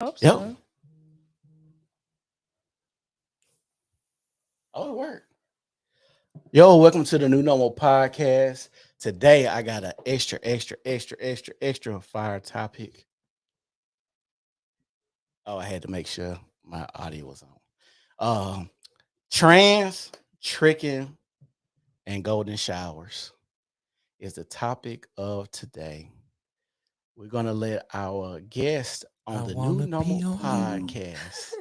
Hope Yep. so. Oh, it worked. Yo, welcome to the New Normal Podcast. Today I got an extra fire topic. Oh, I had to make sure my audio was on. Trans, tricking, and golden showers is the topic of today. We're gonna let our guest on the New Normal Podcast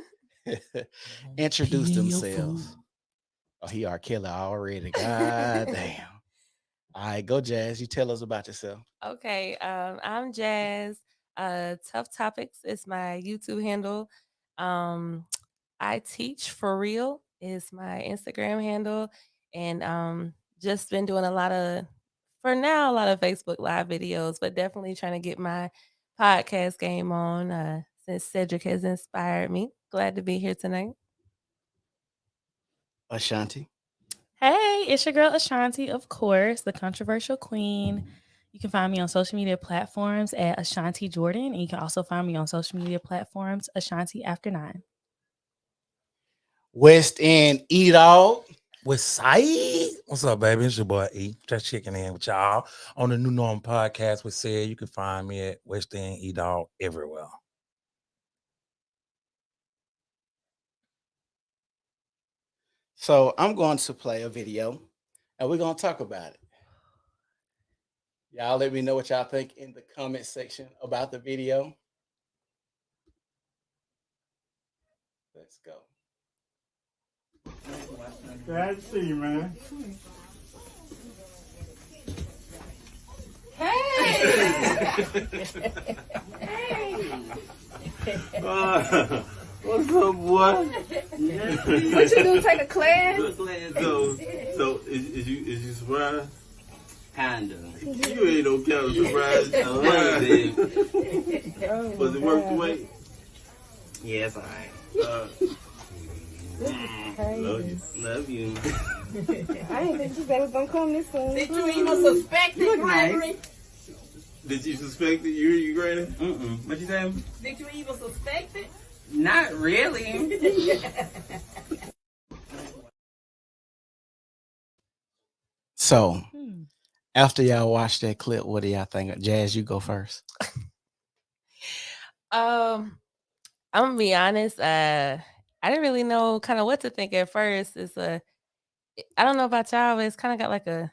introduce themselves. Oh, he R. Kelly already. God damn. All right, go Jazz. You tell us about yourself. Okay, I'm Jazz. Tough Topics is my YouTube handle. Um, I teach for real is my Instagram handle, and just been doing for now, a lot of Facebook Live videos, but definitely trying to get my podcast game on since Cedric has inspired me. Glad to be here tonight. Ashanti. Hey, it's your girl Ashanti, of course, the controversial queen. You can find me on social media platforms at Ashanti Jordan, and you can also find me on social media platforms Ashanti After 9. West End E Dog. With Saeed. What's up, baby? It's your boy E. Just checking in with y'all on the New Norm Podcast with Said. You can find me at West End E Dog everywhere. So I'm going to play a video and we're going to talk about it. Y'all let me know what y'all think in the comment section about the video. Let's go. Glad to see you, man. What's up, boy? What you do? Take a class? So is you surprised? Kinda. You ain't no kind of surprise. Was it worth the wait? Yeah, it's alright. Love you. I didn't think you said it was gonna come this soon. Did you even suspect it, Gregory? Did you suspect that you Granny? What you say? Did you even suspect it? Not really. So after y'all watch that clip, what do y'all think? Jazz, you go first. I'm gonna be honest. I didn't really know kind of what to think at first. I don't know about y'all, but it's kind of got like a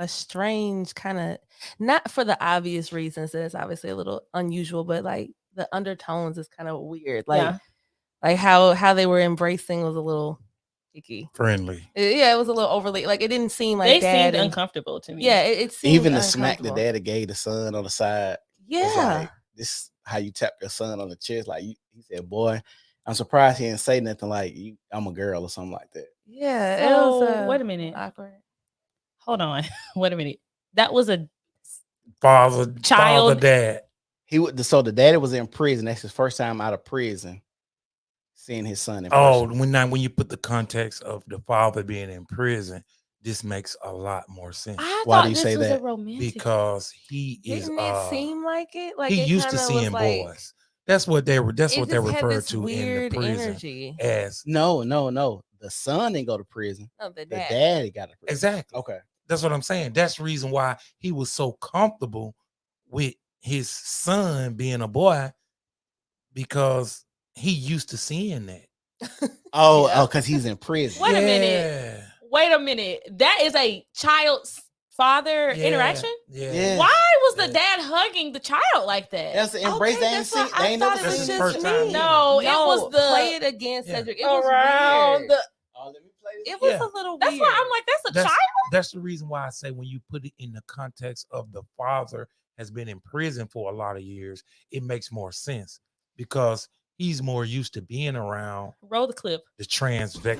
strange kind of, not for the obvious reasons that it's obviously a little unusual, but like the undertones is kind of weird. Like how they were embracing was a little icky. Friendly. Yeah, it was a little overly, like it didn't seem like They dad seemed uncomfortable to me. Yeah, it seemed Even the smack the uncomfortable. daddy gave the son on the side. Yeah. Like, this how you tap your son on the chest. Like he said, boy, I'm surprised he didn't say nothing like I'm a girl or something like that. Yeah, So, it was wait a minute. awkward. Hold on. Wait a minute. That was a Father, Child. dad. So the daddy was in prison. That's his first time out of prison, seeing his son in Oh, person. when you put the context of the father being in prison, this makes a lot more sense. I Why thought do you this say was a that? romantic. Because he is Didn't it seem like it? Like he it used to kinda was seeing like, boys. That's what they were. That's it what they just had referred this to in the weird prison energy. as. No. The son didn't go to prison. No, the The dad. daddy got to prison. Exactly. Okay. That's what I'm saying. That's the reason why he was so comfortable with his son being a boy, because he used to seeing that. Oh, because he's in prison. Wait a minute. Wait a minute. That is a child's father interaction? Yeah. Why was the dad hugging the child like that? That's an embrace. Okay, They ain't that's seen. what They I ain't thought never it was seen just first me. time. No, it was the play it again, Cedric. It was around weird. the. Oh, let me play this. It was a little weird. That's why I'm like, that's a child. That's the reason why I say when you put it in the context of the father has been in prison for a lot of years, it makes more sense because he's more used to being around Roll the clip. the trans. Glad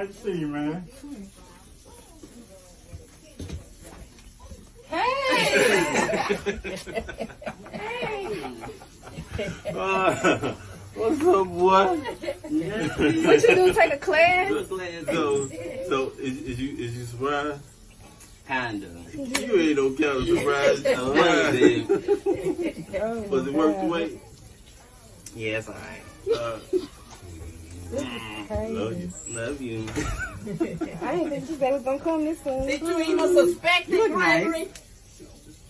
to see you, man. What's up, boy? What you do? Take a class? So is you surprised? Kinda. You ain't no kind of surprise. Was it worth the wait? Yeah, it's alright. Love you. I didn't think you said it was gonna come this soon. Did you even suspect it, Gregory?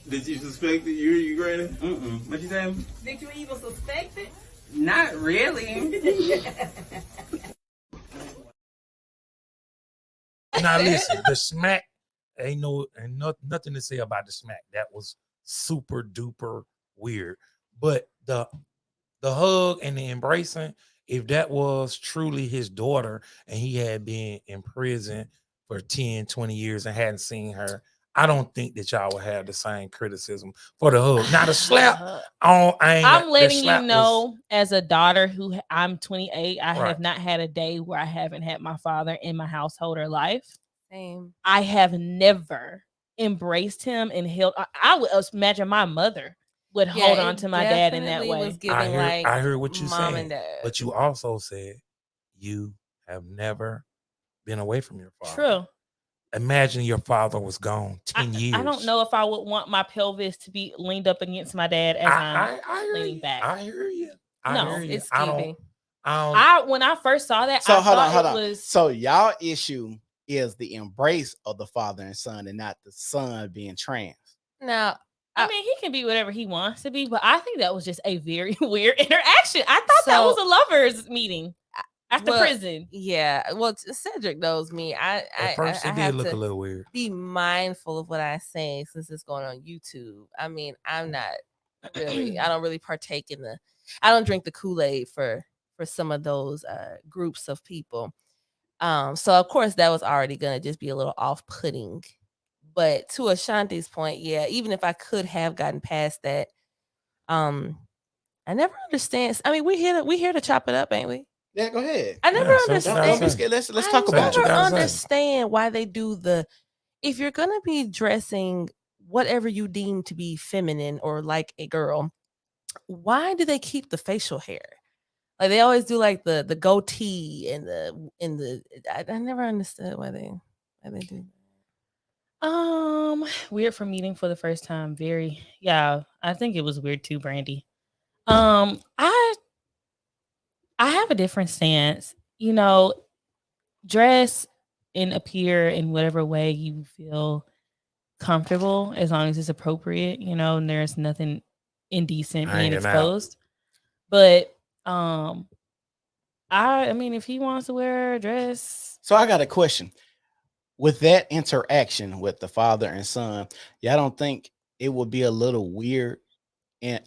Did you suspect that you Granny? What you say? Did you even suspect it? Not really. Now listen, the smack ain't nothing to say about the smack. That was super duper weird. But the hug and the embracing, if that was truly his daughter and he had been in prison for 10, 20 years and hadn't seen her, I don't think that y'all would have the same criticism for the hug. Now the slap, I'm letting you slap know, as a daughter who I'm 28, I Right. have not had a day where I haven't had my father in my household or life. Same. I have never embraced him and held. I would imagine my mother would hold on to my dad in that definitely way. Was giving I heard what you mom saying, and dad. but you also said you have never been away from your father. True. Imagine your father was gone 10 years. I don't know if I would want my pelvis to be leaned up against my dad as I'm leaning back. I hear you. It's skeevy. When I first saw that, So I hold thought on. it was. So y'all issue is the embrace of the father and son, and not the son being trans. Now, I mean, he can be whatever he wants to be, but I think that was just a very weird interaction. I thought that was a lovers meeting after prison. Yeah. Well, Cedric knows me. At first, it did look a little weird. Be mindful of what I say since it's going on YouTube. I mean, I'm not really. I don't really partake in the. I don't drink the Kool-Aid for some of those groups of people. So of course that was already gonna just be a little off-putting. But to Ashanti's point, yeah, even if I could have gotten past that, I never understand. I mean, we here to chop it up, ain't we? Yeah, go ahead. I never understand. Let's talk about it. I never understand why they do if you're gonna be dressing whatever you deem to be feminine or like a girl, why do they keep the facial hair? Like they always do like the goatee and the I never understood why they do that. Weird for meeting for the first time. Very, yeah. I think it was weird too, Brandy. I have a different stance. You know, dress and appear in whatever way you feel comfortable, as long as it's appropriate. You know, and there's nothing indecent being exposed. But I mean, if he wants to wear a dress. So I got a question. With that interaction with the father and son, y'all don't think it would be a little weird in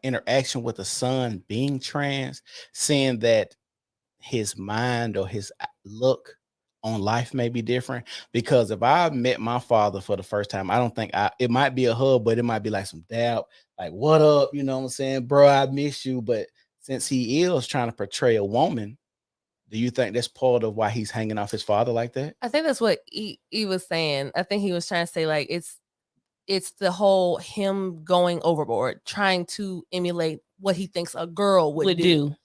interaction with the son being trans, seeing that his mind or his look on life may be different? Because if I met my father for the first time, I don't think it might be a hug, but it might be like some doubt, like, what up? You know what I'm saying? Bro, I miss you. But since he is trying to portray a woman, do you think that's part of why he's hanging off his father like that? I think that's what he was saying. I think he was trying to say like it's the whole him going overboard, trying to emulate what he thinks a girl would do.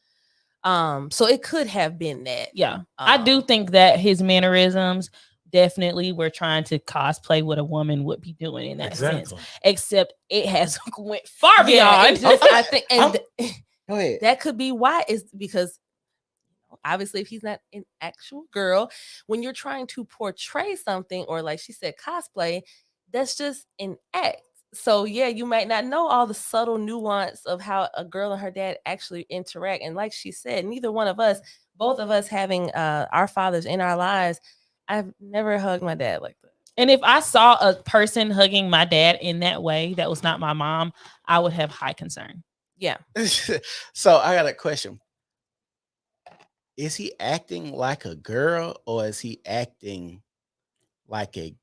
So it could have been that. Yeah. I do think that his mannerisms definitely were trying to cosplay what a woman would be doing in that sense. Except it has went far beyond. I think go ahead. That could be why, is because obviously if he's not an actual girl, when you're trying to portray something, or like she said, cosplay, that's just an act. So yeah, you might not know all the subtle nuance of how a girl and her dad actually interact. And like she said, neither one of us, both of us having our fathers in our lives, I've never hugged my dad like that. And if I saw a person hugging my dad in that way that was not my mom, I would have high concern. Yeah. So I got a question. Is he acting like a girl, or is he acting like a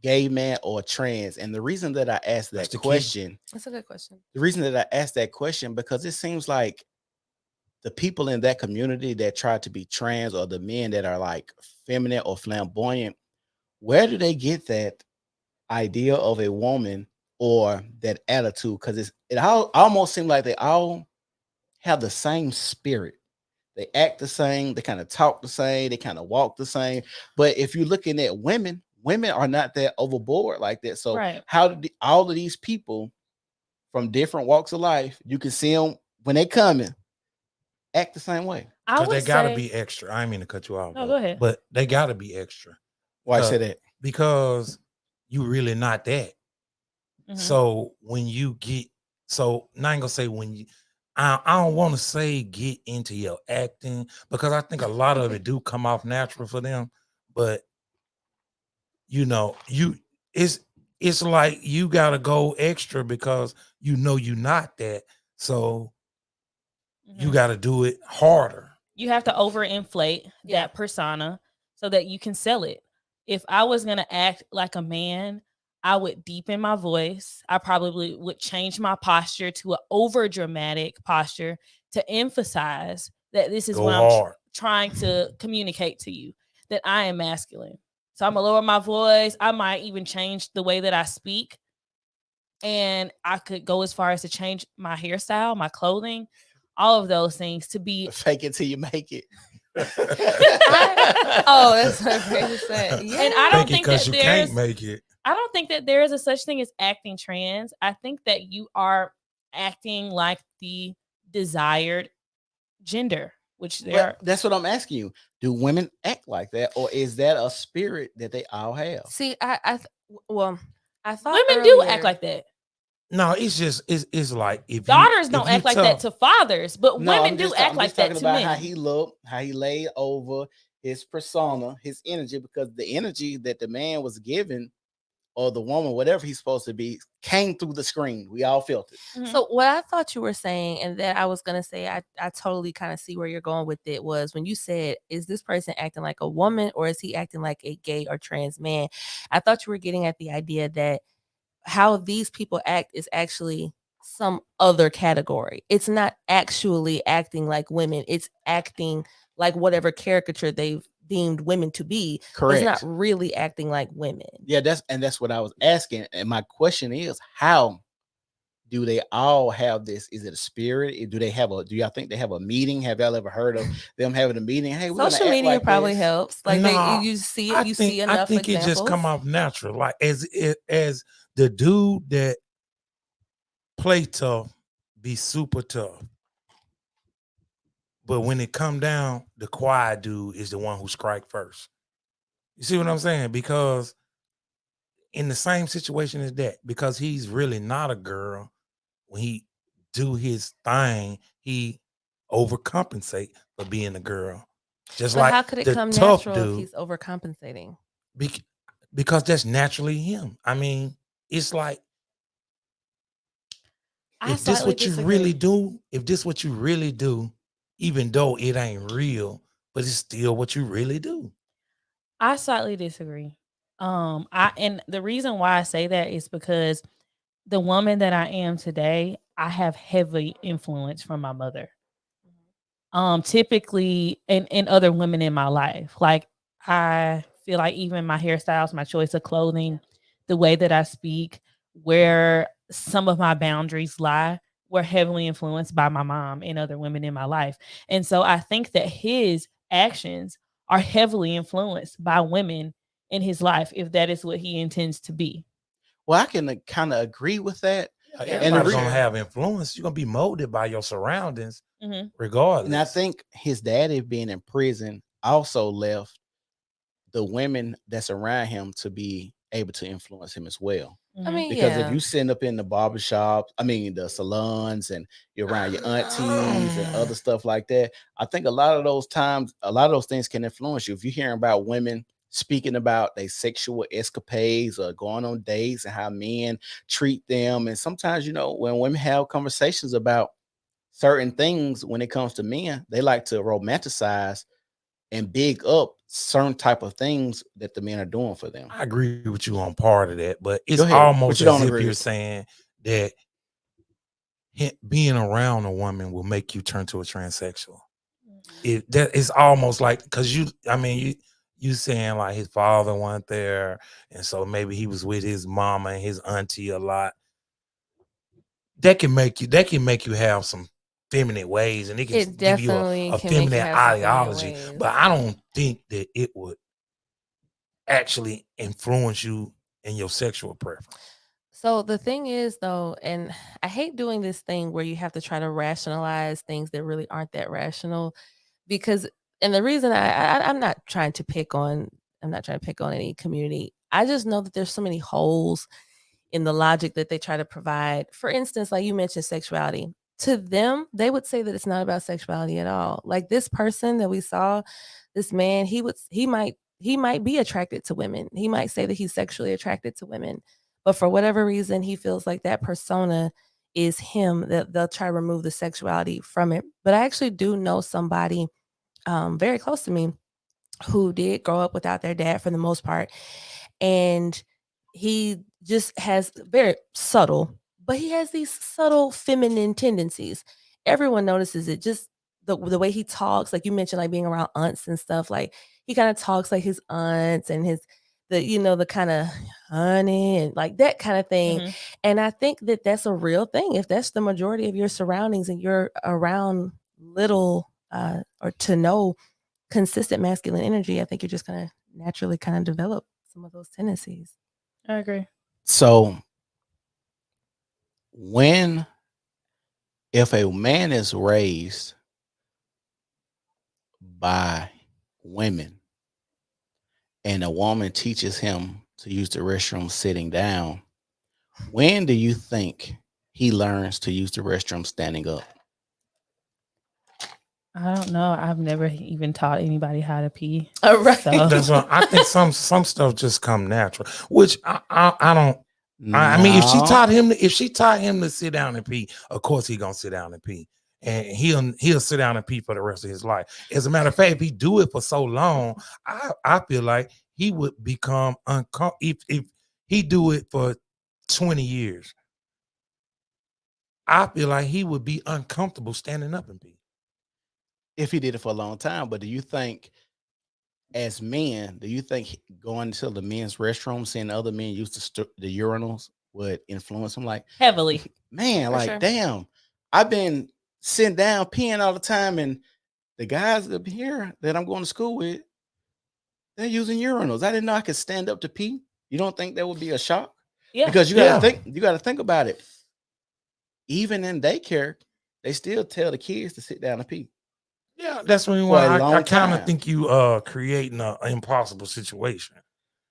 gay man or trans? And the reason that I asked that question, that's a good question. The reason that I asked that question, because it seems like the people in that community that try to be trans, or the men that are like feminine or flamboyant, where do they get that idea of a woman or that attitude? Because it almost seems like they all have the same spirit. They act the same, they kind of talk the same, they kind of walk the same. But if you're looking at women are not that overboard like that. So how did all of these people from different walks of life, you can see them when they coming, act the same way. I Because would they gotta say, be extra. I ain't mean to cut you off. No, though, go ahead. But they gotta be extra. Why I Uh, say that? Because you really not that. Mhm. So when you get, so now I ain't gonna say when you, I don't want to say get into your acting because I think a lot of it do come off natural for them, but you know, it's like you gotta go extra because you know you're not that, so you Mhm. gotta do it harder. You have to overinflate Yeah. that persona so that you can sell it. If I was going to act like a man, I would deepen my voice. I probably would change my posture to an over dramatic posture to emphasize that this is Go what I'm hard. trying to communicate to you, that I am masculine. So I'm going to lower my voice. I might even change the way that I speak. And I could go as far as to change my hairstyle, my clothing, all of those things to be. Fake it till you make it. Oh, that's what Grace said. Yeah. And I don't Think it think because that you can't there's make it. I don't think that there is a such thing as acting trans. I think that you are acting like the desired gender, which there are. But that's what I'm asking you. Do women act like that, or is that a spirit that they all have? See, I thought Women do act earlier- like that. No, it's just it's like if Daughters you, don't if you act like tell- that to fathers, but No, women I'm do just, act I'm like just that talking to about men. how he looked, how he laid over his persona, his energy, because the energy that the man was given, or the woman, whatever he's supposed to be, came through the screen. We all felt it. Mhm. So what I thought you were saying, and that I was gonna say, I totally kind of see where you're going with it, was when you said, is this person acting like a woman or is he acting like a gay or trans man? I thought you were getting at the idea that how these people act is actually some other category. It's not actually acting like women. It's acting like whatever caricature they've deemed women to be. Correct. It's not really acting like women. Yeah, that's what I was asking. And my question is, how do they all have this? Is it a spirit? Do y'all think they have a meeting? Have y'all ever heard of them having a meeting? Hey, we're gonna Social act media like probably this. helps. Like Nah, you see it, I you think, see enough I think examples. it just come off natural, like as the dude that play tough be super tough, but when it come down, the quiet dude is the one who strike first. You see what I'm saying? Because in the same situation as that, because he's really not a girl, when he do his thing, he overcompensate for being a girl. Just But like how could it the come tough natural if dude, he's overcompensating? because that's naturally him. I mean, it's like I if this slightly what you disagree. really do, if this what you really do, even though it ain't real, but it's still what you really do. I slightly disagree. And the reason why I say that is because the woman that I am today, I have heavy influence from my mother. Typically, and other women in my life. Like, I feel like even my hairstyles, my choice of clothing, the way that I speak, where some of my boundaries lie, were heavily influenced by my mom and other women in my life. And so I think that his actions are heavily influenced by women in his life, if that is what he intends to be. Well, I can kind of agree with that. Everybody's gonna have influence. You're gonna be molded by your surroundings, regardless. And I think his daddy being in prison also left the women that's around him to be able to influence him as well. I mean, Because yeah. if you sitting up in the barbershop, I mean the salons, and you're around your aunties and other stuff like that, I think a lot of those times, a lot of those things can influence you. If you're hearing about women speaking about their sexual escapades or going on dates and how men treat them, and sometimes, you know, when women have conversations about certain things when it comes to men, they like to romanticize and big up certain type of things that the men are doing for them. I agree with you on part of that, but it's Go ahead. What almost you don't as if agree you're with? saying that being around a woman will make you turn to a transsexual. That is almost like, because you saying like his father wasn't there, and so maybe he was with his mama and his auntie a lot. That can make you have some feminine ways, and it can It give you definitely a can make you feminine have some feminine ideology. ways. But I don't think that it would actually influence you in your sexual preference. So the thing is, though, and I hate doing this thing where you have to try to rationalize things that really aren't that rational, because, and the reason I'm not trying to pick on, I'm not trying to pick on any community. I just know that there's so many holes in the logic that they try to provide. For instance, like you mentioned sexuality. To them, they would say that it's not about sexuality at all. Like this person that we saw, this man, he might be attracted to women. He might say that he's sexually attracted to women. But for whatever reason, he feels like that persona is him, that they'll try to remove the sexuality from it. But I actually do know somebody very close to me who did grow up without their dad for the most part. And he just has very subtle, but he has these subtle feminine tendencies. Everyone notices it. Just the way he talks, like you mentioned, like being around aunts and stuff. Like he kind of talks like his aunts and his the kind of honey and like that kind of thing. Mhm. And I think that that's a real thing. If that's the majority of your surroundings and you're around little or to no consistent masculine energy, I think you're just gonna naturally kind of develop some of those tendencies. I agree. So when if a man is raised by women and a woman teaches him to use the restroom sitting down, when do you think he learns to use the restroom standing up? I don't know. I've never even taught anybody how to pee. All right. So That's why I think some stuff just come natural, which I don't. I mean, if she No. taught him to sit down and pee, of course he gonna sit down and pee, and he'll sit down and pee for the rest of his life. As a matter of fact, if he do it for so long, I feel like he would become uncomfortable if he do it for 20 years. I feel like he would be uncomfortable standing up and pee. If he did it for a long time, but do you think, as men, going to the men's restroom, seeing other men use the urinals would influence him? Like, heavily. man, For like, sure. damn, I've been sitting down peeing all the time, and the guys up here that I'm going to school with, they're using urinals. I didn't know I could stand up to pee. You don't think that would be a shock? Yeah. Because you Yeah. got to think about it. Even in daycare, they still tell the kids to sit down and pee. Yeah, that's the reason For a why long I kind of time. think you creating an impossible situation.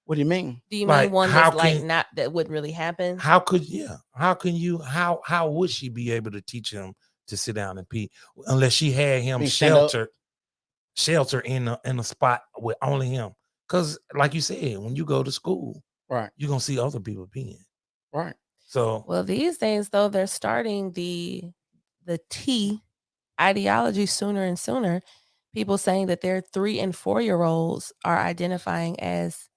What do you mean? Do you Like, mean one how that's like can- not that wouldn't really happen? How would she be able to teach him to sit down and pee unless she had him Stand up? shelter in a spot with only him? Because like you said, when you go to school, Right, you're gonna see other people peeing. right. So Well, these days though, they're starting the T ideology sooner and sooner. People saying that their 3 and 4-year-olds are identifying as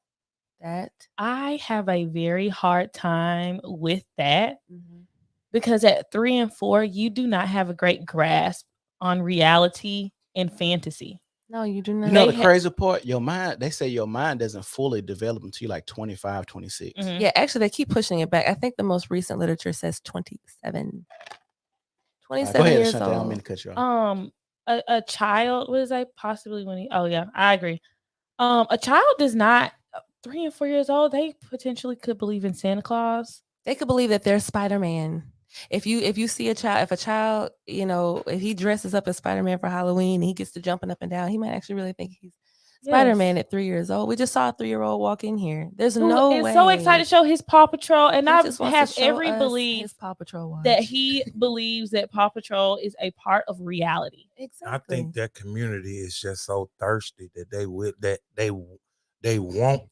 that. I have a very hard time with that Mhm. because at 3 and 4, you do not have a great grasp on reality and fantasy. No, you do not. You know They the crazy part? They say your mind doesn't fully develop until you're like 25, 26. Mhm. Yeah, actually, they keep pushing it back. I think the most recent literature says 27. All right, 27 go ahead, years Shante. I don't mean old. to cut you off. A child, what is that possibly when he, oh yeah, I agree. A child does not 3 and 4 years old, they potentially could believe in Santa Claus. They could believe that they're Spider-Man. If you see a child, if a child, if he dresses up as Spider-Man for Halloween, he gets to jumping up and down, he might actually really think he's Spider-Man Yes. at 3 years old. We just saw a 3-year-old walk in here. There's Who no is way. so excited to show his Paw Patrol, and He I just wants to have show every us belief his Paw Patrol watch. that he believes that Paw Patrol is a part of reality. Exactly. I think that community is just so thirsty that they want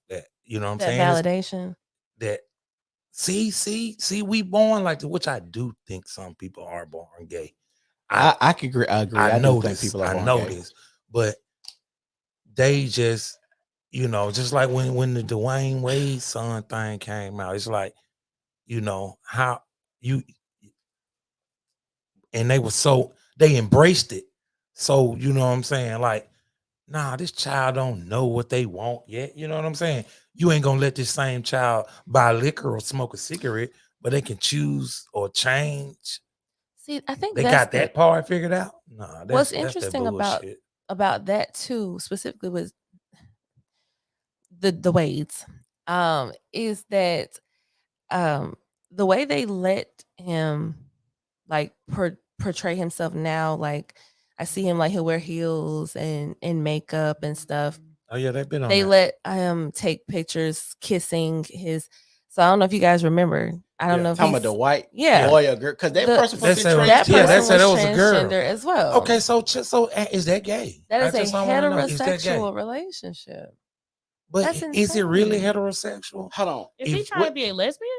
that. You know what I'm that saying? It's validation. that see, we born like that, which I do think some people are born gay. I could agree. I agree. I know do think this. people are I born know gay. this, but they just, just like when the Dwayne Wade son thing came out, it's like, how you and they embraced it. So you know what I'm saying? Like, nah, this child don't know what they want yet. You know what I'm saying? You ain't gonna let this same child buy liquor or smoke a cigarette, but they can choose or change. See, I think They that's got that part figured out. Nah, what's that's that interesting about bullshit. that too, specifically with the Wades, is that the way they let him like portray himself now, like I see him like he'll wear heels and makeup and stuff. Oh yeah, they've been on They that. let him take pictures kissing his. So I don't know if you guys remember. I don't Yeah. know if Talking he's about the white yeah. boy or girl, because that The- person They supposed to said be it was- that trans. person they said was it was a girl. transgender as well. Okay, so is that gay? that is a just don't wanna know. Is that gay? heterosexual relationship. But That's is it really insane. heterosexual? Hold on. Is he If- trying to be a lesbian?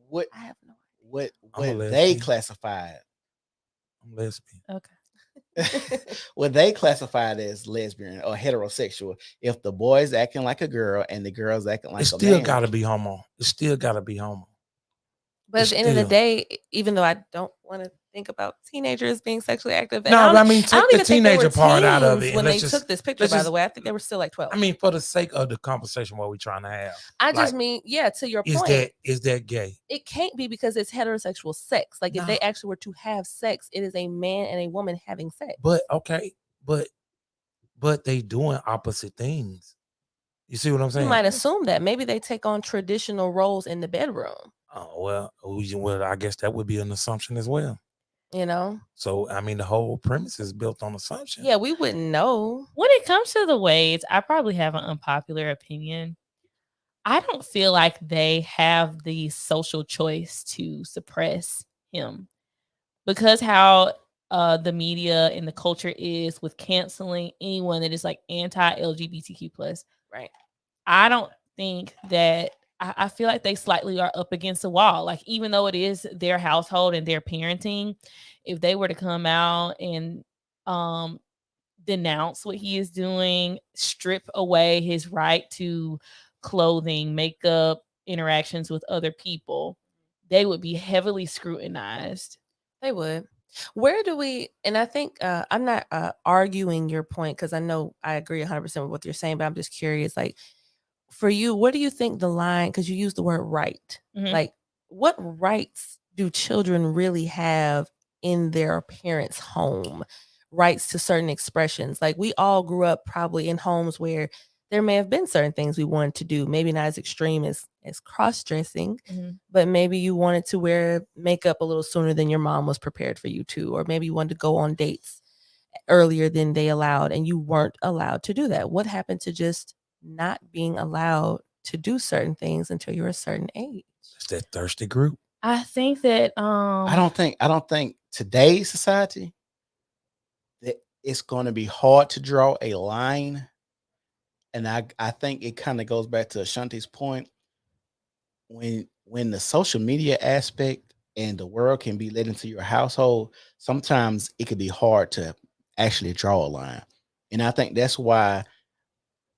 What I have no what I'm a what they lesbian. classified? I'm lesbian. Okay. What they classified as lesbian or heterosexual? If the boy's acting like a girl and the girl's acting like It a still man, gotta be homo. It still gotta be homo. But at It's the end of the still- day, even though I don't want to think about teenagers being sexually active, and No, I but I mean, don't take the even think they were teenager part out of teens it, and when they let's took just this picture. let's By just- the way, I think they were still like 12. I mean, for the sake of the conversation, what we're trying to have, I just like, mean, yeah, to your is point, that gay? it can't be because it's heterosexual sex. Like if No. they actually were to have sex, it is a man and a woman having sex. But okay, but they doing opposite things. You see what I'm You saying? might assume that maybe they take on traditional roles in the bedroom. Oh well, I guess that would be an assumption as well. You know, So I mean, the whole premise is built on assumption. yeah, we wouldn't know. When it comes to the Wades, I probably have an unpopular opinion. I don't feel like they have the social choice to suppress him because how the media and the culture is with canceling anyone that is like anti-LGBTQ plus. Right. I don't think that I feel like they slightly are up against the wall. Like even though it is their household and their parenting, if they were to come out and denounce what he is doing, strip away his right to clothing, makeup, interactions with other people, they would be heavily scrutinized. They would. Where do we, and I think I'm not arguing your point because I know I agree 100% with what you're saying, but I'm just curious, like, for you, what do you think the line, because you use the word right, Mhm. like, what rights do children really have in their parents' home? Rights to certain expressions. Like, we all grew up probably in homes where there may have been certain things we wanted to do, maybe not as extreme as cross-dressing, Mhm. but maybe you wanted to wear makeup a little sooner than your mom was prepared for you to, or maybe you wanted to go on dates earlier than they allowed and you weren't allowed to do that. What happened to just not being allowed to do certain things until you're a certain age? It's that thirsty group. I think that I don't think today's society that it's going to be hard to draw a line, and I think it kind of goes back to Ashanti's point when the social media aspect and the world can be let into your household. Sometimes it can be hard to actually draw a line, and I think that's why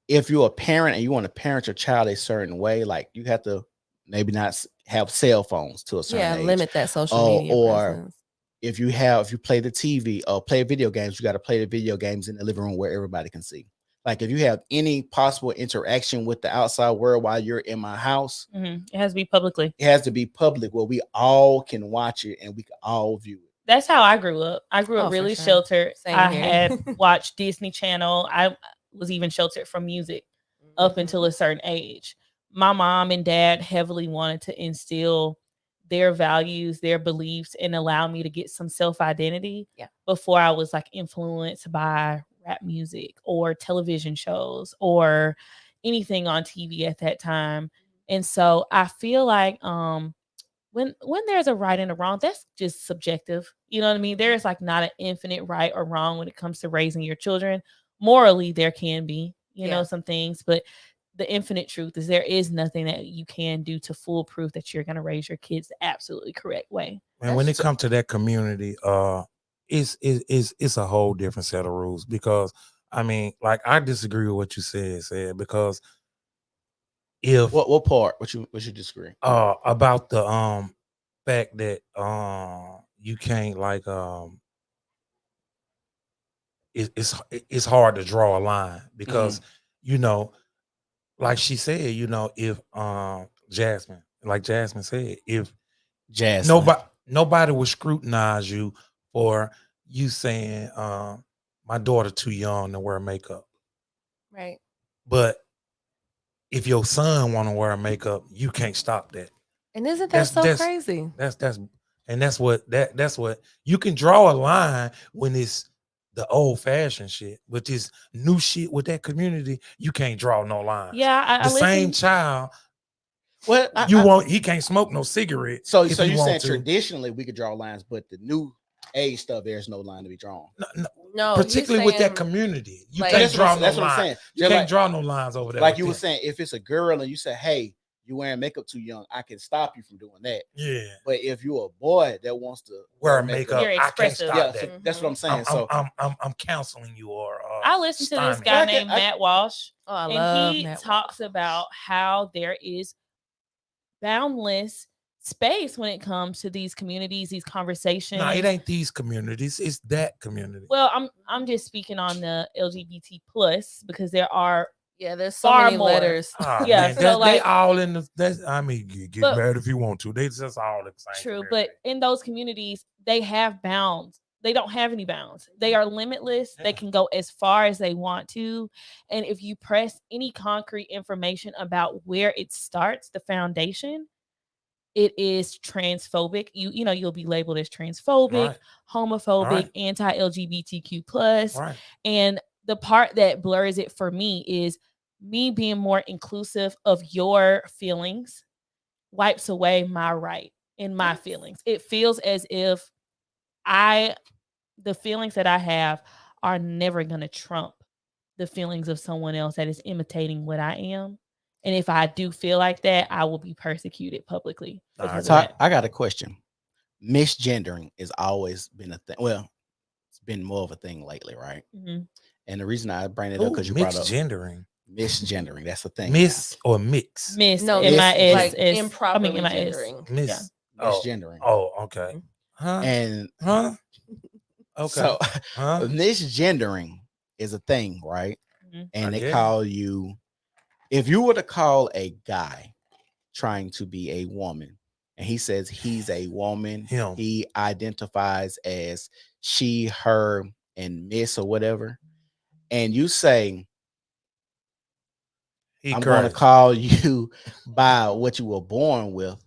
if you're a parent and you want to parent your child a certain way, like you have to maybe not have cell phones to a certain age. Limit that social Oh, media or presence. if you play the TV or play video games, you got to play the video games in the living room where everybody can see. Like if you have any possible interaction with the outside world while you're in my house, it has to be publicly. it has to be public where we all can watch it and we can all view it. That's how I grew up. I grew Oh, up for really sure. sheltered. Same I here. had watched Disney Channel. I was even sheltered from music up until a certain age. My mom and dad heavily wanted to instill their values, their beliefs, and allow me to get some self-identity before I was like influenced by rap music or television shows or anything on TV at that time. And so I feel like when there's a right and a wrong, that's just subjective. You know what I mean? There is like not an infinite right or wrong when it comes to raising your children. Morally, there can be, you know, some things, but the infinite truth is there is nothing that you can do to foolproof that you're going to raise your kids the absolutely correct way. And when it comes to that community, it's a whole different set of rules because I mean, like I disagree with what you said because if What part? What you disagree? About the fact that you can't like it's hard to draw a line because you know, like she said, you know, if Jasmine, like Jasmine said, if nobody would scrutinize you for you saying my daughter too young to wear makeup. Right. But if your son want to wear makeup, you can't stop that. And isn't that so crazy? That's what you can draw a line when it's the old fashioned shit, but this new shit with that community, you can't draw no lines. Yeah, the same child, Well, he can't smoke no cigarette. So if you're saying to. traditionally we could draw lines, but the new age stuff, there's no line to be drawn. No, particularly with that community, you like, can't draw no that's lines. what I'm saying. You can't draw no lines over there. Like you were saying, if it's a girl and you say, "Hey, you wearing makeup too young," I can stop you from doing that. Yeah. But if you're a boy that wants to wear makeup, I can't stop that. So that's what I'm saying. I'm counseling you, or I listened to this guy named Matt Walsh, and he talks about how there is boundless space when it comes to these communities, these conversations. No, it ain't these communities; it's that community. Well, I'm just speaking on the LGBT plus because there are there's so many more letters. Oh, yeah, man, so they all in the. I mean, get married if you want to. They just all the same. True, but in those communities, they have bounds. They don't have any bounds. They are limitless. They can go as far as they want to. And if you press any concrete information about where it starts, the foundation, it is transphobic. You'll be labeled as transphobic, homophobic, anti-LGBTQ plus. And the part that blurs it for me is me being more inclusive of your feelings wipes away my right and my feelings. It feels as if the feelings that I have are never going to trump the feelings of someone else that is imitating what I am. And if I do feel like that, I will be persecuted publicly. So I got a question. Misgendering has always been a thing. Well, it's been more of a thing lately, right? Mm-hmm. And the reason I bring it up because you brought up misgendering. That's the thing. Miss or mix? Miss. No, M-I-S. like is improperly M-I-S. gendering. Miss. Yeah. Misgendering. Oh, okay. And okay. So misgendering is a thing, right? Mm-hmm. And they call you, if you were to call a guy trying to be a woman, and he says he's a woman, he identifies as she, her, and miss or whatever, and you say, I'm going to call you by what you were born with,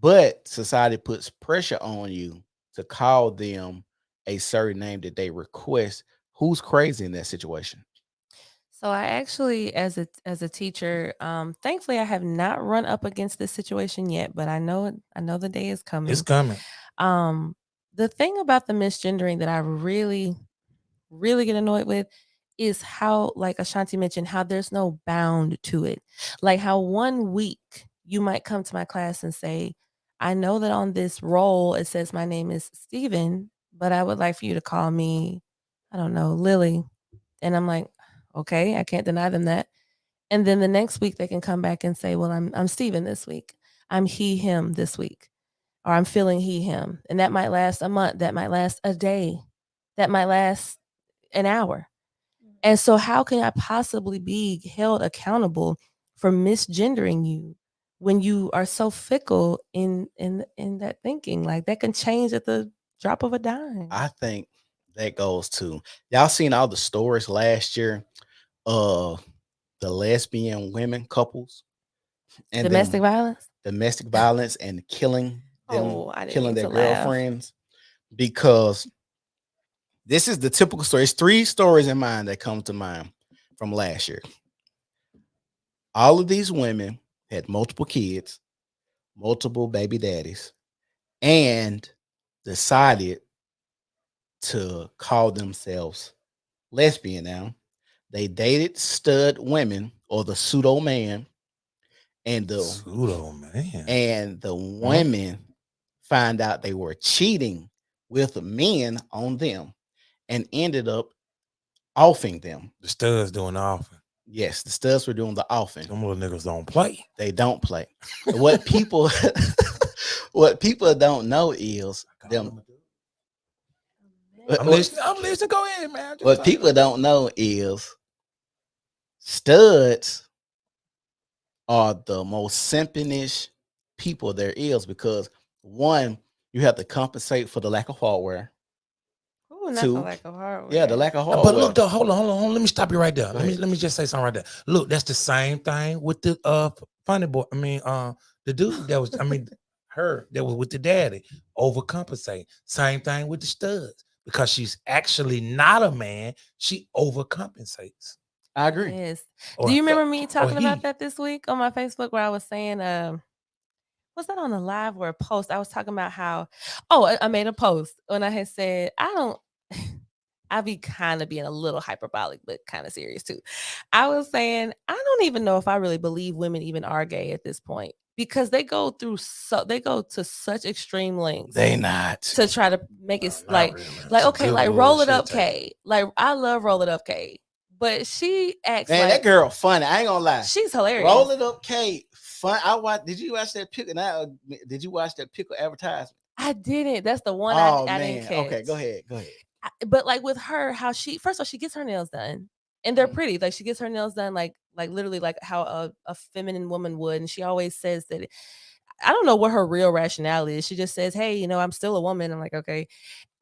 but society puts pressure on you to call them a certain name that they request. Who's crazy in that situation? So I actually, as a teacher, thankfully I have not run up against this situation yet, but I know the day is coming. It's coming. The thing about the misgendering that I really, really get annoyed with is how, like Ashanti mentioned, how there's no bound to it. Like how 1 week you might come to my class and say, I know that on this roll it says my name is Steven, but I would like for you to call me, I don't know, Lily. And I'm like, okay, I can't deny them that. And then the next week they can come back and say, well, I'm Steven this week. I'm he, him this week. Or I'm feeling he, him. And that might last a month. That might last a day. That might last an hour. And so how can I possibly be held accountable for misgendering you when you are so fickle in that thinking? Like that can change at the drop of a dime. I think that goes to, y'all seen all the stories last year of the lesbian women couples and domestic violence and killing them, killing their girlfriends, because this is the typical story. It's 3 stories in mind that come to mind from last year. All of these women had multiple kids, multiple baby daddies, and decided to call themselves lesbian now. They dated stud women or the pseudo man, and the women find out they were cheating with men on them and ended up offing them. The studs doing the offing. Yes, the studs were doing the offing. Them little niggas don't play. They don't play. What people don't know is them. I'm listening. Go ahead, man. What people don't know is studs are the most simpinish people there is, because one, you have to compensate for the lack of hardware. Ooh, not the to lack of hardware. yeah, the lack of hardware. But look, though, hold on. Let me stop you right there. Go Let ahead. me just say something right there. Look, that's the same thing with the funny boy. The dude that was, her that was with the daddy overcompensate. Same thing with the studs because she's actually not a man. She overcompensates. I agree. Yes. Or Do you he- remember me talking he. about that this week on my Facebook where I was saying, was that on a live or a post? I was talking about how, I made a post when I had said, I be kind of being a little hyperbolic, but kind of serious too. I was saying, I don't even know if I really believe women even are gay at this point because they go to such extreme lengths. They not. To try to make it Not like, really. like, Some okay, good like roll it bullshit up, taken. K. Like, I love roll it up, K. But she acts Man, like that girl funny. I ain't gonna lie. she's hilarious. Roll it up, Kate. Fun. Did you watch that pickle? Did you watch that pickle advertisement? I didn't. That's the one Oh I man. didn't catch. Okay, go ahead. But like with her, how she first of all she gets her nails done, and they're pretty. Like she gets her nails done, like literally like how a feminine woman would. And she always says that. I don't know what her real rationale is. She just says, "Hey, I'm still a woman." I'm like, okay.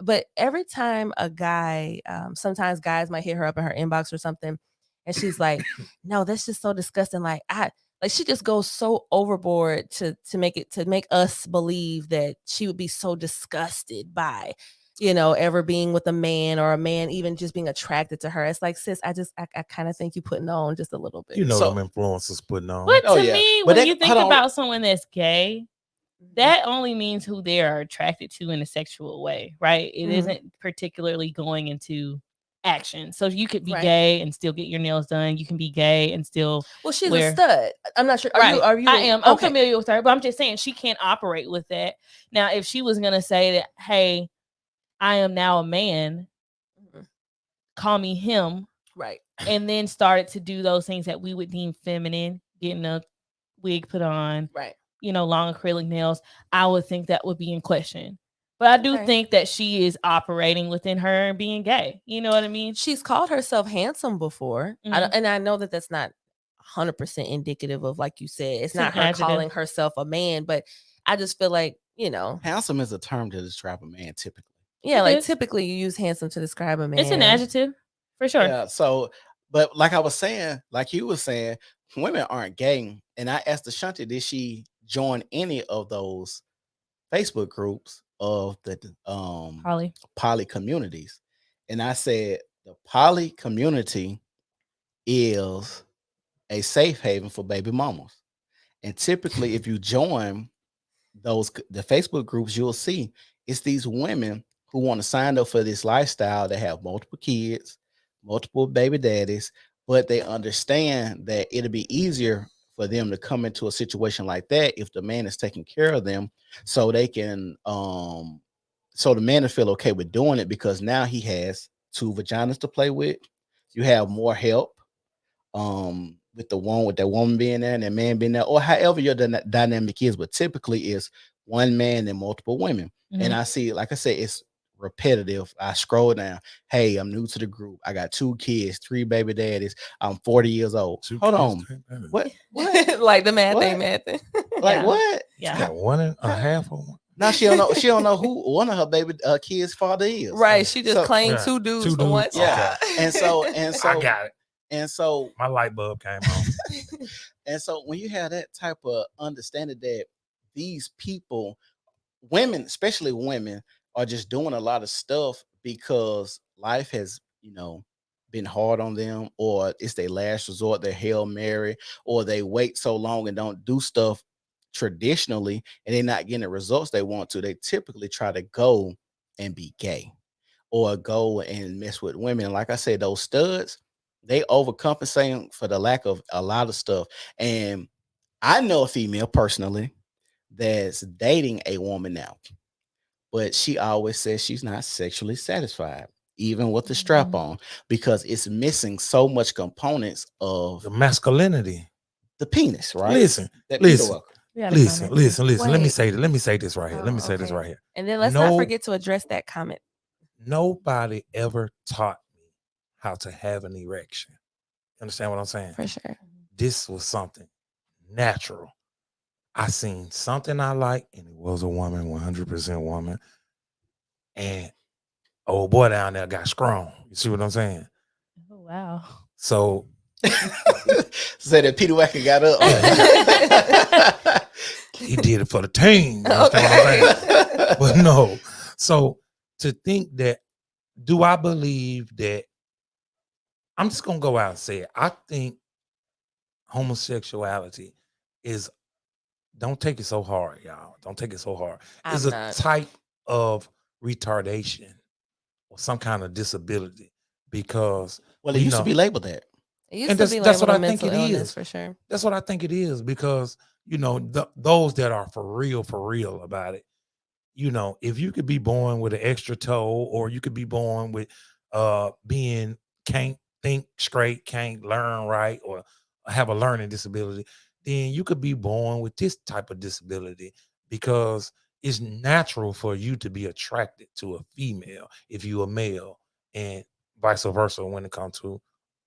But every time a guy, sometimes guys might hit her up in her inbox or something, and she's like, "No, that's just so disgusting." Like she just goes so overboard to make us believe that she would be so disgusted by, ever being with a man or a man even just being attracted to her. It's like, sis, I kind of think you putting on just a little bit. You know So- them influencers putting on. But Oh, to yeah. me, But when that- you think hold on. about someone that's gay, that only means who they are attracted to in a sexual way, right? It Mhm. isn't particularly going into action. So you could be Right. gay and still get your nails done. You can be gay and still Well, she's wear. a stud. I'm not sure. Are Right. you? Are you? I am. I'm okay. familiar with her, but I'm just saying she can't operate with that. Now, if she was gonna say that, hey, I am now a man, Mhm. call me him, Right. and then started to do those things that we would deem feminine, getting a wig put on, Right. long acrylic nails, I would think that would be in question. But I do Okay. think that she is operating within her and being gay. You know what I mean? She's called herself handsome before, Mhm. and I know that that's not 100% indicative of, like you said, it's It's an not her adjective. calling herself a man, but I just feel like Handsome is a term to describe a man typically. yeah, It like is. typically you use handsome to describe a man. It's an adjective for sure. Yeah. So, but like I was saying, like you were saying, women aren't gay. And I asked Ashanti, did she join any of those Facebook groups of the poly communities? And I said the poly community is a safe haven for baby mamas. And typically, if you join the Facebook groups, you'll see it's these women who want to sign up for this lifestyle. They have multiple kids, multiple baby daddies, but they understand that it'll be easier for them to come into a situation like that if the man is taking care of them, so they can so the man will feel okay with doing it because now he has two vaginas to play with. You have more help with that woman being there and that man being there, or however your dynamic is, but typically it's one man and multiple women. And I see, like I said, it's repetitive. I scroll down. Hey, I'm new to the group. I got 2 kids, 3 baby daddies. I'm 40 years old. Hold on. What? like the math ain't What? mathing. Like Yeah. what? Yeah. Got 1.5 of one. Now she don't know. She don't know who one of her baby kids' father is. Right. She just So- claimed Yeah, 2 dudes two for one dudes. child. Yeah. And so I got it. and so My light bulb came on. And so when you have that type of understanding that these people, women, especially women, are just doing a lot of stuff because life has, been hard on them, or it's their last resort, their Hail Mary, or they wait so long and don't do stuff traditionally and they're not getting the results they want to, they typically try to go and be gay or go and mess with women. Like I said, those studs, they overcompensating for the lack of a lot of stuff. And I know a female personally that's dating a woman now, but she always says she's not sexually satisfied, even with the strap on, because it's missing so much components of The masculinity. the penis, right? Listen, That listen, welcome. We gotta listen, comment. listen. Let me Wait. say that. Let me say this right here. Let me say this okay. right here. And then let's not forget to address that comment. Nobody ever taught me how to have an erection. Understand what I'm saying? For sure. This was something natural. I seen something I like, and it was a woman, 100% woman. And old boy down there got strong. You see what I'm saying? Oh, wow. So Say that Peter Wacker got up. he did it for the team. You understand what I'm saying? But no. So to think that, do I believe that? I'm just gonna go out and say it. I think homosexuality is, don't take it so hard, y'all. Don't take it so hard. It's I'm a not. type of retardation or some kind of disability, because Well, it used to be labeled that. It used and to that's, be that's labeled what a I think mental it illness is. for sure. That's what I think it is, because those that are for real about it. If you could be born with an extra toe, or you could be born with being can't think straight, can't learn right, or have a learning disability, then you could be born with this type of disability, because it's natural for you to be attracted to a female if you're a male, and vice versa when it comes to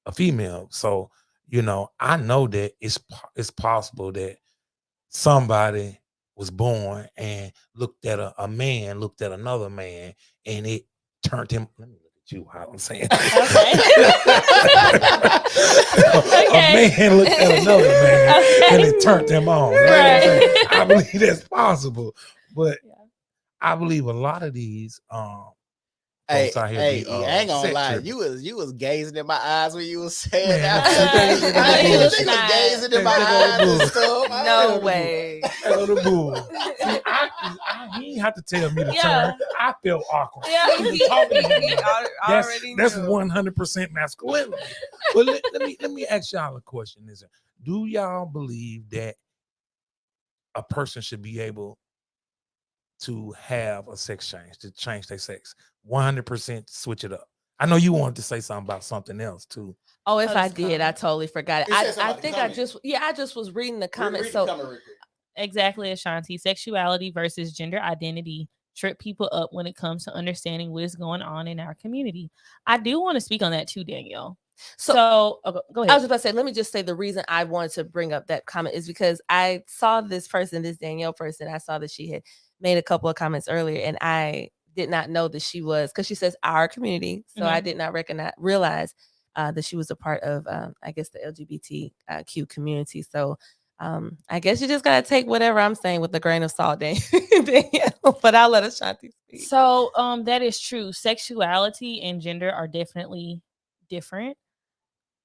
a female. So, I know that it's possible that somebody was born and looked at a man, looked at another man, and it turned him. Let me look at you, how I'm saying. A man looked at another man and it turned him on. You know what I'm saying? I believe that's possible, but I believe a lot of these Hey, folks out here hey, be I ain't gonna sex lie. tripping. You was gazing in my eyes when you was saying Man, that. that's You bullshit. was gazing in my eyes and stuff. No way. That little bull. See, he ain't have to tell me to turn. I felt awkward. Yeah, Even talking to him. he already That's knew. 100% masculinity. But let me ask y'all a question. Do y'all believe that a person should be able to have a sex change, to change their sex? 100% switch it up. I know you wanted to say something about something else too. Oh, if Oh, I this did, I comment. totally forgot it. It said I somebody think comment. I just was reading the comments. Read So the comment real quick. Exactly, Ashanti. Sexuality versus gender identity trip people up when it comes to understanding what is going on in our community. I do want to speak on that too, Danielle. So go ahead. I was about to say, let me just say the reason I wanted to bring up that comment is because I saw this person, this Danielle person, I saw that she had made a couple of comments earlier, and I did not know that she was, because she says our community. So I did not realize that she was a part of, I guess, the LGBTQ community. So I guess you just got to take whatever I'm saying with a grain of salt, Danielle. But I'll let Ashanti speak. So that is true. Sexuality and gender are definitely different.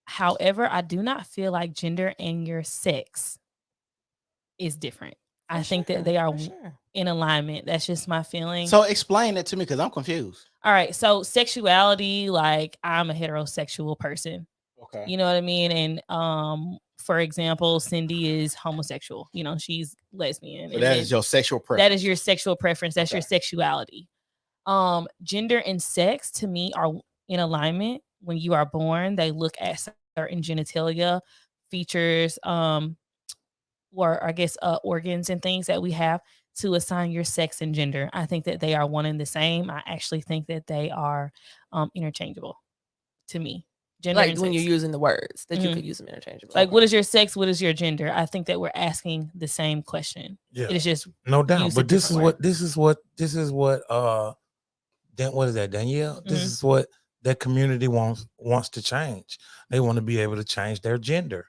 However, I do not feel like gender and your sex is different. I think that they are in alignment. That's just my feeling. So explain it to me, because I'm confused. All right. So sexuality, like I'm a heterosexual person. Okay. You know what I mean? And for example, Cindy is homosexual. She's lesbian. So that is your sexual preference. That is your sexual preference. That's your sexuality. Gender and sex to me are in alignment. When you are born, they look at certain genitalia features, or I guess organs and things that we have to assign your sex and gender. I think that they are one and the same. I actually think that they are interchangeable to me. Gender Like and when sex. you're using the words that you could use them interchangeably. Like, what is your sex? What is your gender? I think that we're asking the same question. Yeah, it is just no doubt. used But a this is different what what is that, Danielle? This is what that community wants to change. They want to be able to change their gender.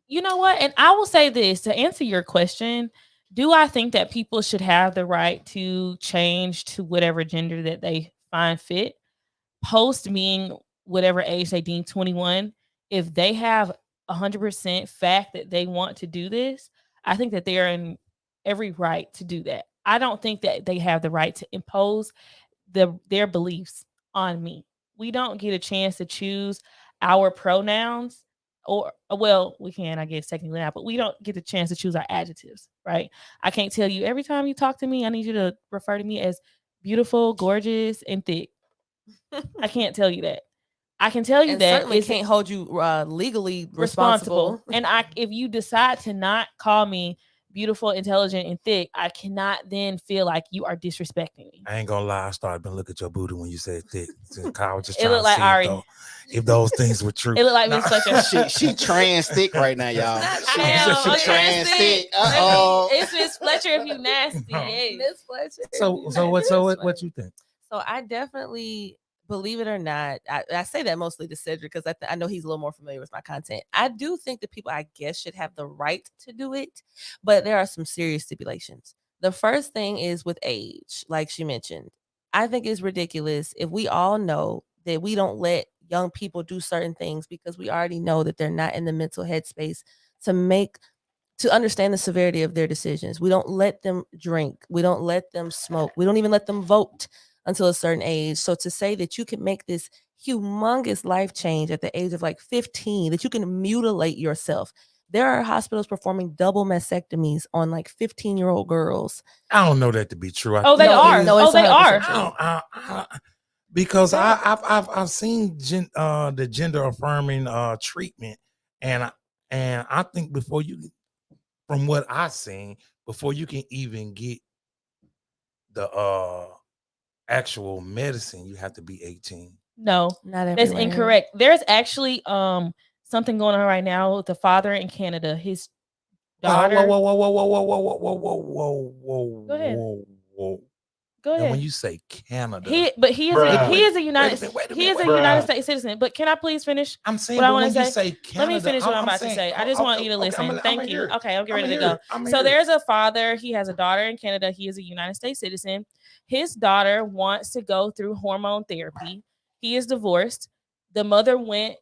You know what? And I will say this to answer your question. Do I think that people should have the right to change to whatever gender that they find fit? Post being whatever age they deem 21, if they have 100% fact that they want to do this, I think that they are in every right to do that. I don't think that they have the right to impose their beliefs on me. We don't get a chance to choose our pronouns, or well, we can, I guess, technically not, but we don't get the chance to choose our adjectives, right? I can't tell you every time you talk to me, I need you to refer to me as beautiful, gorgeous, and thick. I can't tell you that. I can tell you and that certainly can't hold you legally responsible. And if you decide to not call me beautiful, intelligent, and thick, I cannot then feel like you are disrespecting me. I ain't gonna lie, I started been looking at your booty when you said thick. I was just It trying looked to like see Ari. if those things were true. It looked like Miss Fletcher. She trans thick right now, y'all. I am. She trans thick. Uh-oh. It's Miss Fletcher if you nasty. Hey. Miss Fletcher. So what you think? So I definitely, believe it or not, I say that mostly to Cedric because I know he's a little more familiar with my content. I do think that people, I guess, should have the right to do it, but there are some serious stipulations. The first thing is with age, like she mentioned. I think it's ridiculous if we all know that we don't let young people do certain things because we already know that they're not in the mental headspace to make to understand the severity of their decisions. We don't let them drink. We don't let them smoke. We don't even let them vote until a certain age. So to say that you can make this humongous life change at the age of like 15, that you can mutilate yourself. There are hospitals performing double mastectomies on like 15-year-old girls. I don't know that to be true. Oh, they No, are. no, it's Oh, they 100% are. true. Because I've seen the gender affirming treatment, and I think before you, from what I've seen, before you can even get the actual medicine, you have to be 18. No, Not that's everywhere. incorrect. There's actually something going on right now with the father in Canada. His daughter. Whoa, whoa, whoa, whoa, whoa, whoa, whoa, whoa, whoa, whoa, whoa, Go ahead. whoa. Go And ahead. when you say Canada, He is a United States citizen. But can I please finish? I'm saying, what I but want when to you say? say Canada, Let me finish what I'm about saying, to say. I just want you to listen. Thank you. Okay, I'm getting ready to go. So there's a father. He has a daughter in Canada. He is a United States citizen. His daughter wants to go through hormone therapy. He is divorced. The mother went,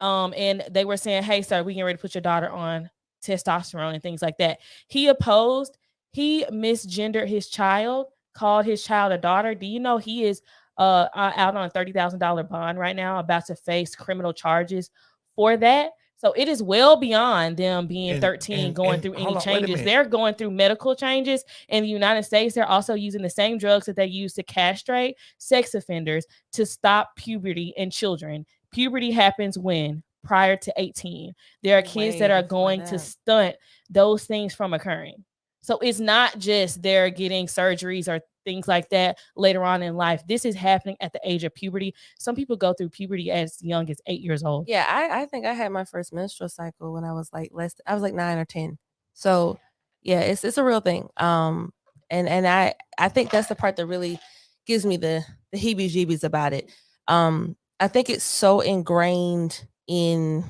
and they were saying, "Hey, sir, we getting ready to put your daughter on testosterone and things like that." He opposed. He misgendered his child, called his child a daughter. Do you know he is out on a $30,000 bond right now, about to face criminal charges for that? So it is well beyond them being 13 going through any changes. They're going through medical changes in the United States. They're also using the same drugs that they use to castrate sex offenders to stop puberty in children. Puberty happens when? Prior to 18. There are kids that are going to stunt those things from occurring. So it's not just they're getting surgeries or things like that later on in life. This is happening at the age of puberty. Some people go through puberty as young as 8 years old. Yeah, I think I had my first menstrual cycle when I was like I was like 9 or 10. So yeah, it's a real thing. And I think that's the part that really gives me the heebie-jeebies about it. I think it's so ingrained in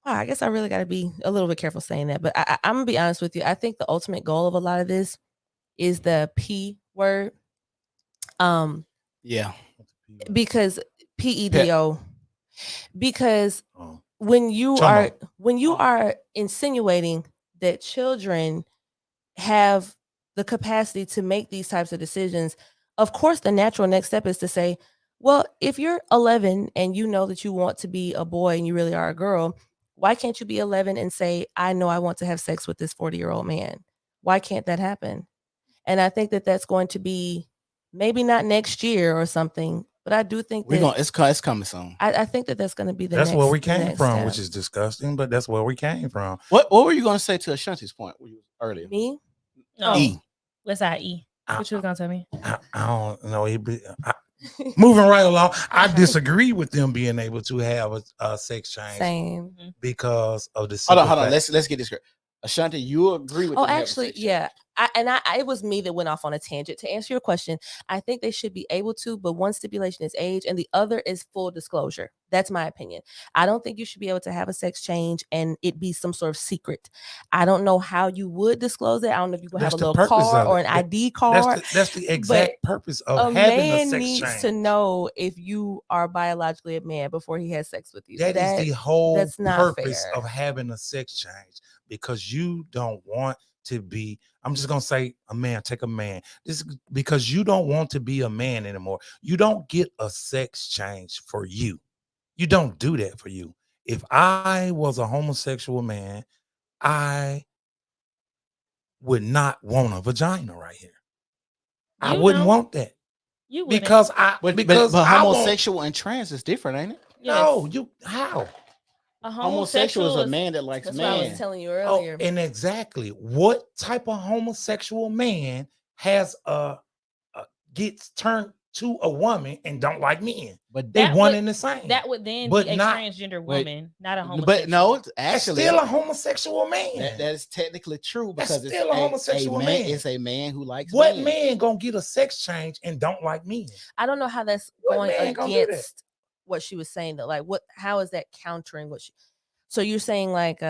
I guess I really got to be a little bit careful saying that, but I'm gonna be honest with you. I think the ultimate goal of a lot of this is the P word. Yeah. Because PEDO. Because when you are insinuating that children have the capacity to make these types of decisions, of course the natural next step is to say, well, if you're 11 and you know that you want to be a boy and you really are a girl, why can't you be 11 and say, I know I want to have sex with this 40-year-old man? Why can't that happen? And I think that that's going to be maybe not next year or something, but I do think it's coming soon. I think that that's going to be the that's next. where we came from, step. which is disgusting, but that's where we came from. What were you going to say to Ashanti's point earlier? Me? No. E. Let's add E. What you was going to tell me? I don't know. Moving right along, I disagree with them being able to have a sex change. Same. Because of the hold on. Let's get this correct. Ashanti, you agree with? Oh, actually, yeah. It was me that went off on a tangent. To answer your question, I think they should be able to, but one stipulation is age, and the other is full disclosure. That's my opinion. I don't think you should be able to have a sex change and it be some sort of secret. I don't know how you would disclose it. I don't know if you would have a little card or an ID card. That's the exact purpose of having a sex change. A man needs to know if you are biologically a man before he has sex with you. That is the whole purpose of having a sex change, because you don't want to be, I'm just going to say a man, take a man. This is because you don't want to be a man anymore. You don't get a sex change for you. You don't do that for you. If I was a homosexual man, I would not want a vagina right here. I wouldn't want that. You wouldn't. But homosexual and trans is different, ain't it? No, how? A homosexual is a man that likes men. That's what I was telling you earlier. And exactly, what type of homosexual man has gets turned to a woman and don't like men. But They That one would- and the same. That would then But be a not- transgender wait, woman, not a homosexual. but no, it's That's actually still a homosexual man. that is technically true That's because it's still a homosexual man. It's a man who likes What men. man gonna get a sex change and don't like men? I don't know how that's What going man gonna do that? against what she was saying though. Like how is that countering what she so you're saying like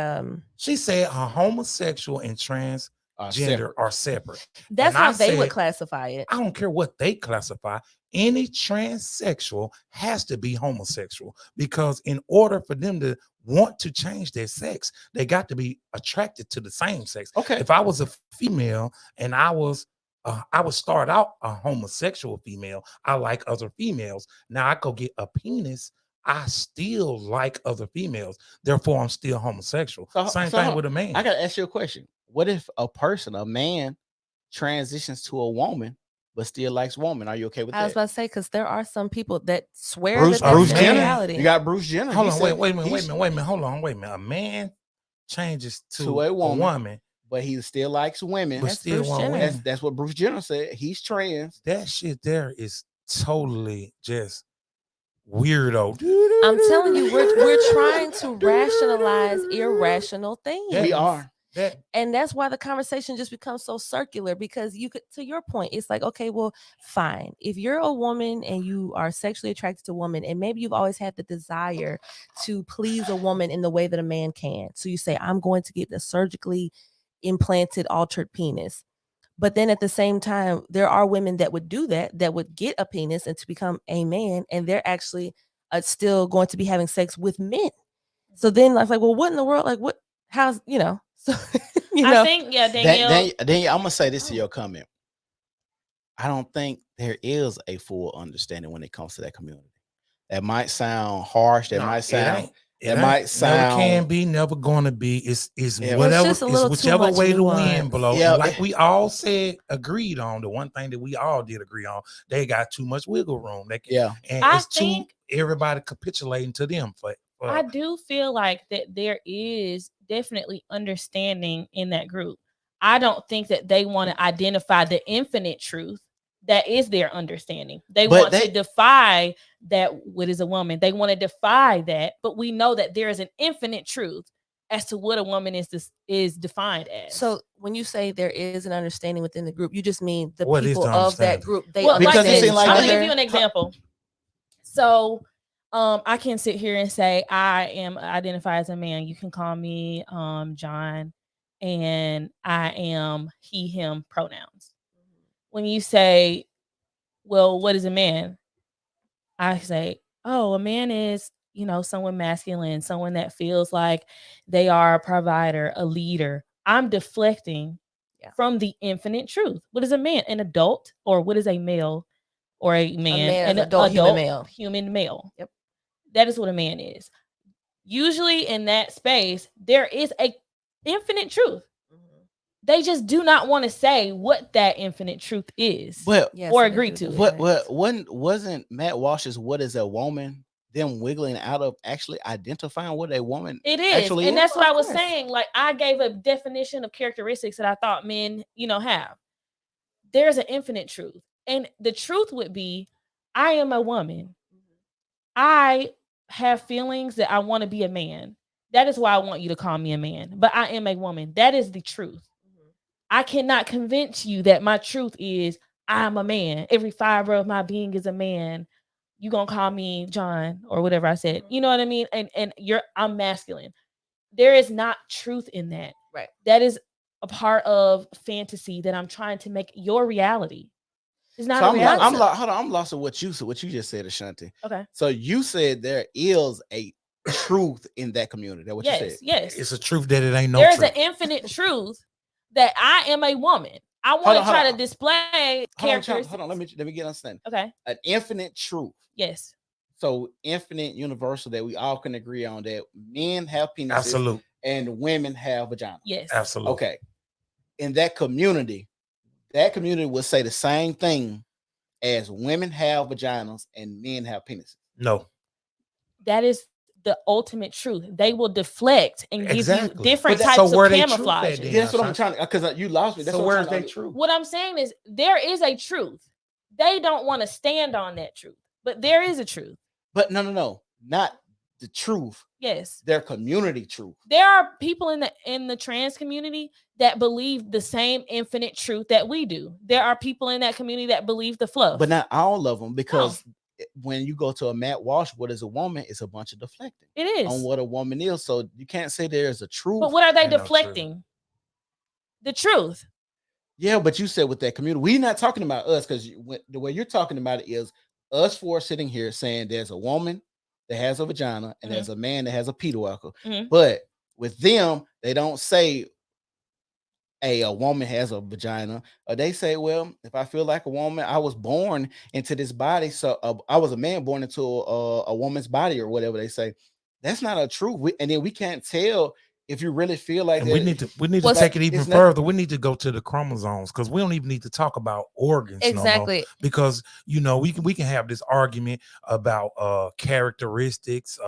She said her homosexual and transgender Separate. are separate. that's And how I they would said- classify it. I don't care what they classify. Any transsexual has to be homosexual because in order for them to want to change their sex, they got to be attracted to the same sex. Okay. If I was a female and I would start out a homosexual female. I like other females. Now I go get a penis. I still like other females. Therefore, I'm still homosexual. Same thing with a man. I gotta ask you a question. What if a man, transitions to a woman but still likes woman? Are you okay with I was that? about to say because there are some people that swear Bruce that that's Bruce their Jenner. reality. You got Bruce Jenner. Hold He on, said wait a minute. he's- Hold on, wait a minute. A man changes to To a a woman. woman, but he still likes women. but That's still Bruce want Jenner. women. That's what Bruce Jenner said. He's trans. That shit there is totally just weirdo. I'm telling you, we're trying to rationalize irrational things. We are. That And that's why the conversation just becomes so circular because you could, to your point, it's like, okay, well, fine. If you're a woman and you are sexually attracted to a woman, and maybe you've always had the desire to please a woman in the way that a man can. So you say, I'm going to get the surgically implanted altered penis. But then at the same time, there are women that would do that would get a penis and to become a man, and they're actually still going to be having sex with men. So then I was like, well, what in the world? Like, what? How's So I think, Danielle. Danielle, I'm gonna say this to your comment. I don't think there is a full understanding when it comes to that community. That might sound harsh. That might sound. Never can be, never gonna be. It's Yeah. whatever. It's just a It's little too whichever much way the wind nuance. blows. Yeah, Like we all said, agreed on the one thing that we all did agree on. They got too much wiggle room. They can, Yeah. and I it's think- too everybody capitulating to them. I do feel like that there is definitely understanding in that group. I don't think that they want to identify the infinite truth that is their understanding. They But want to defy that what is a woman. They want to defy that, but we know that there is an infinite truth as to what a woman is defined as. So when you say there is an understanding within the group, you just mean the What is people the of that understanding? group. They well, Because like it this, seems like I'm gonna they- give you an example. So I can sit here and say I am identify as a man. You can call me John, and I am he, him pronouns. When you say, well, what is a man? I say, oh, a man is, someone masculine, someone that feels like they are a provider, a leader. I'm deflecting from the infinite truth. What is a man? An adult, or what is a male or a man? An adult human male. Human male. Yep. That is what a man is. Usually in that space, there is a infinite truth. They just do not want to say what that infinite truth is, But Yes, or and they agree do to do it. that. wasn't Matt Walsh's "What Is a Woman" them wiggling out of actually identifying what a woman It is, actually and is? that's what I was course. saying. Like I gave a definition of characteristics that I thought men, have. There's an infinite truth, and the truth would be, I am a woman. I have feelings that I want to be a man. That is why I want you to call me a man. But I am a woman. That is the truth. I cannot convince you that my truth is I'm a man. Every fiber of my being is a man. You gonna call me John or whatever I said. You know what I mean? And I'm masculine. There is not truth in that. Right. That is a part of fantasy that I'm trying to make your reality. It's not So a I'm reality. hold on, I'm lost in what you just said, Ashanti. Okay. So you said there is a truth in that community. That's what you said. Yes. It's a truth that it ain't no There's truth. an infinite truth that I am a woman. I want Hold to on, try hold to on. display characteristics. Hold on. Let me get understanding. Okay. An infinite truth. Yes. So infinite, universal, that we all can agree on that men have penises Absolute. and women have vagina. Yes. Absolute. Okay. In that community would say the same thing as women have vaginas and men have penises. No. That is the ultimate truth. They will deflect and give you Exactly. different But types so of where they truth camouflage. at then? That's what I'm trying to, because you lost me. That's So what I'm where's trying they to- truth? What I'm saying is there is a truth. they don't want to stand on that truth. But there is a truth. But no, not the truth. Yes. Their community truth. There are people in the trans community that believe the same infinite truth that we do. There are people in that community that believe the fluff. But not all of them, because when you go to a Matt Walsh, what is a woman? It's a bunch of deflecting. It is. On what a woman is. So you can't say there's a truth. But what are they deflecting? The truth. Yeah, but you said with that community, we're not talking about us, because the way you're talking about it is us four sitting here saying there's a woman that has a vagina and there's a man that has a pedal. But with them, they don't say a woman has a vagina, or they say, well, if I feel like a woman, I was born into this body, so I was a man born into a woman's body, or whatever they say. That's not a truth. And then we can't tell if you really feel like that. We need to take it even further. We need to go to the chromosomes, because we don't even need to talk about organs exactly. No more, because we can have this argument about characteristics,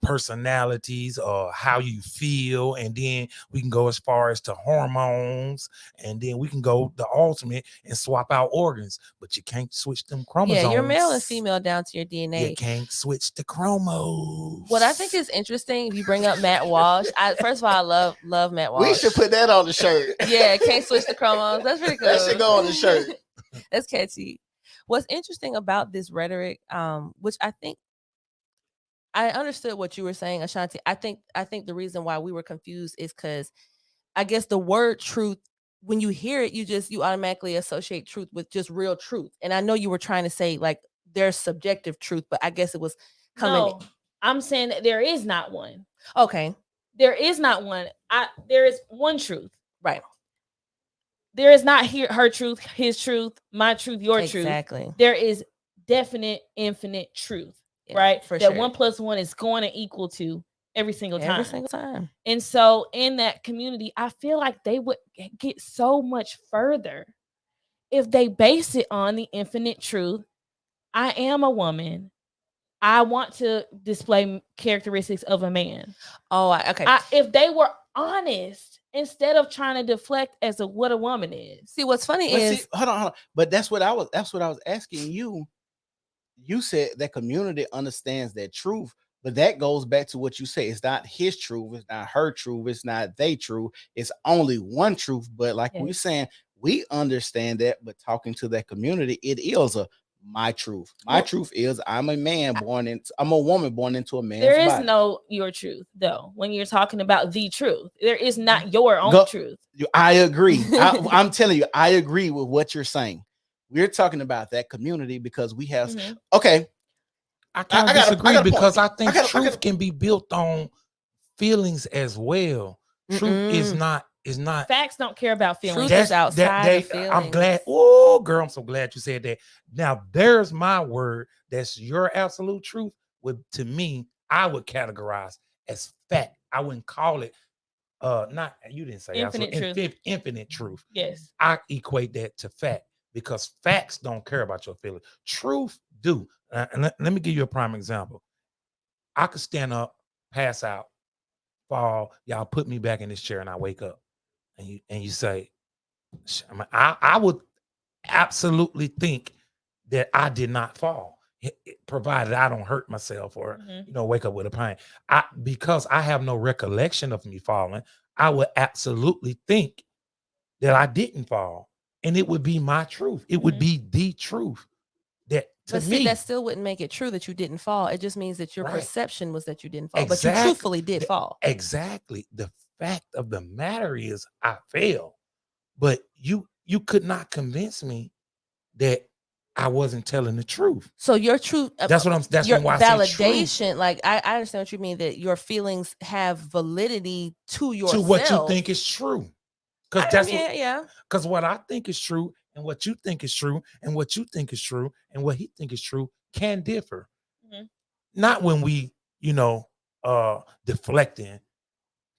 personalities, how you feel, and then we can go as far as to hormones, and then we can go the ultimate and swap out organs, but you can't switch them chromosomes. Yeah, you're male and female down to your DNA. You can't switch the chromos. What I think is interesting, if you bring up Matt Walsh, first of all, I love Matt Walsh. We should put that on the shirt. Yeah, can't switch the chromosomes. That's pretty cool. That should go on the shirt. That's catchy. What's interesting about this rhetoric, which I think I understood what you were saying, Ashanti. I think the reason why we were confused is because I guess the word truth, when you hear it, you automatically associate truth with just real truth. And I know you were trying to say like there's subjective truth, but I guess it was coming. No, I'm saying that there is not one. Okay. There is not one. There is one truth. Right. There is not her truth, his truth, my truth, your truth. Exactly. There is definite, infinite truth, right? For that sure. 1 + 1 is going to equal to every single time. Every single time. And so in that community, I feel like they would get so much further if they base it on the infinite truth. I am a woman. I want to display characteristics of a man. Oh, okay. If they were honest, instead of trying to deflect as to what a woman is. See, what's funny is hold on. But that's what I was asking you. You said that community understands that truth, but that goes back to what you say. It's not his truth, it's not her truth, it's not they truth. It's only one truth. But like we're saying, we understand that, but talking to that community, it is my truth. My truth is I'm a woman born into a man's body. There is no your truth, though, when you're talking about the truth. There is not your own truth. I agree. I'm telling you, I agree with what you're saying. We're talking about that community because we have okay. I kind of disagree because I think truth can be built on feelings as well. Truth is not facts don't care about feelings. Truth is outside of feelings. I'm glad. Oh, girl, I'm so glad you said that. Now, there's my word. That's your absolute truth. To me, I would categorize as fact. I wouldn't call it not you didn't say infinite truth. Infinite truth. Yes. I equate that to fact because facts don't care about your feelings. Truth do. And let me give you a prime example. I could stand up, pass out, fall, y'all put me back in this chair and I wake up. And you say, I would absolutely think that I did not fall, provided I don't hurt myself or wake up with a pain. Because I have no recollection of me falling, I would absolutely think that I didn't fall, and it would be my truth. It would be the truth. That that still wouldn't make it true that you didn't fall. It just means that your perception was that you didn't fall, but you truthfully did fall. Exactly. The fact of the matter is I fell, but you could not convince me that I wasn't telling the truth. So your truth, that's why validation. Like I understand what you mean, that your feelings have validity to yourself. To what you think is true. Because because what I think is true and what you think is true and what you think is true and what he think is true can differ. Not when we, deflecting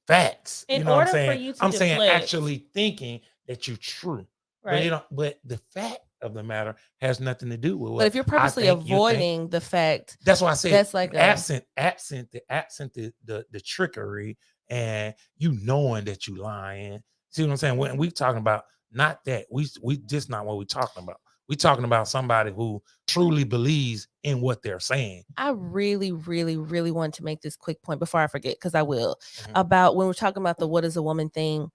facts. In you know order what I'm saying? for you to I'm saying deflect, actually thinking that you're true. Right. But the fact of the matter has nothing to do with what. But if you're purposely avoiding the fact, that's why I say that's like absent the trickery and knowing that you lying. See what I'm saying? When we talking about not that, we just not what we talking about. We're talking about somebody who truly believes in what they're saying. I really, really, really want to make this quick point before I forget, because I will, Mhm. about when we're talking about the what is a woman thing.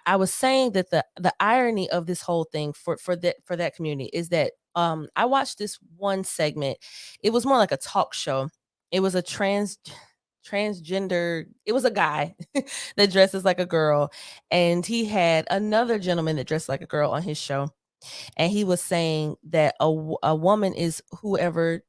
I was saying that the irony of this whole thing for that community is that I watched this one segment. It was more like a talk show. It was a transgender, it was a guy that dresses like a girl, and he had another gentleman that dressed like a girl on his show, and he was saying that a woman is whoever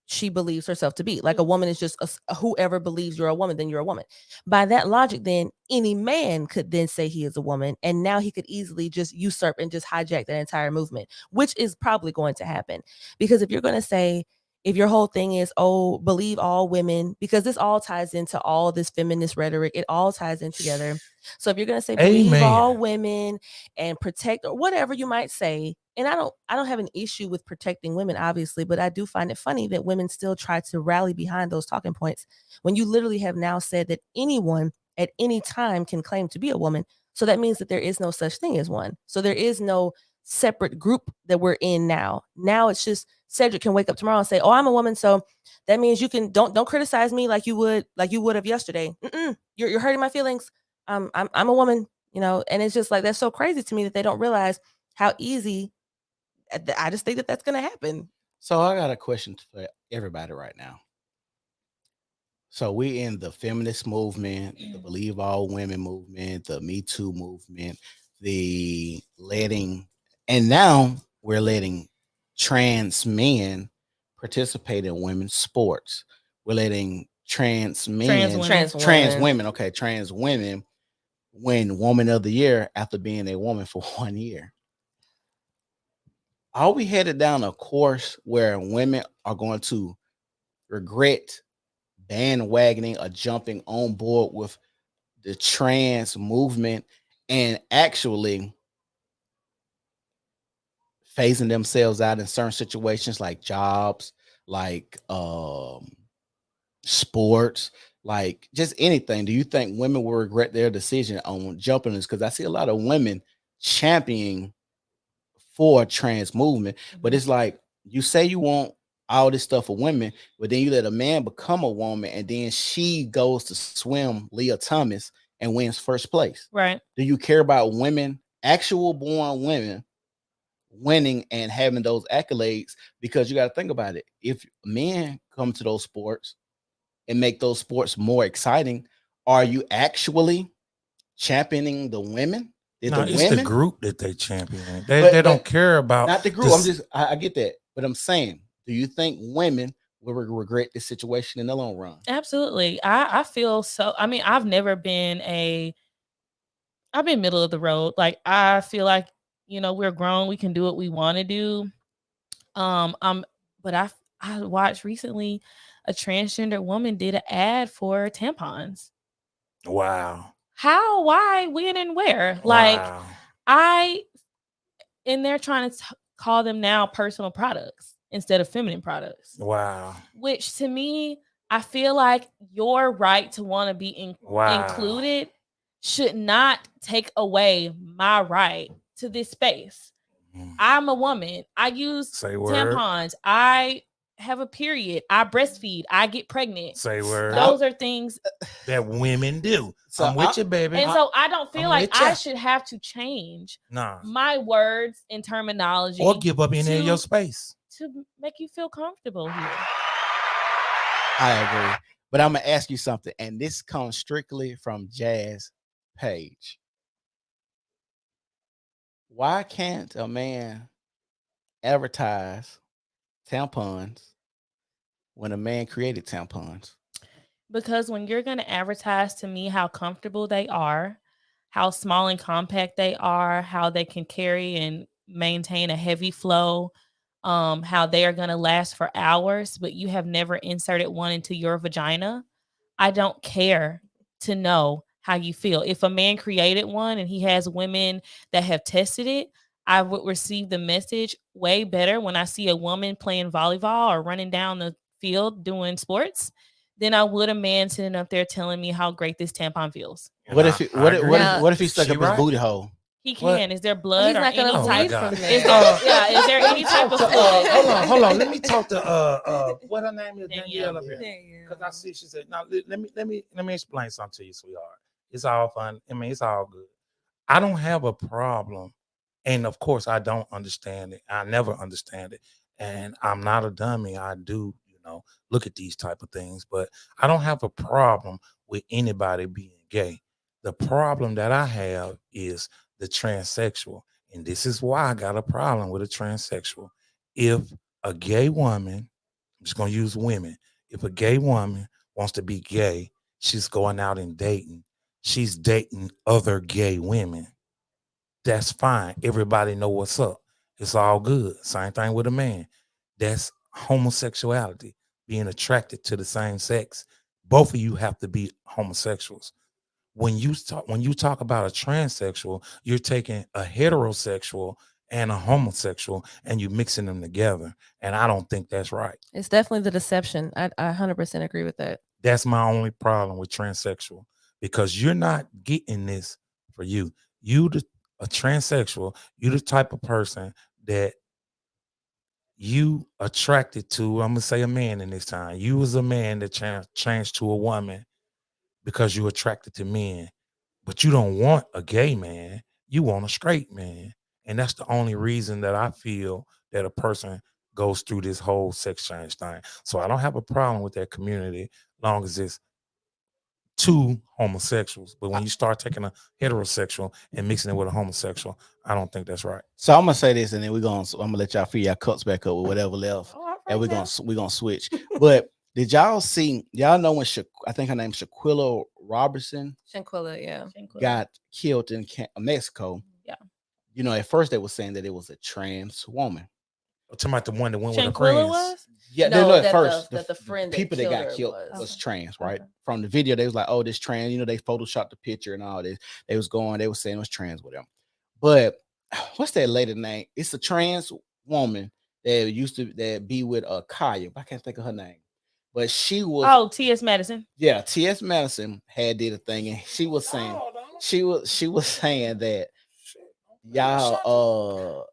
she believes herself to be. Like a woman is just whoever believes you're a woman, then you're a woman. By that logic, then any man could then say he is a woman, and now he could easily just usurp and just hijack that entire movement, which is probably going to happen. Because if you're going to say, if your whole thing is, oh, believe all women, because this all ties into all this feminist rhetoric, it all ties in together. So if you're going to say believe all Amen. women and protect, or whatever you might say, and I don't have an issue with protecting women, obviously, but I do find it funny that women still try to rally behind those talking points when you literally have now said that anyone at any time can claim to be a woman. So that means that there is no such thing as one. So there is no separate group that we're in now. Now it's just Cedric can wake up tomorrow and say, "Oh, I'm a woman," so that means you can don't criticize me like you would have yesterday. You're hurting my feelings. I'm a woman, and it's just like that's so crazy to me that they don't realize how easy. I just think that that's going to happen. So I got a question for everybody right now. So we in the feminist movement, the Believe All Women movement, the Me Too movement, and now we're letting trans men participate in women's sports. We're letting trans women win Woman of the Year after being a woman for 1 year. Are we headed down a course where women are going to regret bandwagoning or jumping on board with the trans movement and actually phasing themselves out in certain situations like jobs, like sports, like just anything? Do you think women will regret their decision on jumping this? Because I see a lot of women championing for trans movement, but it's like you say you want all this stuff for women, but then you let a man become a woman, and then she goes to swim Leah Thomas and wins first place. Right. Do you care about women, actual born women, winning and having those accolades? Because you got to think about it. If men come to those sports and make those sports more exciting, are you actually championing the women? It's the group that they champion. They don't care about not the group. I get that, but I'm saying, do you think women will regret this situation in the long run? Absolutely. I feel so. I mean, I've been middle of the road. Like I feel like we're grown. We can do what we want to do. But I watched recently a transgender woman did an ad for tampons. Wow. How, why, when, and where? Wow. And they're trying to call them now personal products instead of feminine products. Wow. Which to me, I feel like your right to want to be included should not take away my right to this space. I'm a woman. I use tampons. I have a period. I breastfeed. I get pregnant. Say word. Those are things that women do. So I'm with you, baby. And so I don't feel like I should have to change my words and terminology or give up any of your space to make you feel comfortable here. I agree. But I'm going to ask you something, and this comes strictly from Jazz Page. Why can't a man advertise tampons when a man created tampons? Because when you're going to advertise to me how comfortable they are, how small and compact they are, how they can carry and maintain a heavy flow, how they are going to last for hours, but you have never inserted one into your vagina, I don't care to know how you feel. If a man created one and he has women that have tested it, I would receive the message way better when I see a woman playing volleyball or running down the field doing sports than I would a man sitting up there telling me how great this tampon feels. What if he stuck up his booty hole? He What? can. Is there He's blood or not any gonna Oh my type? bleed from God. that. Is there, is there any type of fluid? Hold on. Let me talk to what her name is, Danielle. Danielle up here. Because I see she said, now let me explain something to you, sweetheart. It's all fun. I mean, it's all good. I don't have a problem. And of course, I don't understand it. I never understand it. And I'm not a dummy. I do, look at these type of things, but I don't have a problem with anybody being gay. The problem that I have is the transsexual. And this is why I got a problem with a transsexual. If a gay woman, I'm just going to use women, if a gay woman wants to be gay, she's going out and dating. She's dating other gay women. That's fine. Everybody know what's up. It's all good. Same thing with a man. That's homosexuality, being attracted to the same sex. Both of you have to be homosexuals. When you talk about a transsexual, you're taking a heterosexual and a homosexual and you mixing them together. And I don't think that's right. It's definitely the deception. I 100% agree with that. That's my only problem with transsexual, because you're not getting this for you. A transsexual, you the type of person that you attracted to. I'm gonna say a man in this time. You was a man that changed to a woman because you attracted to men, but you don't want a gay man. You want a straight man, and that's the only reason that I feel that a person goes through this whole sex change thing. So I don't have a problem with that community, long as it's two homosexuals. But when you start taking a heterosexual and mixing it with a homosexual, I don't think that's right. So I'm gonna say this, and then I'm gonna let y'all fill your cups back up with whatever left, and we're gonna switch. But did y'all see? Y'all know when I think her name's Shaquilla Robertson Shanquilla, yeah. got killed in Mexico. Yeah. You know, at first they were saying that it was a trans woman. Talking about the one that went with her Shanquilla friends. was? Yeah, No, no, at that first the friend that people that killed got her killed was. was trans, right? Okay. From the video, they was like, "Oh, this trans." You know, they photoshopped the picture and all this. They was saying it was trans with them. But what's that lady name? It's a trans woman that used to be with Kaya. I can't think of her name, but she was. T.S. Madison. Yeah, T.S. Madison had did a thing, and she was saying she was saying that y'all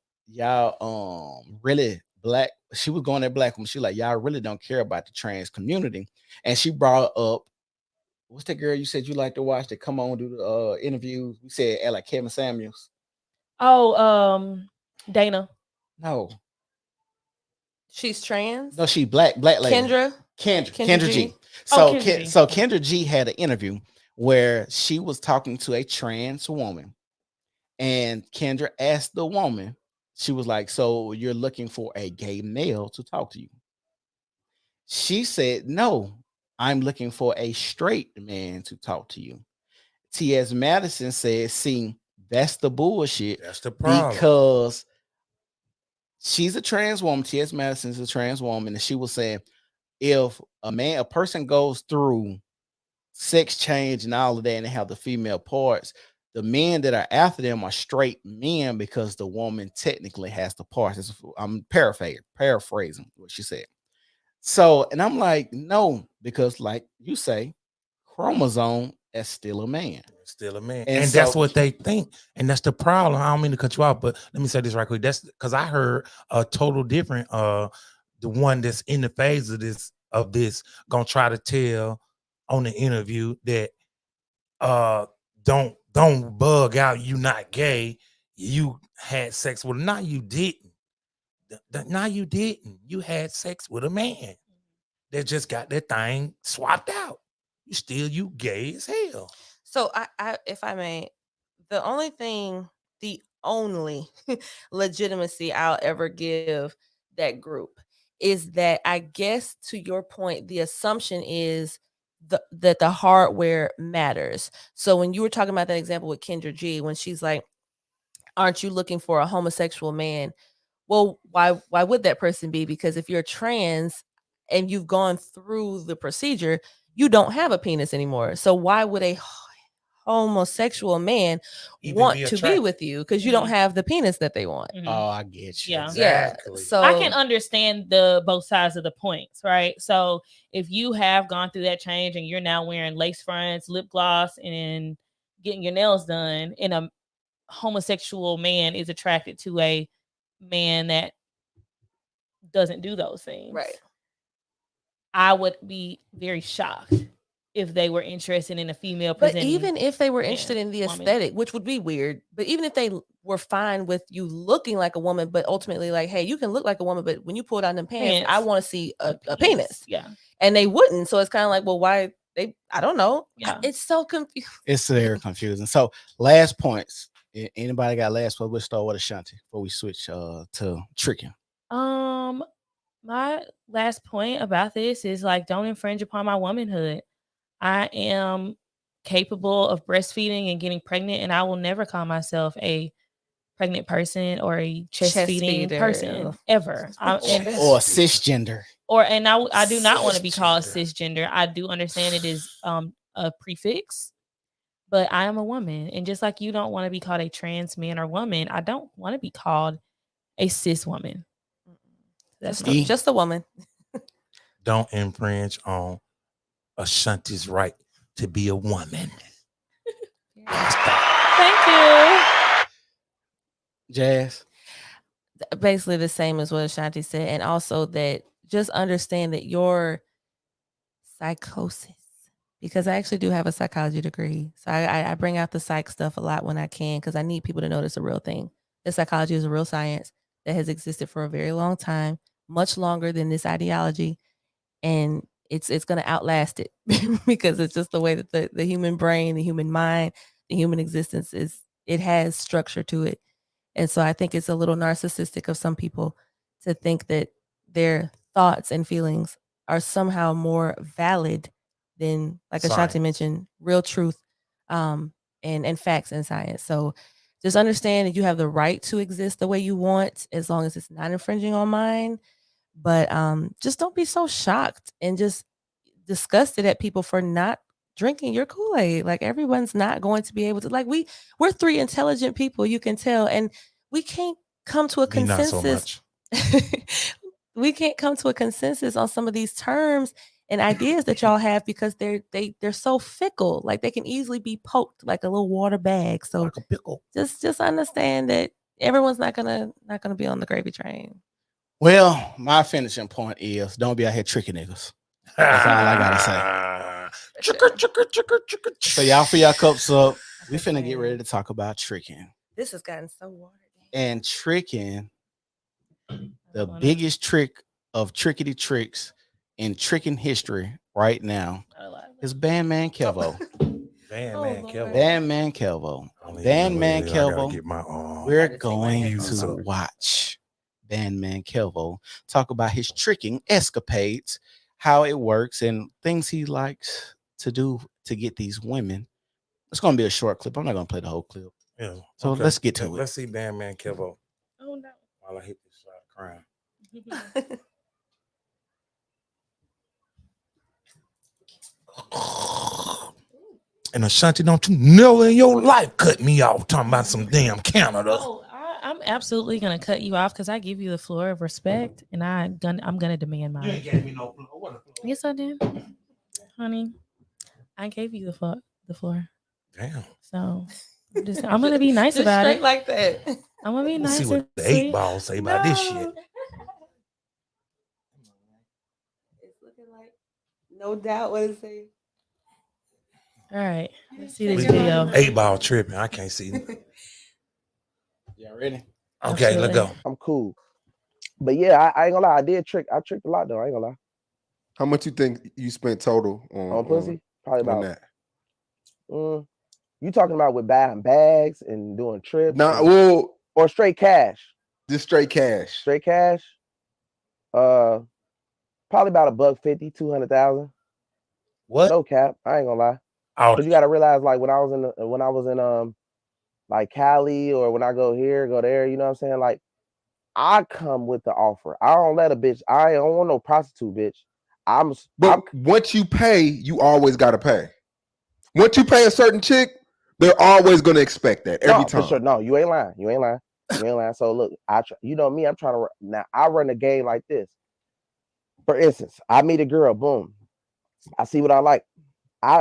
really black. She was going at black women. She like, y'all really don't care about the trans community. And she brought up, what's that girl you said you like to watch that come on do the interviews? We said like Kevin Samuels. Dana. No, She's trans. no, she black lady. Kendra G. So Kendra G. So Kendra G had an interview where she was talking to a trans woman, and Kendra asked the woman, she was like, "So you're looking for a gay male to talk to you?" She said, "No, I'm looking for a straight man to talk to you." T.S. Madison said, "See, that's the bullshit. That's the problem. Because she's a trans woman. T.S. Madison's a trans woman, and she was saying, if a person goes through sex change and all of that, and they have the female parts, the men that are after them are straight men because the woman technically has the parts." I'm paraphrasing what she said. So, and I'm like, no, because like you say, chromosome is still a man. Still a man. And And so- that's what they think. And that's the problem. I don't mean to cut you off, but let me say this right quick. That's because I heard a total different the one that's in the phase of this gonna try to tell on the interview that don't bug out, you not gay, you had sex with. No, you didn't. No, you didn't. You had sex with a man that just got that thing swapped out. You gay as hell. So I if I may, the only legitimacy I'll ever give that group is that, I guess, to your point, the assumption is that the hardware matters. So when you were talking about that example with Kendra G, when she's like, aren't you looking for a homosexual man? Well, why would that person be? Because if you're trans and you've gone through the procedure, you don't have a penis anymore. So why would a homosexual man want to be with you? Because you don't have the penis that they want. Oh, I get you. Yeah. Exactly. Yeah. So I can understand both sides of the points, right? So if you have gone through that change and you're now wearing lace fronts, lip gloss, and getting your nails done in a homosexual man is attracted to a man that doesn't do those things. Right. I would be very shocked if they were interested in a female But presenting. even if they were interested in the woman. aesthetic, which would be weird, but even if they were fine with you looking like a woman, but ultimately like, hey, you can look like a woman, but when you pull down them pants, I want to see a penis. Yeah. And they wouldn't. So it's kind of like, well, why I don't know. Yeah. It's so confusing. It's very confusing. So last points. Anybody got last point? We'll start with Ashanti before we switch to Trickin. My last point about this is like, don't infringe upon my womanhood. I am capable of breastfeeding and getting pregnant, and I will never call myself a pregnant person or a chest feeding person ever. Or cisgender. I do not want to be called cisgender. I do understand it is a prefix, but I am a woman, and just like you don't want to be called a trans man or woman, I don't want to be called a cis woman. That's just a woman. Don't infringe on Ashanti's right to be a woman. Thank you. Jazz. Basically the same as what Ashanti said, and also that just understand that your psychosis, because I actually do have a psychology degree, so I bring out the psych stuff a lot when I can, because I need people to know it's a real thing. That psychology is a real science that has existed for a very long time, much longer than this ideology, and it's going to outlast it because it's just the way that the human brain, the human mind, the human existence it has structure to it. And so I think it's a little narcissistic of some people to think that their thoughts and feelings are somehow more valid than, like Ashanti mentioned, real truth and facts and science. So just understand that you have the right to exist the way you want, as long as it's not infringing on mine. But just don't be so shocked and just disgusted at people for not drinking your Kool-Aid. Like, everyone's not going to be able to, like, we're three intelligent people, you can tell, and we can't come to a consensus. Not so much. We can't come to a consensus on some of these terms and ideas that y'all have, because they're so fickle. Like, they can easily be poked like a little water bag. So like a pickle. Just understand that everyone's not gonna be on the gravy train. Well, my finishing point is, don't be out here tricking niggas. That's all I gotta say. So y'all fill y'all cups up. We finna get ready to talk about tricking. This has gotten so watered. And tricking, the biggest trick of trickety tricks in tricking history right now is Bandman Kelvo. Bandman Kelvo. Bandman Kelvo. We're going to watch Bandman Kelvo talk about his tricking escapades, how it works, and things he likes to do to get these women. It's going to be a short clip. I'm not going to play the whole clip. Yeah. So let's get to it. Let's see Bandman Kelvo. Oh no. While I hit this side of crime. And Ashanti, don't you know in your life cut me off talking about some damn Canada? Oh, I'm absolutely gonna cut you off because I give you the floor of respect, and I'm gonna demand mine. You ain't gave me no floor. What a floor? Yes, I did, honey. I gave you the floor. Damn. So I'm gonna be nice about it. Like that. I'm gonna be nice. See what the 8-ball say about this shit. It's looking like no doubt what it say. All right, let's see this video. 8-ball tripping. I can't see. Y'all ready? Okay, let's go. I'm cool. But yeah, I ain't gonna lie. I tricked a lot though. I ain't gonna lie. How much you think you spent total On pussy? Probably on about that? You talking about with buying bags and doing trips? Nah, well, or straight cash. Just straight cash. Straight cash. Probably about $150,000, 200,000. What? No cap. I ain't gonna lie. Because you gotta realize, like, when I was in like Cali, or when I go here, go there, you know what I'm saying? Like, I come with the offer. I don't let a bitch. I don't want no prostitute bitch. But once you pay, you always gotta pay. Once you pay a certain chick, they're always gonna expect that every time. For sure. No, you ain't lying. You ain't lying. So look, you know me. I'm trying to now. I run a game like this. For instance, I meet a girl. Boom. I see what I like.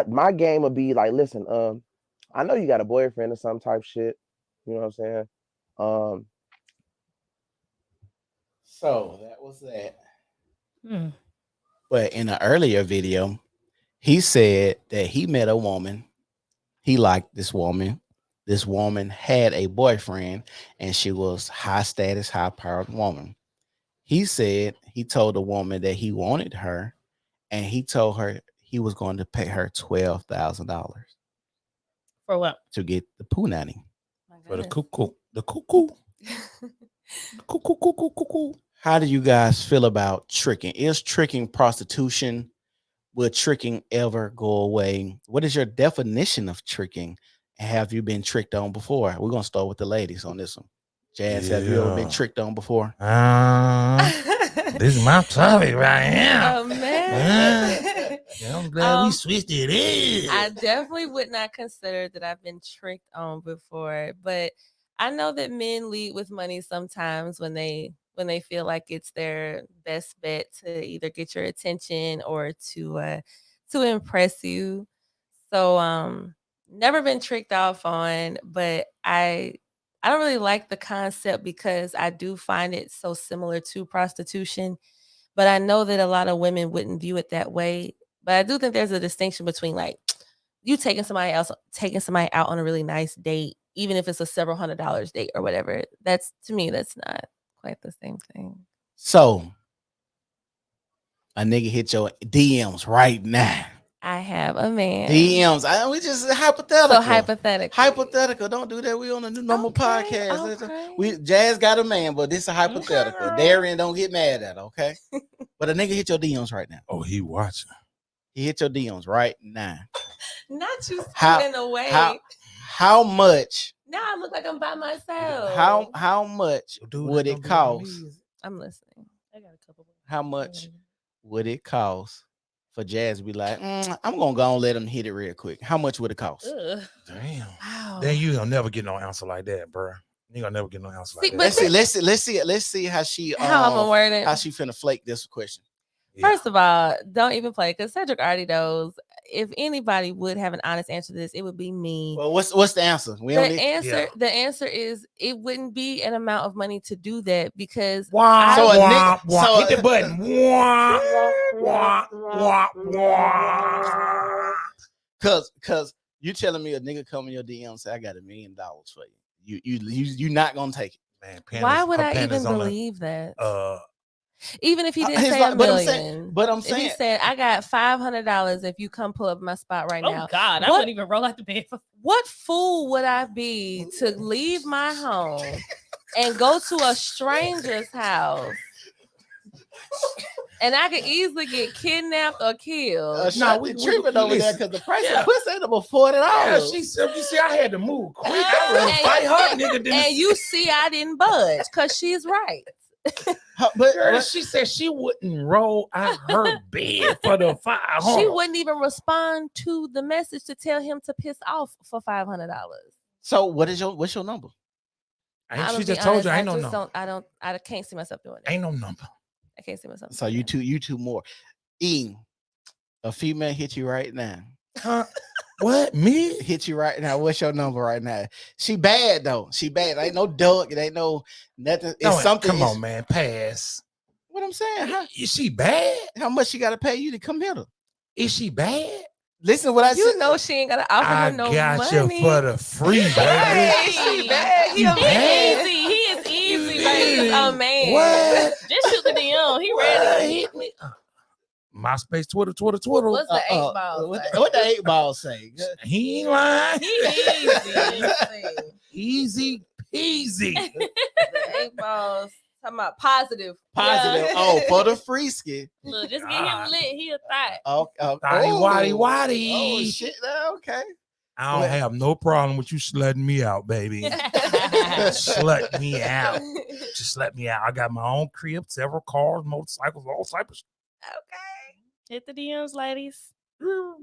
My game would be like, listen, I know you got a boyfriend or some type shit. You know what I'm saying? So that was that. Hmm. But in an earlier video, he said that he met a woman. He liked this woman. This woman had a boyfriend, and she was high status, high powered woman. He said he told the woman that he wanted her, and he told her he was going to pay her $12,000 For what? to get the poo nanny. For the cuckoo. The cuckoo. Cuckoo. How do you guys feel about tricking? Is tricking prostitution? Will tricking ever go away? What is your definition of tricking? Have you been tricked on before? We're gonna start with the ladies on this one. Jazz, have you ever been tricked on before? This is my topic right here. Oh man. I'm glad we switched it in. I definitely would not consider that I've been tricked on before, but I know that men lead with money sometimes when they feel like it's their best bet to either get your attention or to impress you. So never been tricked off on, but I don't really like the concept because I do find it so similar to prostitution. But I know that a lot of women wouldn't view it that way. But I do think there's a distinction between like you taking somebody out on a really nice date, even if it's a several $100s date or whatever. That's, to me, that's not quite the same thing. So a nigga hit your DMs right now. I have a man. DMs. We just hypothetical. So hypothetical. Don't do that. We on a new normal Okay, podcast. okay. Jazz got a man, but this is a hypothetical. Okay. Darian, don't get mad at her, okay? But a nigga hit your DMs right now. Oh, he watching. He hit your DMs right now. Not you How- in a way. How much? Now I look like I'm by myself. How much would it cost? I'm listening. I got a couple. How much would it cost for Jazz to be like, I'm gonna go and let him hit it real quick? How much would it cost? Ugh. Damn. Wow. Then you gonna never get no answer like that, bro. You gonna never get no answer like See, that. Let's see how she How I'm gonna word it. how she finna flake this question. First of all, don't even play because Cedric already knows. If anybody would have an honest answer to this, it would be me. Well, what's the answer? The answer is it wouldn't be an amount of money to do that because hit the button. Cause you telling me a nigga come in your DM and say I got $1 million for you. You not gonna take it, man. Why would I even believe that? Even if he didn't say like, $1 million, but I'm saying, if he said I got $500 if you come pull up my spot right now. Oh God, I wouldn't even roll out the bed. What fool would I be to leave my home and go to a stranger's house? And I could easily get kidnapped or killed. We tripping over there because the price of pussy ain't about $40. Yeah, she said, you see, I had to move quick. I rather fight her, nigga. And you see, I didn't budge because she's right. But girl, she said she wouldn't roll out her bed for the $500. She wouldn't even respond to the message to tell him to piss off for $500. So what's your number? She just told you I ain't no number. I can't see myself doing it. Ain't no number. I can't see myself. So you two more. A female hit you right now. Huh? What? Me? Hit you right now. What's your number right now? She bad though. She bad. It ain't no duck. It ain't no nothing. It's something. Come on, man. Pass. What I'm saying? Is she bad? How much she gotta pay you to come hit her? Is she bad? Listen, what I said. You know she ain't gotta offer him no money. I got you for the free, baby. Hey, she bad. He is easy, baby. Oh man. What? Just shoot the DM. He ready. Hit me. MySpace, Twitter. What's the 8 ball? What the 8 ball say? He ain't lying. Easy. Easy peasy. The 8 balls. Talking about positive. Yeah. Oh, for the free ski. Look, just get him lit. He a thought. Waddy. Oh shit. Okay. I don't have no problem with you slutting me out, baby. Slut me out. Just let me out. I got my own crib, several cars, motorcycles, all types of shit. Okay. Hit the DMs, ladies. I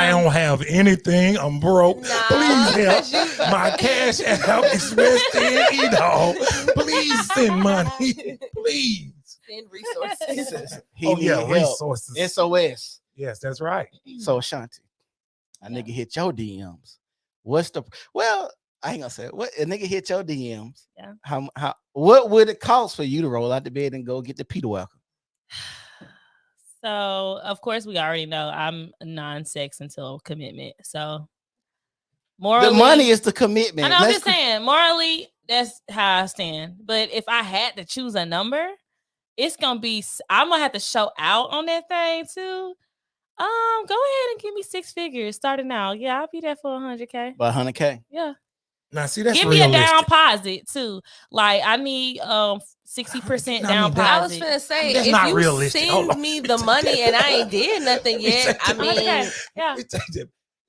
don't have anything. I'm broke. Please help. My cash app is West End. Please send money. Please. Send resources. Resources. SOS. Yes, that's right. So Ashanti, a nigga hit your DMs. What's the well? I ain't gonna say it. What a nigga hit your DMs. Yeah. How what would it cost for you to roll out the bed and go get the Peter welcome? So of course we already know I'm non-sex until commitment. So morally, The money is the commitment. I know. I'm just saying, morally, that's how I stand. But if I had to choose a number, it's gonna be. I'm gonna have to show out on that thing too. Go ahead and give me 6 figures starting out. Yeah, I'll be there for 100K. By 100K. Yeah. Now, see, that's give me realistic. a down deposit too. Like I need 60% down deposit. I was finna say, That's if not you realistic. send me the money and I ain't did nothing yet, I mean, yeah.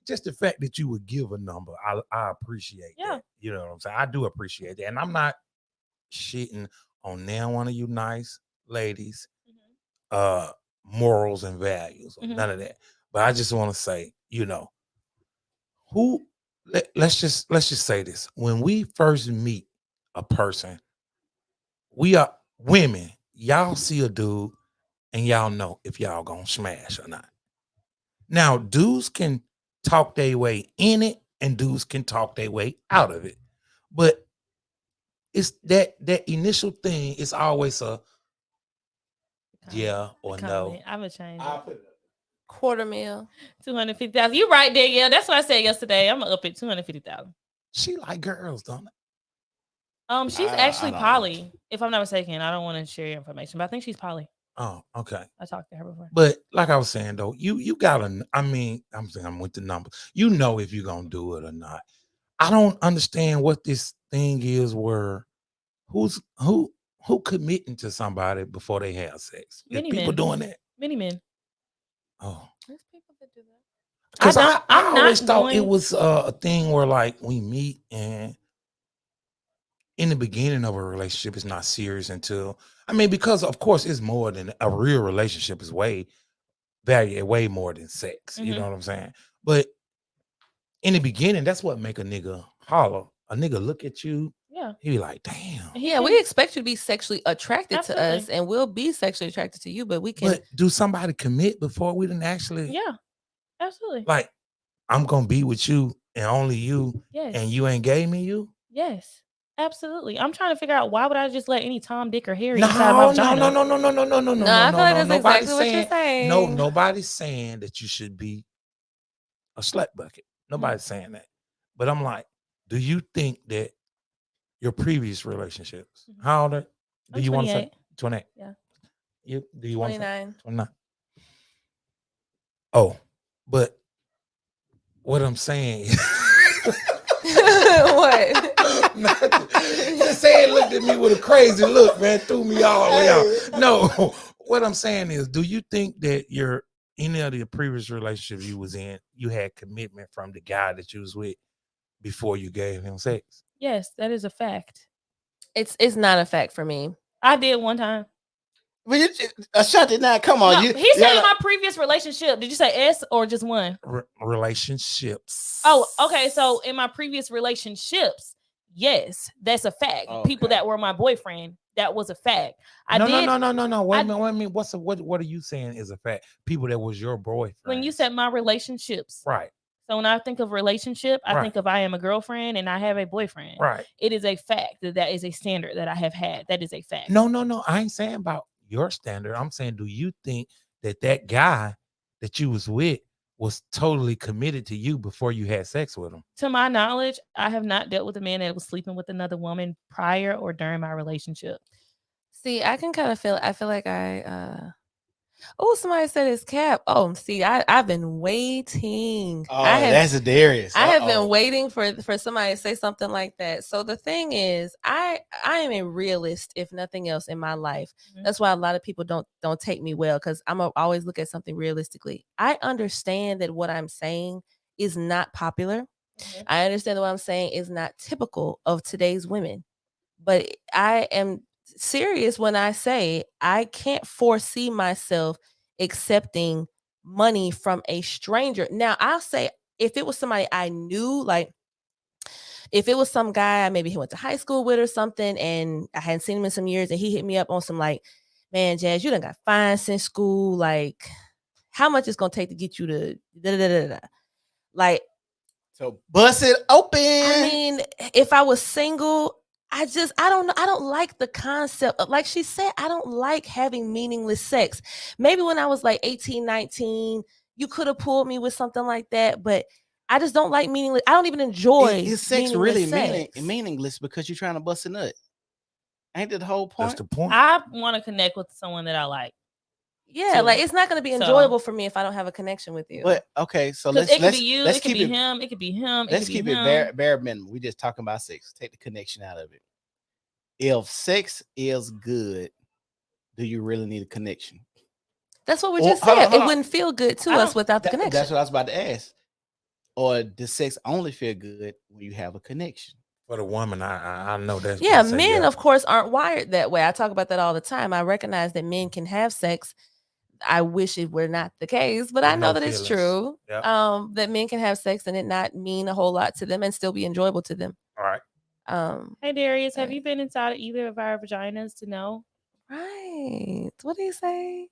Just the fact that you would give a number, I appreciate that. You know what I'm saying? I do appreciate that. And I'm not shitting on now one of you nice ladies, morals and values, or none of that. But I just want to say, you know, let's just say this. When we first meet a person, we are women, y'all see a dude and y'all know if y'all gonna smash or not. Now, dudes can talk their way in it and dudes can talk their way out of it. But it's that initial thing is always a yeah or no. I'm gonna change it. $250,000. 250,000. You right there, yeah. That's what I said yesterday. I'm gonna up it 250,000. She like girls, don't it? She's actually poly, if I'm not mistaken. I don't want to share your information, but I think she's poly. Oh, okay. I talked to her before. But like I was saying though, you gotta. I mean, I'm saying I'm with the numbers. You know if you're gonna do it or not. I don't understand what this thing is where who committing to somebody before they have sex. Is people doing that? Many men. Oh. There's people that do that. Because I always thought it was a thing where like we meet and in the beginning of a relationship it's not serious until because of course it's more than a real relationship is way more than sex. You know what I'm saying? But in the beginning, that's what make a nigga holler. A nigga look at you, he be like, damn. Yeah, we expect you to be sexually attracted to us, and we'll be sexually attracted to you, but we can. But do somebody commit before we didn't actually? Yeah, absolutely. Like, I'm gonna be with you and only you, and you ain't gave me you? Yes, absolutely. I'm trying to figure out why would I just let any Tom, Dick, or Harry inside my vagina? No, I feel like that's exactly what you're saying. No, nobody's saying that you should be a slut bucket. Nobody's saying that. But I'm like, do you think that your previous relationships, how old are do you want to say? 28. Yeah. Do you want to say 29? 29. Oh, but what I'm saying is what? Just saying looked at me with a crazy look, man, threw me all the way out. No, what I'm saying is, do you think that any of the previous relationships you was in, you had commitment from the guy that you was with before you gave him sex? Yes, that is a fact. It's not a fact for me. I did one time. Ashanti, now come on. No, he said in my previous relationship. Did you say S or just one? Relationships. Oh, okay. So in my previous relationships, yes, that's a fact. Okay. People that were my boyfriend, that was a fact. No. Wait a minute. What are you saying is a fact? People that was your boyfriend. When you said my relationships, right? So when I think of relationship, I think of I am a girlfriend and I have a boyfriend. Right. It is a fact that is a standard that I have had. That is a fact. No. I ain't saying about your standard. I'm saying, do you think that guy that you was with was totally committed to you before you had sex with him? To my knowledge, I have not dealt with a man that was sleeping with another woman prior or during my relationship. See, I can kind of feel. I feel like Oh, somebody said it's cap. Oh, see, I've been waiting. Oh, that's a Darius. I have been waiting for somebody to say something like that. So the thing is, I am a realist, if nothing else, in my life. Mm-hmm. That's why a lot of people don't take me well, because I'm always look at something realistically. I understand that what I'm saying is not popular. Mm-hmm. I understand that what I'm saying is not typical of today's women, but I am serious when I say I can't foresee myself accepting money from a stranger. Now, I'll say if it was somebody I knew, like if it was some guy maybe he went to high school with or something, and I hadn't seen him in some years, and he hit me up on some like, man, Jazz, you done got fine since school. Like, how much it's gonna take to get you to like So bust it open. I mean, if I was single, I don't know. I don't like the concept. Like she said, I don't like having meaningless sex. Maybe when I was like 18, 19, you could have pulled me with something like that, but I just don't like meaningless. I don't even enjoy Is sex meaningless really sex. meaningless because you're trying to bust a nut? Ain't that the whole point? That's the point. I want to connect with someone that I like. Yeah, too. like it's not going to be So- enjoyable for me if I don't have a connection with you. But okay, so Because let's it could be you, let's it could keep be it him, it could be him. let's it could keep be it him. bare minimum. We just talking about sex. Take the connection out of it. If sex is good, do you really need a connection? That's what we Or- just hold said. on, hold It on. wouldn't feel good to I us don't- without the connection. That's what I was about to ask. Or does sex only feel good when you have a connection? For the woman, I know that's Yeah, gonna say men, yeah. of course, aren't wired that way. I talk about that all the time. I recognize that men can have sex. I wish it were not the case, but I With know no that it's feelings. true. Yep. That men can have sex and it not mean a whole lot to them and still be enjoyable to them. All right. Hey Darius, have Right. you been inside of either of our vaginas to know? Right. What do you say?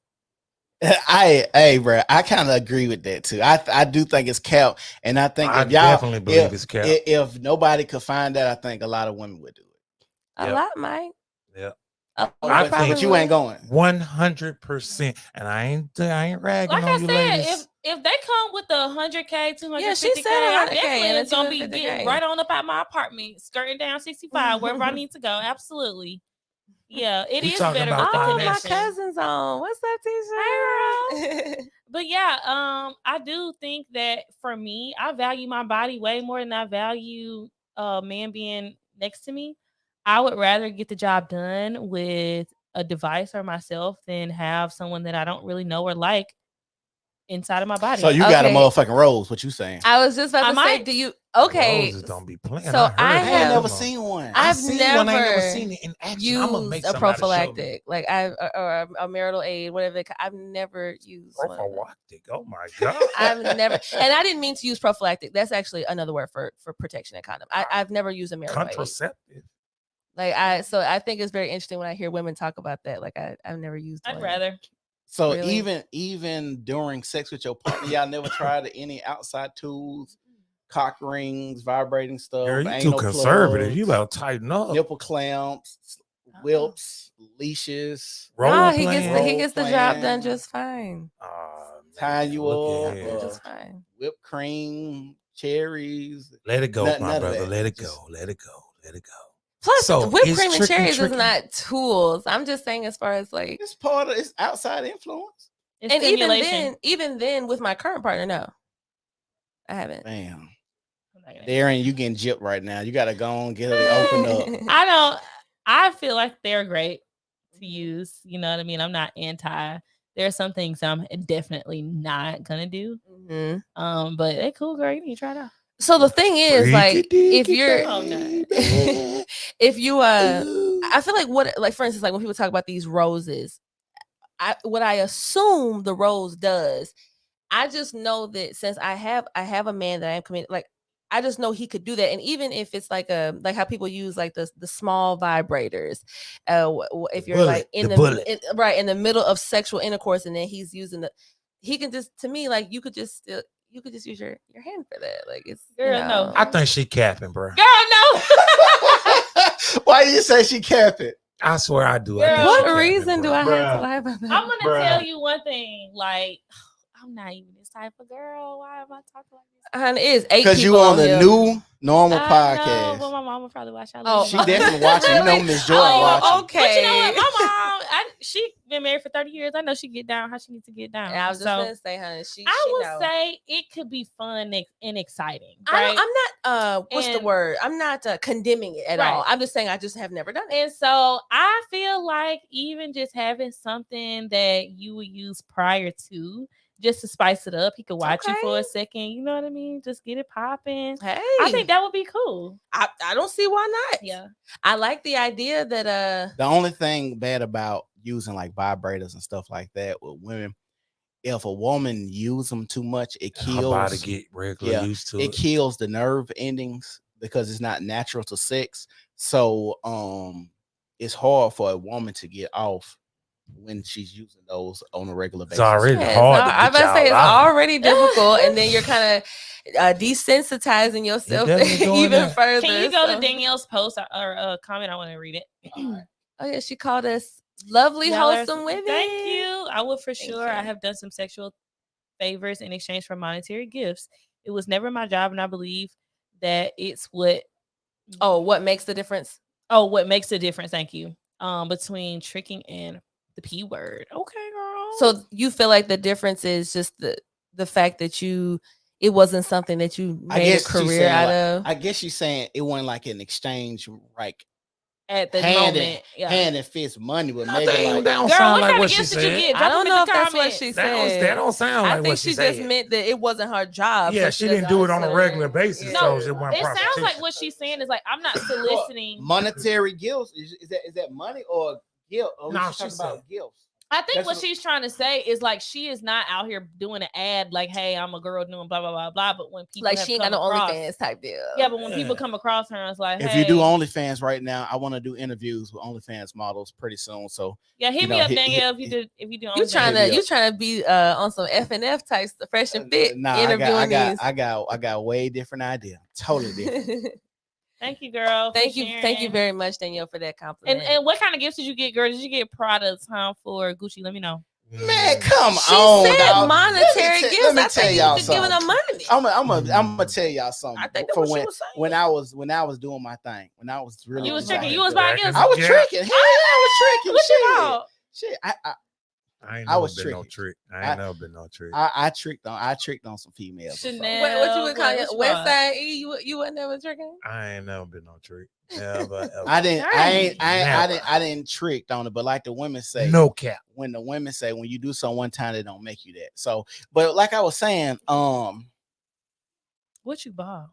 Bro, I kind of agree with that too. I do think it's cap, and I think I if y'all definitely believe if, it's cap. if nobody could find that, I think a lot of women would do it. A Yep. lot, Mike. Yeah. A lot But probably you ain't would. going. 100%. And I ain't ragging Like on I you said, ladies. if they come with the 100K, 250K, Yeah, she said I 100K definitely and is gonna be 250K. getting right on up out my apartment, skirting down 65, wherever I need to go. Absolutely. Yeah, it We is talking better about with the Oh, my connection. cousin's on. What's that t-shirt? But yeah, I do think that for me, I value my body way more than I value a man being next to me. I would rather get the job done with a device or myself than have someone that I don't really know or like inside of my body. So you got a Okay. motherfucking rose. What you saying? I was just about I to say, might. do you okay? Roses don't be playing. So I, heard I I that. ain't have- never seen one. I've seen one. I ain't never never seen it in action. I'm gonna make used a somebody show me. prophylactic, like or a marital aid, whatever. I've never used one of them. Prophylactic. Oh my god. I've never, and I didn't mean to use prophylactic. That's actually another word for protection and condom. I've never used a marital aid. Contraceptive. Like so I think it's very interesting when I hear women talk about that. Like I've never used I'd one. rather. So Really? even during sex with your partner, y'all never tried any outside tools, cock rings, vibrating stuff. Girl, you too anal conservative. plugs, You better tighten up. nipple clamps, whips, leashes, Role No, he playing. gets the job done playing. just fine. Tying you look up, at Yeah, here. just fine. whipped cream, cherries. Let it go, None my of brother. that. Let it Just- go. Let it go. Let it go. Plus, So, whipped is cream and Trickin' cherries is Trickin'? not tools. I'm just saying, as far as like, It's part of it's outside influence. It's and stimulation. even then, with my current partner, no, I haven't. Bam. I'm not gonna- Darren, you getting gypped right now. You gotta go on, get her to open up. I feel like they're great to use. You know what I mean? I'm not anti. There are some things I'm definitely not gonna do. Mhm. But they cool, girl. You need to try it out. So the thing is, like, if Freaky you're, baby. if you, Ooh. I feel like for instance, like when people talk about these roses, what I assume the rose does, I just know that since I have a man that I am committed, like I just know he could do that. And even if it's like how people use like the small vibrators, if you're bullet, like in the bullet. in the middle of sexual intercourse, and then he's using he can just, to me, like you could just use your hand for that. Like it's, Girl, no. I think she capping, bro. Girl, no. Why you say she kept it? I swear I do. Girl. I think she What capping, reason do bro. I have to Bruh. lie about that? I'm gonna Bruh. tell you one thing. Like, I'm not even this type of girl. Why am I talking like this? Honey, it is 8 Because you people on the here. new normal I know, podcast. but my mama probably watch out. Oh, She definitely watching. You know Really? Miss Jordan Oh, watching. okay. But you know what? My mom, she been married for 30 years. I know she get down how she needs to get down. I was just So gonna say, honey, she I know. would say it could be fun and exciting. I'm Right? not what's the And- word? I'm not condemning it at all. Right. I'm just saying I just have never done it. And so I feel like even just having something that you would use prior to, just to spice it up, he could watch you for a second. You know what I mean? Just get it popping. Hey, I think that would be cool. I don't see why not. Yeah. I like the idea that The only thing bad about using like vibrators and stuff like that with women, if a woman use them too much, it Her body kills. get regular Yeah, used to it it. kills the nerve endings because it's not natural to sex. So it's hard for a woman to get off when she's using those on a regular basis. already yeah, hard to I get was about to say y'all it's out. already difficult, and then you're kind of desensitizing yourself definitely doing even that. further. Can you go so- to Danielle's post or comment? I want to read it. Oh yeah, she called us lovely, Y'all are- wholesome women. Thank you. I will for Thank sure. I you. have done some sexual favors in exchange for monetary gifts. It was never my job, and I believe that it's what. Oh, what makes the difference? Oh, what makes the difference? Thank you. Between tricking and the P word. Okay, girl. So you feel like the difference is just the fact that it wasn't something that you I made a guess she's career saying, out like, of. I guess she's saying it wasn't like an exchange, like at the hand moment, hand and fist money, but maybe That like don't girl, sound what like kind what of she gifts did you said. get? I Drop don't them know in if the that's what comments. she That said. don't sound like I think what she said. just meant that it wasn't her job. Yeah, so she didn't do it on a regular basis, No, so it wasn't it sounds like prostitution. what she's saying is like I'm not soliciting. monetary gifts. Is that money or gift? Or No, we should she talk about gifts. I think That's what what- she's trying to say is like she is not out here doing an ad like, "Hey, I'm a girl doing blah blah blah blah." But when people Like have she ain't come got no across, OnlyFans type deal. yeah, but when people Yeah. come across her, it's like, If hey, you do OnlyFans right now, I want to do interviews with OnlyFans models pretty soon. So yeah, hit you me know, up, Danielle. If you do You OnlyFans. trying Hit me to be on some FNF types, the fresh and fit nah, interviewing these. I got way different idea. Totally different. Thank you, girl. Thank for you sharing. very much, Danielle, for that compliment. And what kind of gifts did you get, girl? Did you get Prada, Tom Ford, Gucci? Let me know. Man, come she on, said dog. monetary gifts. Let me I tell think y'all you just giving something. them money. I'm gonna tell y'all something. I think that's For what she when was saying. when I was doing my thing, when I was really You was doing my tricking. thing. You was buying gifts. I was tricking. Hell yeah, I was tricking. What you Shit. bought? Shit. I ain't I never was been no tricking. trick. I ain't never been no trick. I tricked on some females. before. Chanel. What you would call it? what you West bought? Side E? You wasn't never tricking? I ain't never been no trick. Never, ever. I Never. didn't trick on it, but like the women say, No cap. when the women say when you do something one time, they don't make you that. So, but like I was saying, What you bought?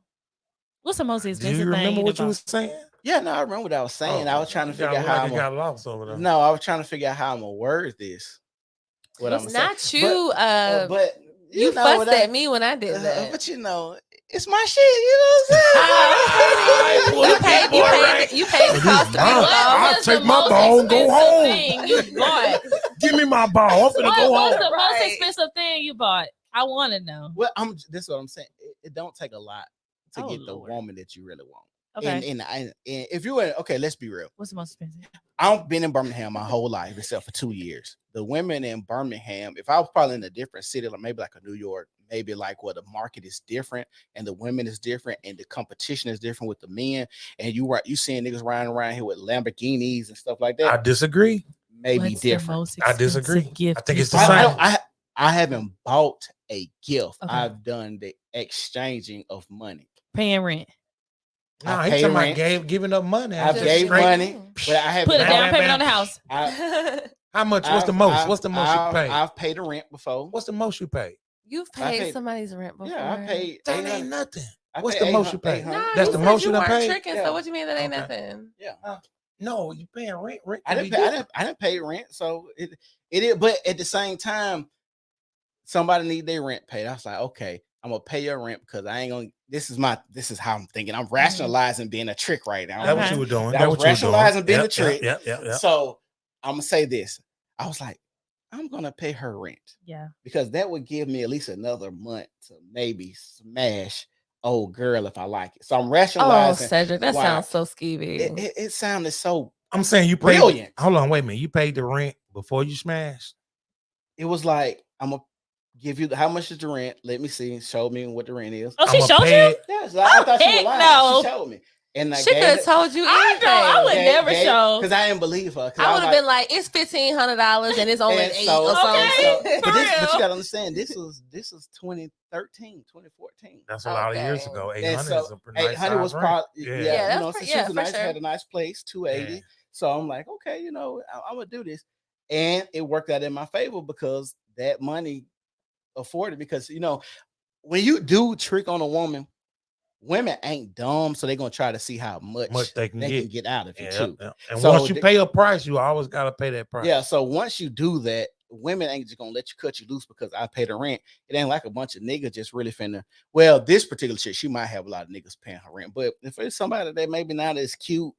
What's the most Do expensive you thing remember what you bought? was saying? yeah, no, I remember what I was saying. I was trying to you got figure out like how it got lost over there. No, I was trying to figure out how I'm gonna word this. What I'm It's saying. not you. But you know fussed what I- at me when I did that. But you know, it's my shit. You know what I'm saying? You paid the cost to be Mine. the I'll boss. take my ball and go home. Thing you bought? Give me my ball. I'm finna What go was home. the most Right. expensive thing you bought? I want to know. Well, this is what I'm saying. It don't take a lot to Oh, get the Lord. woman that you really want. Okay. And if you were okay, let's be real. What's the most expensive? I've been in Birmingham my whole life, except for 2 years. The women in Birmingham, if I was probably in a different city, like maybe like a New York, maybe like where the market is different and the women is different and the competition is different with the men, and you seeing niggas riding around here with Lamborghinis and stuff like that. I disagree. Maybe What's the different. most I expensive disagree. gift I think you it's the bought? same. I haven't bought a gift. Okay. I've done the exchanging of money. Paying rent. No, I he pay talking rent. about giving up money. I've just gave straight- money, but I haven't Put a Bam, down bam, payment bam. on the house. How much? What's the most? What's the most you pay? I've paid the rent before. What's the most you pay? You've I paid paid- somebody's rent before. Yeah, I paid. That 800. ain't nothing. I What's paid the most you 800. pay? Nah, That's you the said most you you done weren't paid? tricking. Yeah. So what you mean that ain't Okay. nothing? Yeah. No, you paying rent. Rent. I can didn't be pay. different. I didn't pay rent, so it is. But at the same time, somebody need their rent paid. I was like, okay, I'm gonna pay your rent because I ain't gonna. This is how I'm thinking. I'm rationalizing being a trick right now. That's what Okay. you were doing. That That's was what you were doing. rationalizing being a Yep, trick. Yep. So I'm gonna say this. I was like, I'm gonna pay her rent Yeah. because that would give me at least another month to maybe smash old girl if I like it. So I'm Oh, rationalizing. Cedric, that why- sounds so skeevy. It sounded so. I'm saying you paid. Brilliant. Hold on, wait a minute. You paid the rent before you smashed. It was like I'm gonna give you how much is the rent? Let me see. Show me what the rent is. Oh, she I'ma showed pay you? it. Yeah, so I thought she was heck lying. no. She showed me, and I She could have told you I anything. know. I would never show. because I didn't believe her. I would have been like, it's $1,500 and it's only And 8 so- or something. Okay. but For you real. gotta understand, this was 2013, 2014. That's a lot of years Okay. ago. And 800 so is a pretty nice 800 was size rent. probably Yeah. Yeah, you that's know, pretty- so she was for nice, sure. had a nice place, 280. Yeah. So I'm like, okay, you know, I'm gonna do this, and it worked out in my favor because that money afforded. Because you know, when you do trick on a woman, women ain't dumb, so they're gonna try to see how much they can get. out of you Yeah, too. yeah. And So once you the- pay a price, you always gotta pay that price. Yeah, so once you do that, women ain't just gonna let you cut you loose because I pay the rent. It ain't like a bunch of niggas just really finna. Well, this particular chick, she might have a lot of niggas paying her rent, but if it's somebody that maybe not as cute,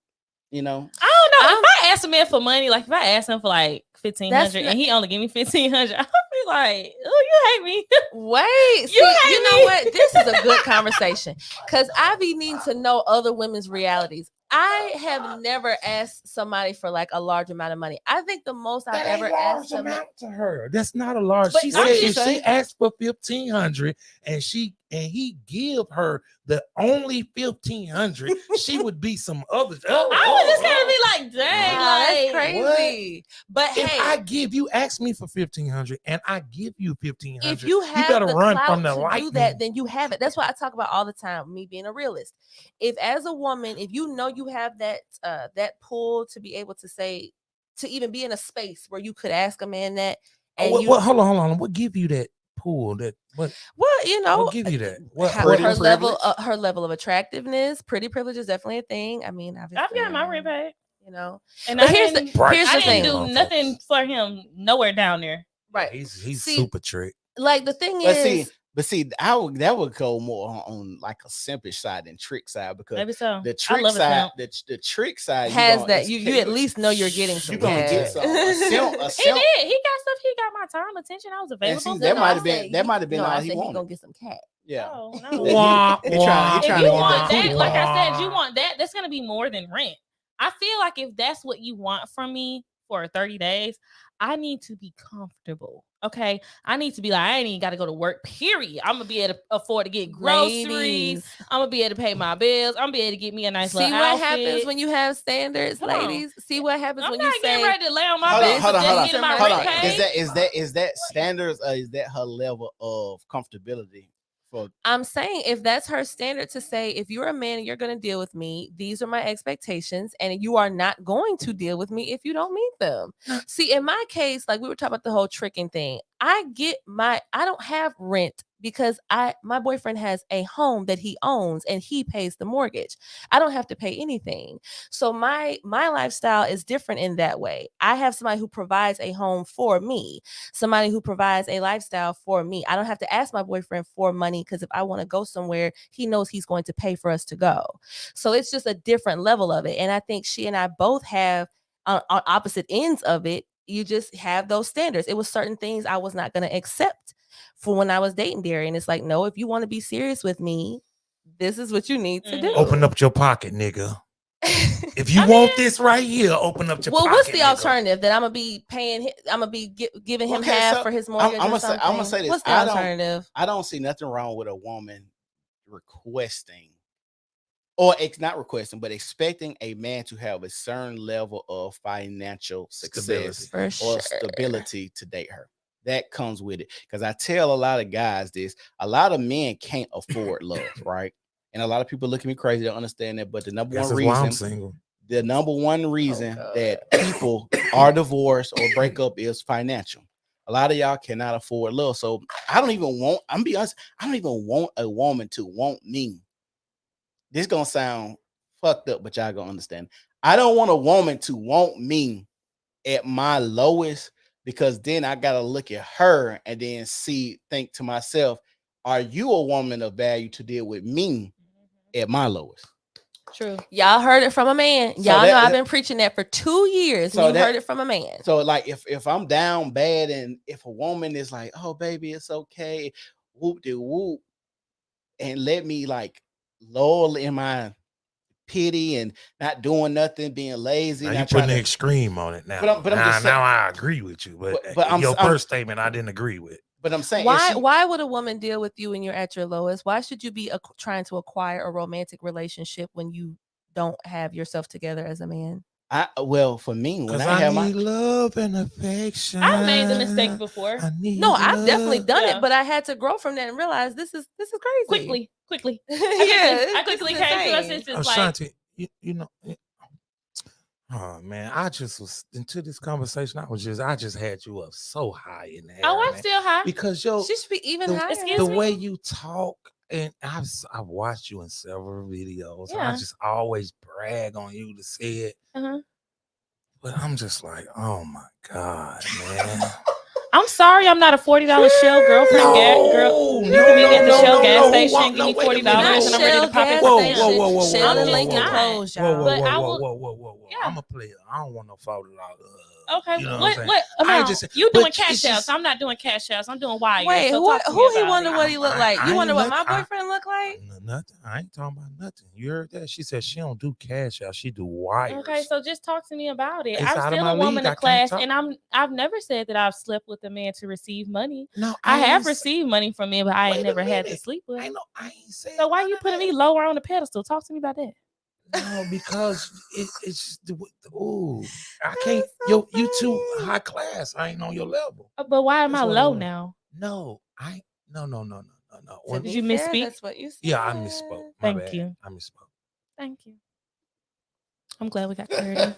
you know, I don't know. If I ask a man for money, like if I ask him for like $1,500 That's and he only give me $1,500, I'll be like, oh, you hate me. Wait, you know what? This is a good conversation because I be needing to know other women's realities. I have never asked somebody for like a large amount of money. I think the most I've ever asked somebody to her. That's not a large. But She what said did she if say? she asked for 1,500 and he give her the only 1,500, she would be some other. I was just gonna be like, dang, Wow, that's like crazy. But If hey, I give you, ask me for 1,500, and I give you 1,500. if you have better the run clout from the to lightning. do that, then you have it. That's why I talk about all the time. Me being a realist. If as a woman, if you know you have that that pull to be able to say, to even be in a space where you could ask a man that, and what, hold on. What give you that pull? That what? Well, you know, What give you that? What? her level of attractiveness, pretty privilege is definitely a thing. I mean, obviously, I've got my rent paid, you know. and But I here's didn't, the I thing. didn't do nothing for him nowhere down there. Right. He's See, super trick. Like the thing But is, that would go more on like a simpish side than trick side, because Maybe so. the I trick love a side, simp. the trick side has that you at least know you're getting some you're gonna cash. get some. A simp, He did. He got stuff. He got my time, attention. I was and available. see, that might have been I all he said wanted. he gonna get some cash. Yeah. Oh, He no. trying If to you get want that that, like I said, you want that, that's gonna be more than rent. I feel like if that's what you want from me for 30 days, I need to be comfortable. Okay. I need to be like, I ain't even got to go to work, period. I'm gonna be able to afford to get groceries. Ladies. I'm gonna be able to pay my bills. I'm gonna be able to get me a nice See little what outfit. happens when you have standards, Come on. ladies. See what happens I'm when not you say, getting ready to lay on my Hold back. on, hold on, hold on. Getting my Hold rent on. paid. Is that standards, or is that her level of comfortability? For I'm saying if that's her standard to say, if you're a man and you're going to deal with me, these are my expectations, and you are not going to deal with me if you don't meet them. See, in my case, like we were talking about the whole tricking thing, I don't have rent because my boyfriend has a home that he owns and he pays the mortgage. I don't have to pay anything. So my lifestyle is different in that way. I have somebody who provides a home for me, somebody who provides a lifestyle for me. I don't have to ask my boyfriend for money because if I want to go somewhere, he knows he's going to pay for us to go. So it's just a different level of it. And I think she and I both have on opposite ends of it. You just have those standards. It was certain things I was not going to accept for when I was dating Derry. And it's like, no, if you want to be serious with me, this is what you need to do. Open up your pocket, nigga. If you want this right here, open up your pocket. Well, what's the nigga. alternative? That I'm gonna be paying? I'm gonna be giving him half for his mortgage. I'm or something? gonna say this. What's the alternative? I don't see nothing wrong with a woman requesting, or not requesting, but expecting a man to have a certain level of financial success or stability to date her. That comes with it. Because I tell a lot of guys this, a lot of men can't afford love, right? And a lot of people look at me crazy, don't understand that. But the number one reason, I'm single. The number one reason that people are divorced or break up is financial. A lot of y'all cannot afford love. So I don't even want, I'm be honest, I don't even want a woman to want me. This gonna sound fucked up, but y'all gonna understand. I don't want a woman to want me at my lowest, because then I gotta look at her and then think to myself, are you a woman of value to deal with me at my lowest? True. Y'all heard it from a man. Y'all know I've been preaching that for 2 years. So you heard it from a man. So like if I'm down bad, and if a woman is like, oh baby, it's okay, whoop de whoop, and let me like lull in my pity and not doing nothing, being lazy. Now you're putting the extreme on it now. But I'm just saying, now I agree with you. But your first statement I didn't agree with. But I'm saying, why would a woman deal with you when you're at your lowest? Why should you be trying to acquire a romantic relationship when you don't have yourself together as a man? Well, for me, when I have my love and affection, I've made the mistake before. I've definitely done it, but I had to grow from that and realize this is crazy. Quickly. I quickly came to us. It's just Shanti, you know. Oh man, I just was into this conversation. I just had you up so high in there. Oh, I'm still high because she should be even higher. The way you talk, and I've watched you in several videos. Yeah. I just always brag on you to say it. But I'm just like, oh my God, man. I'm sorry, I'm not a $40 Shell girlfriend. Girl, you can meet me at the Shell gas station. Give me $40, and I'm ready to pop at the station. Shell and Lincoln closed, y'all. Whoa. I'm a player. I don't want no $40. Okay, You know what I'm saying? what I amount? just- You but doing it's cash outs? just- I'm not doing cash outs. I'm doing wires. Wait, so who talk to me he about wonder it. what he look like? You I wonder ain't what my look- I- boyfriend look like? Nothing. I ain't talking about nothing. You heard that? She said she don't do cash out. She do wires. Okay, so just talk to me about it. It's I'm out of still my a woman league. I of can't class, talk. and I've never said that I've slept with a man to receive money. No, I have ain't received money from men, but I ain't Wait a never had to minute. sleep with. I ain't saying. So why none you of putting that. me lower on the pedestal? Talk to me about that. No, because it's ooh, I can't. You too high class. I ain't on your level. But why am That's I what low it was. now? No, I no. To Did be you fair, misspeak? that's what you said. Yeah, I misspoke. My Thank bad. you. I misspoke. Thank you. I'm glad we got clarity.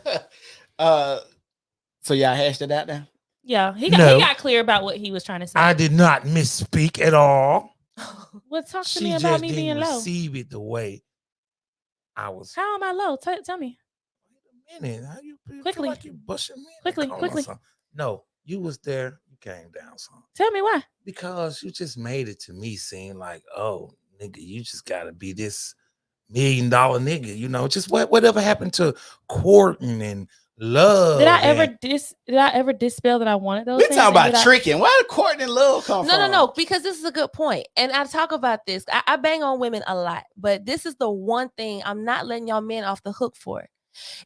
So y'all hashed it out now? Yeah, he No. got clear about what he was trying to say. I did not misspeak at all. Well, talk to She me about just me didn't being low. receive it the way I was. How am I low? Tell me. Wait a minute. How you feel Quickly. like you bushing me? Quickly. No, you was there. You came down some. Tell me why. Because you just made it to me seem like, oh, nigga, you just gotta be this $1 million nigga. You know, just whatever happened to courting and love. Did I ever dispel that I wanted those We things? talking And about tricking. Where did Courtney and love come from? No, because this is a good point. And I talk about this. I bang on women a lot, but this is the one thing I'm not letting y'all men off the hook for.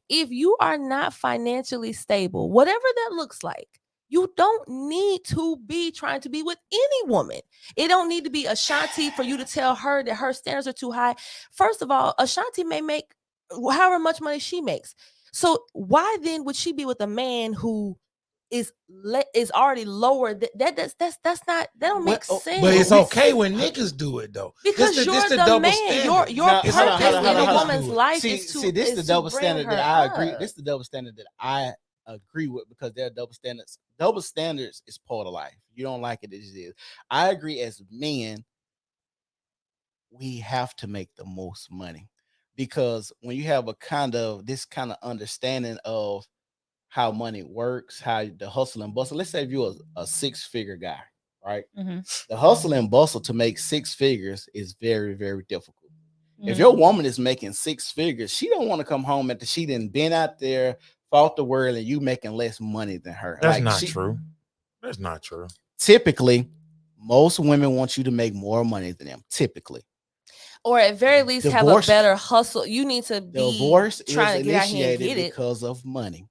If you are not financially stable, whatever that looks like, you don't need to be trying to be with any woman. It don't need to be Ashanti for you to tell her that her standards are too high. First of all, Ashanti may make however much money she makes. So why then would she be with a man who is already lower? That don't make sense. But it's okay when niggas do it though. Because This you're the the double man. standard. Your No, purpose hold on, hold on, in hold a on, hold on. woman's life See, is to this is the double bring standard her that I agree. up. This is the double standard that I agree with because they're double standards. Double standards is part of life. You don't like it, it just is. I agree as men, we have to make the most money because when you have this kind of understanding of how money works, how the hustle and bustle. Let's say if you're a 6-figure guy, right? Mm-hmm. The hustle and bustle to make 6 figures is very, very difficult. If your woman is making 6 figures, she don't want to come home after she done been out there, fought the world, and you making less money than her. That's not true. That's not true. Typically, most women want you to make more money than them. Typically, or at very least Divorce- have a better hustle. You need to be divorce trying is to get out here and initiated get it. because of money.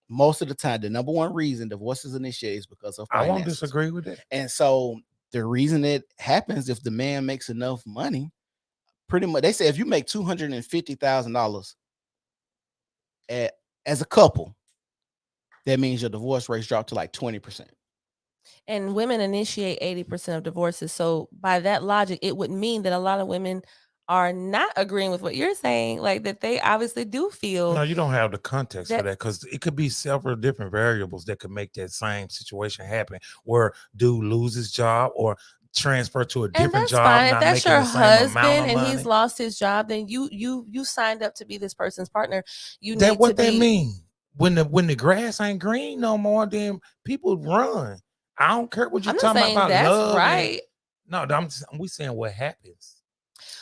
Most of the time, the number one reason divorce is initiated is because of finances. I won't disagree with that. And so the reason it happens if the man makes enough money, pretty much they say if you make $250,000 as a couple, that means your divorce rates drop to like 20%. And women initiate 80% of divorces. So by that logic, it would mean that a lot of women are not agreeing with what you're saying, like that they obviously do feel. No, you don't have the context for that because it could be several different variables that could make that same situation happen where dude loses job or transfer to a And different that's job. fine. If Not that's making your the same amount husband of and money. he's lost his job, then you signed up to be this person's partner. You That need what to that be. mean? When the grass ain't green no more, then people run. I don't care what you're I'm not talking saying about that's love. right. No, we saying what happens.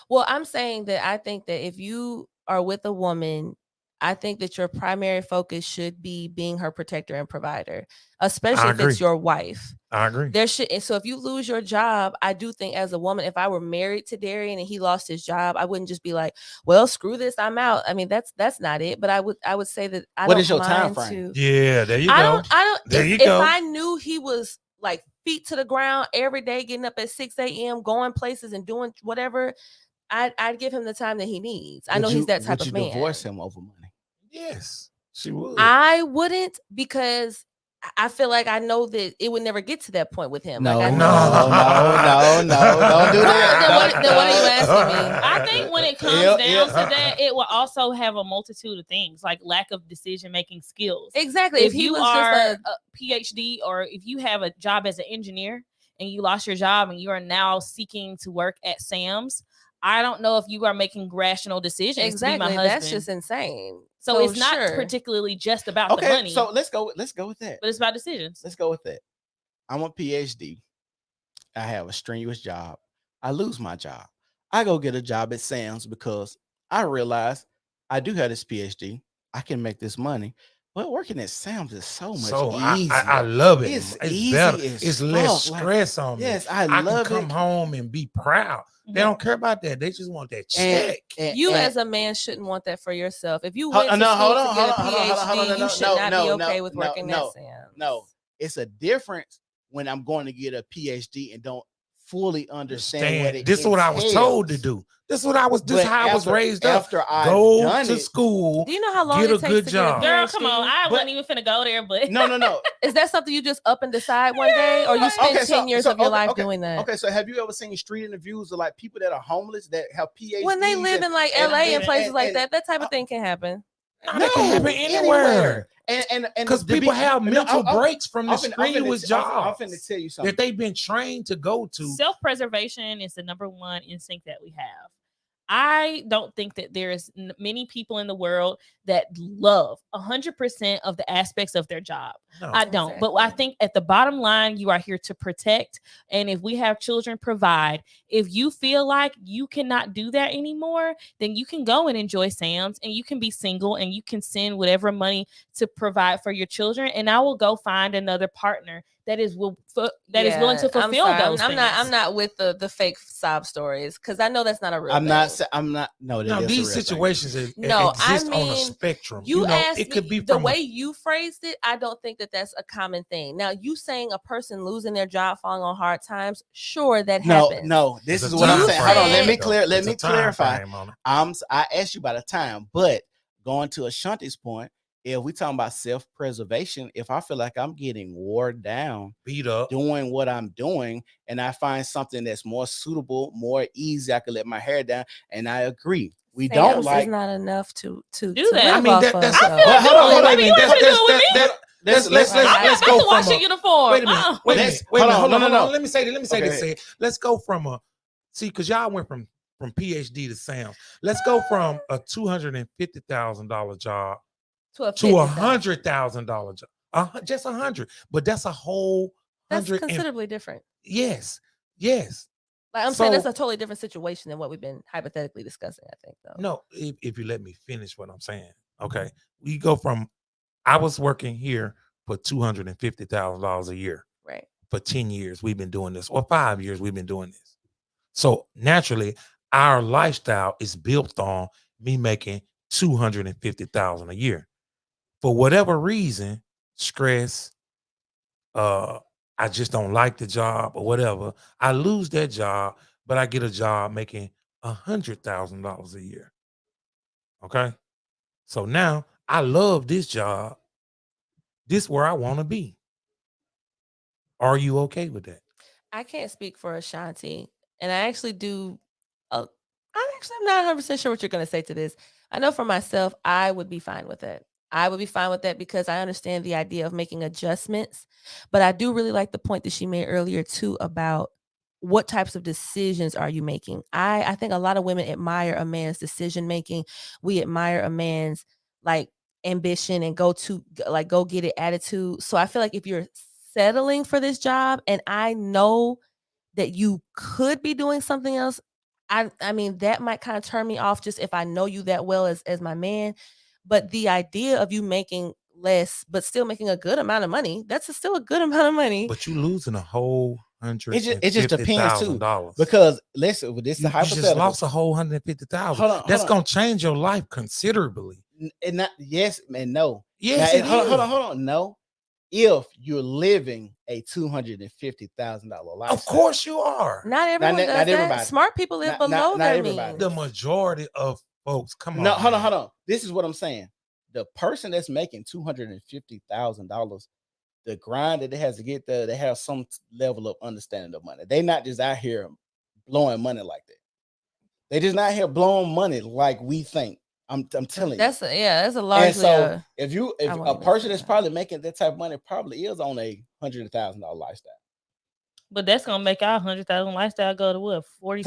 Well, I'm saying that I think that if you are with a woman, I think that your primary focus should be being her protector and provider, especially if it's your wife. I agree. So if you lose your job, I do think as a woman, if I were married to Darian and he lost his job, I wouldn't just be like, well, screw this, I'm out. I mean, that's not it. But I would say that I What don't is your time mind frame? Yeah, there you go. I don't. There you If go. I knew he was like feet to the ground every day, getting up at 6 a.m., going places and doing whatever, I'd give him the time that he needs. I know he's that type of man. Would you divorce him over money? Yes, she would. I wouldn't, because I feel like I know that it would never get to that point with him. No, like I no, know. don't do that. Then what are you asking me? I think when it comes down to that, it will also have a multitude of things like lack of decision-making skills. Exactly. If you are a PhD or if you have a job as an engineer and you lost your job and you are now seeking to work at Sam's, I don't know if you are making rational decisions. Exactly. To be my husband. That's just insane. So it's not particularly just about the money. So let's go with that. But it's about decisions. Let's go with that. I'm a PhD. I have a strenuous job. I lose my job. I go get a job at Sam's because I realize I do have this PhD. I can make this money. But working at Sam's is so much So easier. I love it. It's It's easy better. as It's less fuck. Like, stress on me. yes, I can love come it. home and be proud. They don't care about that. They just want that check. You as a man shouldn't want that for yourself. If you Hold- went to no, school hold to on, get a hold on, hold on, hold on, PhD, you should not be okay with working at Sam's. No, it's a difference when I'm going to get a PhD and don't fully understand what it This is what I was told to do. This is what I was. This is how I was raised up. After I Go done to it, school. Do you know how long get it a takes good to job. get a Girl, PhD? come on. I wasn't even finna go there, but no. Is that something you just up and decide one day, or you spend 10 years of your life doing that? Okay, so have you ever seen street interviews of like people that are homeless that have PhDs? When they live in like LA and places like that, that type of thing can happen. No, that can happen anywhere. And because people have mental breaks from the strenuous jobs I'm finna tell you something that they've been trained to go to. Self-preservation is the number one instinct that we have. I don't think that there's many people in the world that love 100% of the aspects of their job. No, I don't. But I think at the bottom line, you are here to protect. And if we have children, provide. If you feel like you cannot do that anymore, then you can go and enjoy Sam's, and you can be single, and you can send whatever money to provide for your children. And I will go find another partner that is willing to fulfill those. I'm not with the fake sob stories, because I know that's not a real. I'm not. No, these situations exist on a spectrum. You asked it could me, be the from way you phrased it. I don't think that that's a common thing. Now, you saying a person losing their job, falling on hard times, sure, that happens. No, this is what I'm saying. Hold on, let me clarify. I asked you about a time, but going to Ashanti's point, if we talking about self-preservation, if I feel like I'm getting wore down, beat up, doing what I'm doing, and I find something that's more suitable, more easy, I could let my hair down, and I agree. We don't like is not enough to do that. I mean, that's hold on. Let's go from a uniform. Wait a minute. Hold on. Let me say this. Let's go from because y'all went from PhD to Sam's. Let's go from a $250,000 job to $100,000 job. Just 100, but that's a whole 100. That's considerably different. Yes. Like I'm saying, that's a totally different situation than what we've been hypothetically discussing, I think, though. No, if you let me finish what I'm saying. Okay. We go from, I was working here for $250,000 a year. Right. For 10 years, we've been doing this, or 5 years, we've been doing this. So naturally, our lifestyle is built on me making $250,000 a year. For whatever reason, stress, I just don't like the job or whatever. I lose that job, but I get a job making $100,000 a year. Okay. So now I love this job. This is where I want to be. Are you okay with that? I can't speak for Ashanti, and I actually do. I'm not 100% sure what you're going to say to this. I know for myself, I would be fine with it. I would be fine with that because I understand the idea of making adjustments. But I do really like the point that she made earlier too about what types of decisions are you making. I think a lot of women admire a man's decision making. We admire a man's like ambition and go get it attitude. So I feel like if you're settling for this job and I know that you could be doing something else, I mean that might kind of turn me off just if I know you that well as my man. But the idea of you making less but still making a good amount of money, that's still a good amount of money. But you losing a whole $150,000. It just depends too. Because listen, this is the hypothetical. You just lost a whole $150,000. That's gonna change your life considerably. And not yes and no. Yes, now, hold on. No. If you're living a $250,000 lifestyle. Of course you are. Not everyone does that. Everybody. Smart people live below their means. The majority of folks, come on. No, hold on. This is what I'm saying. The person that's making $250,000, the grind that they has to get there, they have some level of understanding of money. They not just out here blowing money like that. They just not here blowing money like we think. I'm telling you. That's a large. And so if a person that's probably making that type of money probably is on a $100,000 lifestyle. But that's gonna make our $100,000 lifestyle go to what 40.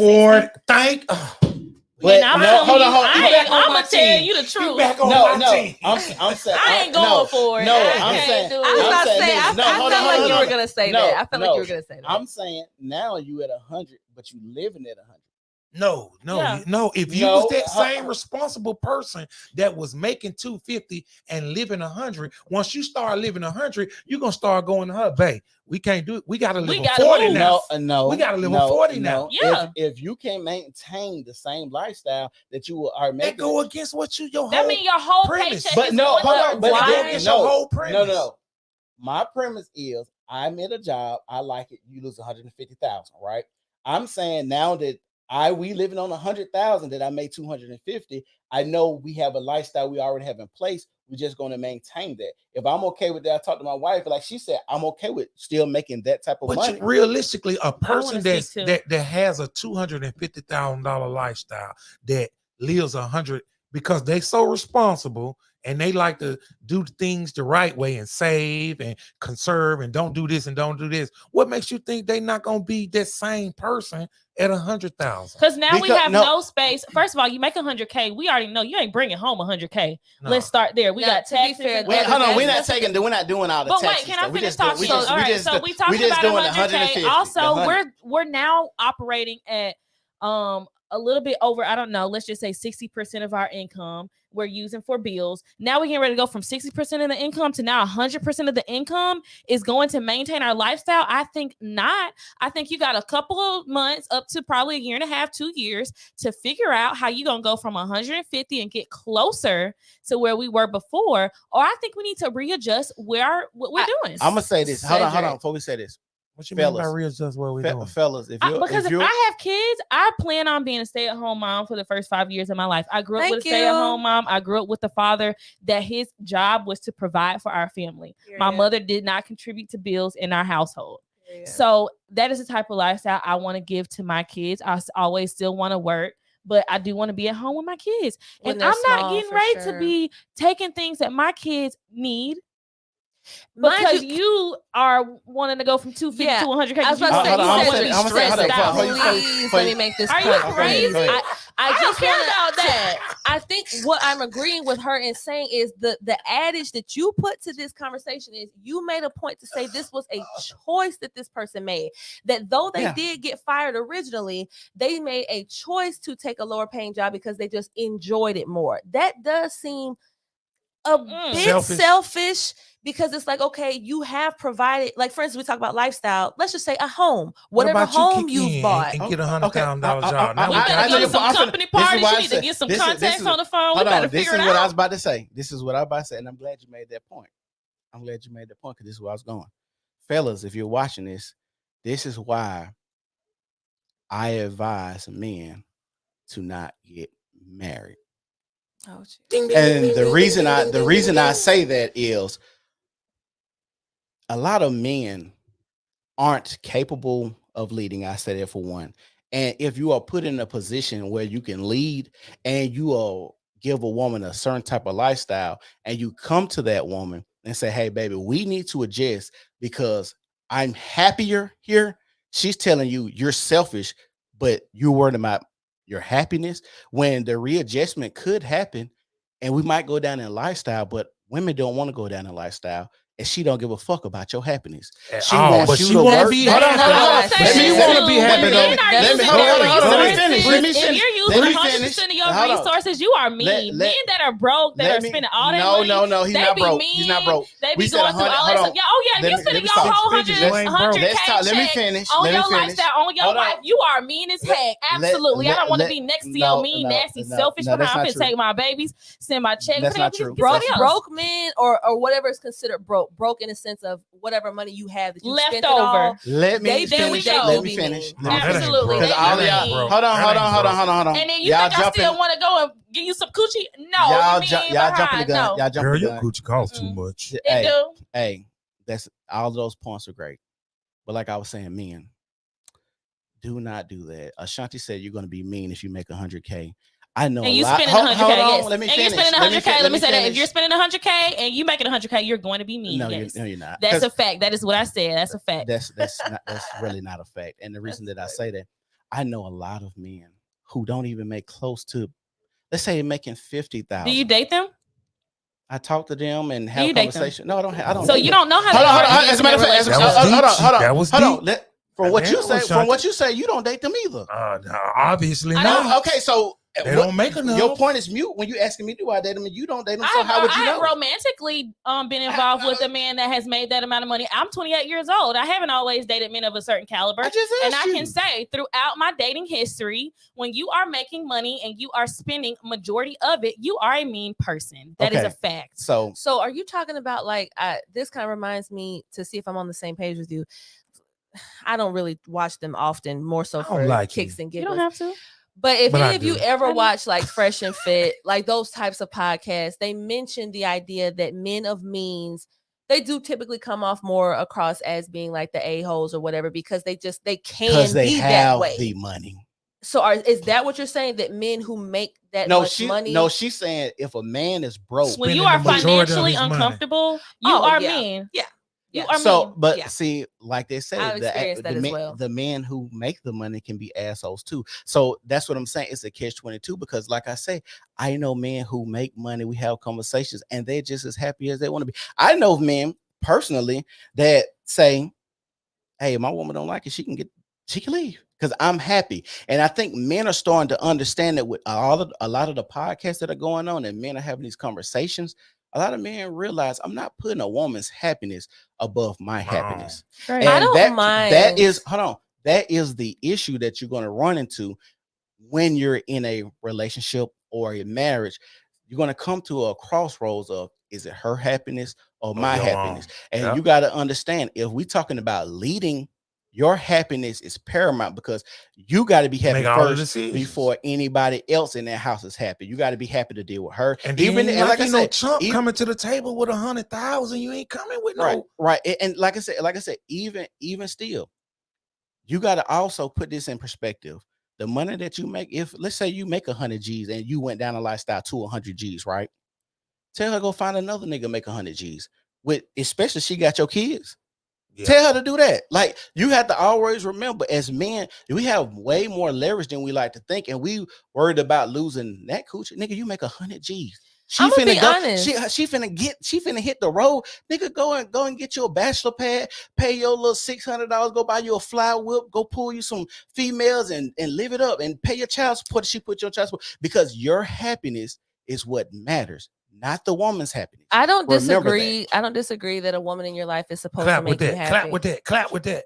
Thank. But hold on. I'm gonna tell you the truth. I'm saying I ain't going for it. I felt like you were gonna say that. I felt like you were gonna say that. I'm saying now you at 100, but you living at 100. No. Yeah. If you was that same responsible person that was making 250 and living 100, once you start living 100, you're gonna start going to her, babe. We can't do it. We gotta live a 40 now. No, we gotta live a 40 now. Yeah. If you can maintain the same lifestyle that you are making, that go against what you your that whole mean your whole premise. paycheck But is no, going hold up. on, but Why? go against your whole premise. No. My premise is I'm in a job, I like it. You lose 150,000, right? I'm saying now that we living on 100,000 that I made 250. I know we have a lifestyle we already have in place. We're just going to maintain that. If I'm okay with that, I talked to my wife, like she said, I'm okay with still making that type of money. Realistically, a person that has a $250,000 lifestyle that lives 100 because they so responsible and they like to do things the right way and save and conserve and don't do this and don't do this. What makes you think they not gonna be that same person at 100,000? Because now we have no space. First of all, you make 100K. We already know you ain't bringing home 100K. No. Let's start there. We got taxes. Hold on, we're not doing all the taxes. But wait, can I finish talking? All right, so we talking about 100K. Also, we're now operating at a little bit over, I don't know, let's just say 60% of our income we're using for bills. Now we're getting ready to go from 60% of the income to now 100% of the income is going to maintain our lifestyle. I think not. I think you got a couple of months up to probably a year and a half, 2 years to figure out how you're going to go from 150 and get closer to where we were before. Or I think we need to readjust what we're doing. I'm going to say this. Hold on. Before we say this. What you mean by readjust what we're doing? Fellas, if I have kids, I plan on being a stay-at-home mom for the first 5 years of my life. I grew up with a stay-at-home mom. I grew up with a father that his job was to provide for our family. My mother did not contribute to bills in our household. So that is the type of lifestyle I want to give to my kids. I always still want to work, but I do want to be at home with my kids. And I'm not getting ready to be taking things that my kids need because you are wanting to go from 250 to 100K. I was about to say, let me make this point. Are you crazy? I just care about that. I think what I'm agreeing with her in saying is the adage that you put to this conversation is you made a point to say this was a choice that this person made. That though they did get fired originally, they made a choice to take a lower paying job because they just enjoyed it more. That does seem a bit selfish because it's like, okay, you have provided, like for instance, we talk about lifestyle. Let's just say a home, whatever home you've bought, and get $100,000 job. Now we gotta go to some company parties. You need to get some contacts on the phone. We better figure it out. This is what I was about to say. And I'm glad you made that point. Because this is where I was going. Fellas, if you're watching this, this is why I advise men to not get married. Oh, and the reason I say that is a lot of men aren't capable of leading. I say that for one. And if you are put in a position where you can lead and you will give a woman a certain type of lifestyle and you come to that woman and say, hey, baby, we need to adjust because I'm happier here. She's telling you you're selfish, but you're worried about your happiness when the readjustment could happen and we might go down in lifestyle, but women don't want to go down in lifestyle and she don't give a fuck about your happiness. She wants you to work. Be happy. Let me want to be happy though. Let me finish. If you're using 100% of your resources, you are mean. Men that are broke, that are spending all that money. No, he's not broke. He's not broke. They be going through all that stuff. Oh yeah, you spending your whole 100K let me finish. On your lifestyle, on your life. You are mean as heck. Absolutely. I don't want to be next to your mean, nasty, selfish behind. I'm gonna take my babies, send my check. That's not true. Broke men or whatever is considered broke in a sense of whatever money you have that you left spent over. Let me finish. Absolutely. Because all of y'all, hold on. And then you think I still want to go and give you some coochie? No, y'all jumping the gun. Y'all jumping the gun. Your coochie costs too much. Hey, that's all of those points are great, but like I was saying, men, do not do that. Ashanti said you're going to be mean if you make 100K. I know. And you spending 100K. Yes. Let me finish. You're spending 100K. Let me say that if you're spending 100K and you making 100K, you're going to be mean. No, you're not. That's a fact. That is what I said. That's a fact. That's really not a fact. And the reason that I say that, I know a lot of men who don't even make close to, let's say, making 50,000. Do you date them? I talk to them and have a conversation. No, I don't. So you don't know how. Hold on. As a matter of fact, that was deep. Hold on. From what you Damn, say, Ashanti. you don't date them either. No, obviously I not. Okay, so They don't make enough. Your point is mute when you asking me, do I date them, and you don't date them? So I how would you have know? romantically been involved with a man that has made that amount of money. I'm 28 years old. I haven't always dated men of a certain caliber. I just and asked I you. can say throughout my dating history, when you are making money and you are spending majority of it, you are a mean person. That is Okay. a fact. So are you talking about like this kind of reminds me to see if I'm on the same page with you. I don't really watch them often, more so for like kicks and You giggles. don't have to. But if But I any of you do. ever watch like Fresh and Fit, like those types of podcasts, they mention the idea that men of means, they do typically come off more across as being like the a-holes or whatever, because they can be that way. The money. So is that what you're saying, that men who make that much money? No, she's saying if a man is broke, When you Spending are the majority of financially his money. uncomfortable, you are mean. Yeah. You Yeah. are so, mean. but Yeah. see, like they say, I've experienced that as well. The men who make the money can be assholes too. So that's what I'm saying. It's a catch-22 because, like I say, I know men who make money. We have conversations, and they're just as happy as they want to be. I know men personally that say, "Hey, my woman don't like it. She can leave because I'm happy." And I think men are starting to understand that with a lot of the podcasts that are going on, and men are having these conversations. A lot of men realize I'm not putting a woman's happiness above my happiness. Right. And I don't mind. That is the issue that you're going to run into when you're in a relationship or a marriage. You're going to come to a crossroads of, is it her happiness or my happiness? And you got to understand, if we're talking about leading, your happiness is paramount, because you got to be happy first before anybody else in that house is happy. You got to be happy to deal with her. And even and like I said, Trump coming to the table with 100,000, you ain't coming with no right. And like I said, even still, you got to also put this in perspective. The money that you make, if let's say you make 100 G's and you went down a lifestyle to 100 G's, right? Tell her go find another nigga make 100 G's. Especially she got your kids. Yeah. Tell her to do that. Like, you have to always remember, as men, we have way more leverage than we like to think, and we worried about losing that coochie. Nigga, you make 100 G's. I'm gonna be honest. She finna hit the road. Nigga, go and get you a bachelor pad, pay your little $600, go buy you a fly whip, go pull you some females and live it up, and pay your child support. She put your child support, because your happiness is what matters, not the woman's happiness. I don't disagree. I don't disagree that a woman in your life is supposed to make you happy. Clap with that.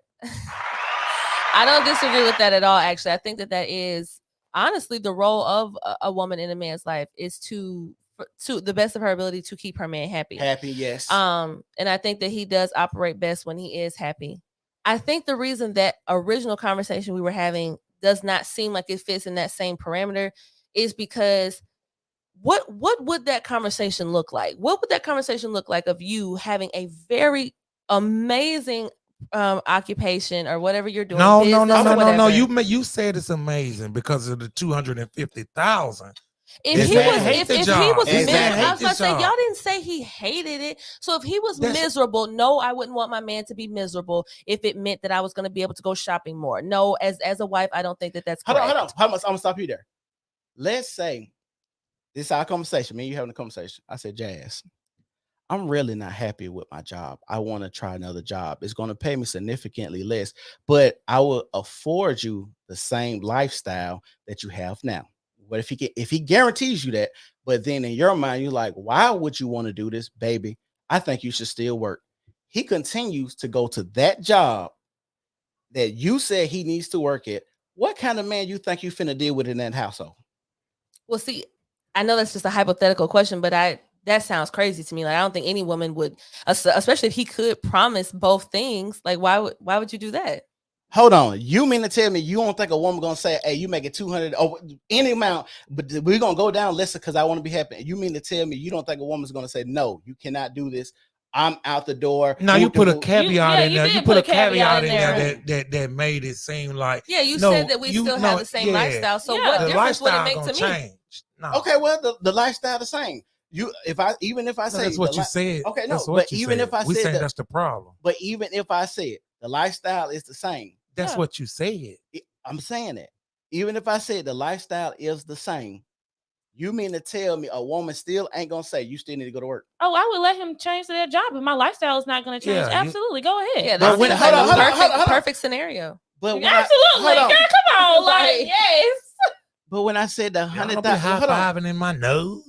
I don't disagree with that at all. Actually, I think that is honestly the role of a woman in a man's life, is to the best of her ability to keep her man happy. Happy, yes. And I think that he does operate best when he is happy. I think the reason that original conversation we were having does not seem like it fits in that same parameter is because what would that conversation look like? What would that conversation look like of you having a very amazing occupation or whatever you're doing? No. You said it's amazing because of the 250,000. If he was miserable, I was about to say, y'all didn't say he hated it. So if he was miserable, no, I wouldn't want my man to be miserable if it meant that I was going to be able to go shopping more. No, as a wife, I don't think that's correct. Hold on. I'm gonna stop you there. Let's say this is our conversation. Me and you having a conversation. I said, Jazz, I'm really not happy with my job. I want to try another job. It's going to pay me significantly less, but I will afford you the same lifestyle that you have now. But if he guarantees you that, but then in your mind, you're like, why would you want to do this, baby? I think you should still work. He continues to go to that job that you said he needs to work at. What kind of man you think you finna deal with in that household? Well, see, I know that's just a hypothetical question, but that sounds crazy to me. Like, I don't think any woman would, especially if he could promise both things. Like, why would you do that? Hold on. You mean to tell me you don't think a woman gonna say, hey, you make it 200 or any amount, but we're gonna go down lesser because I want to be happy? You mean to tell me you don't think a woman's gonna say, no, you cannot do this, I'm out the door? No, you put a caveat in there. You put a caveat in there that made it seem like, you said that we still have the same lifestyle. So what difference would it make to me? No. Okay, well, the lifestyle the same. If I say that's what you said. Okay, no, but even if I we said saying that's the problem. But even if I said the lifestyle is the same, that's what you said. I'm saying it. Even if I said the lifestyle is the same, You mean to tell me a woman still ain't gonna say you still need to go to work? Oh, I would let him change to that job, but my lifestyle is not going to change. Yeah, Absolutely, go ahead. Yeah, But that's when- like hold on, the hold on. perfect scenario. But when Absolutely, hold on. girl, come on, like Right. yes. But when I said the Y'all 100,000, be high hold on. fiving in my nose.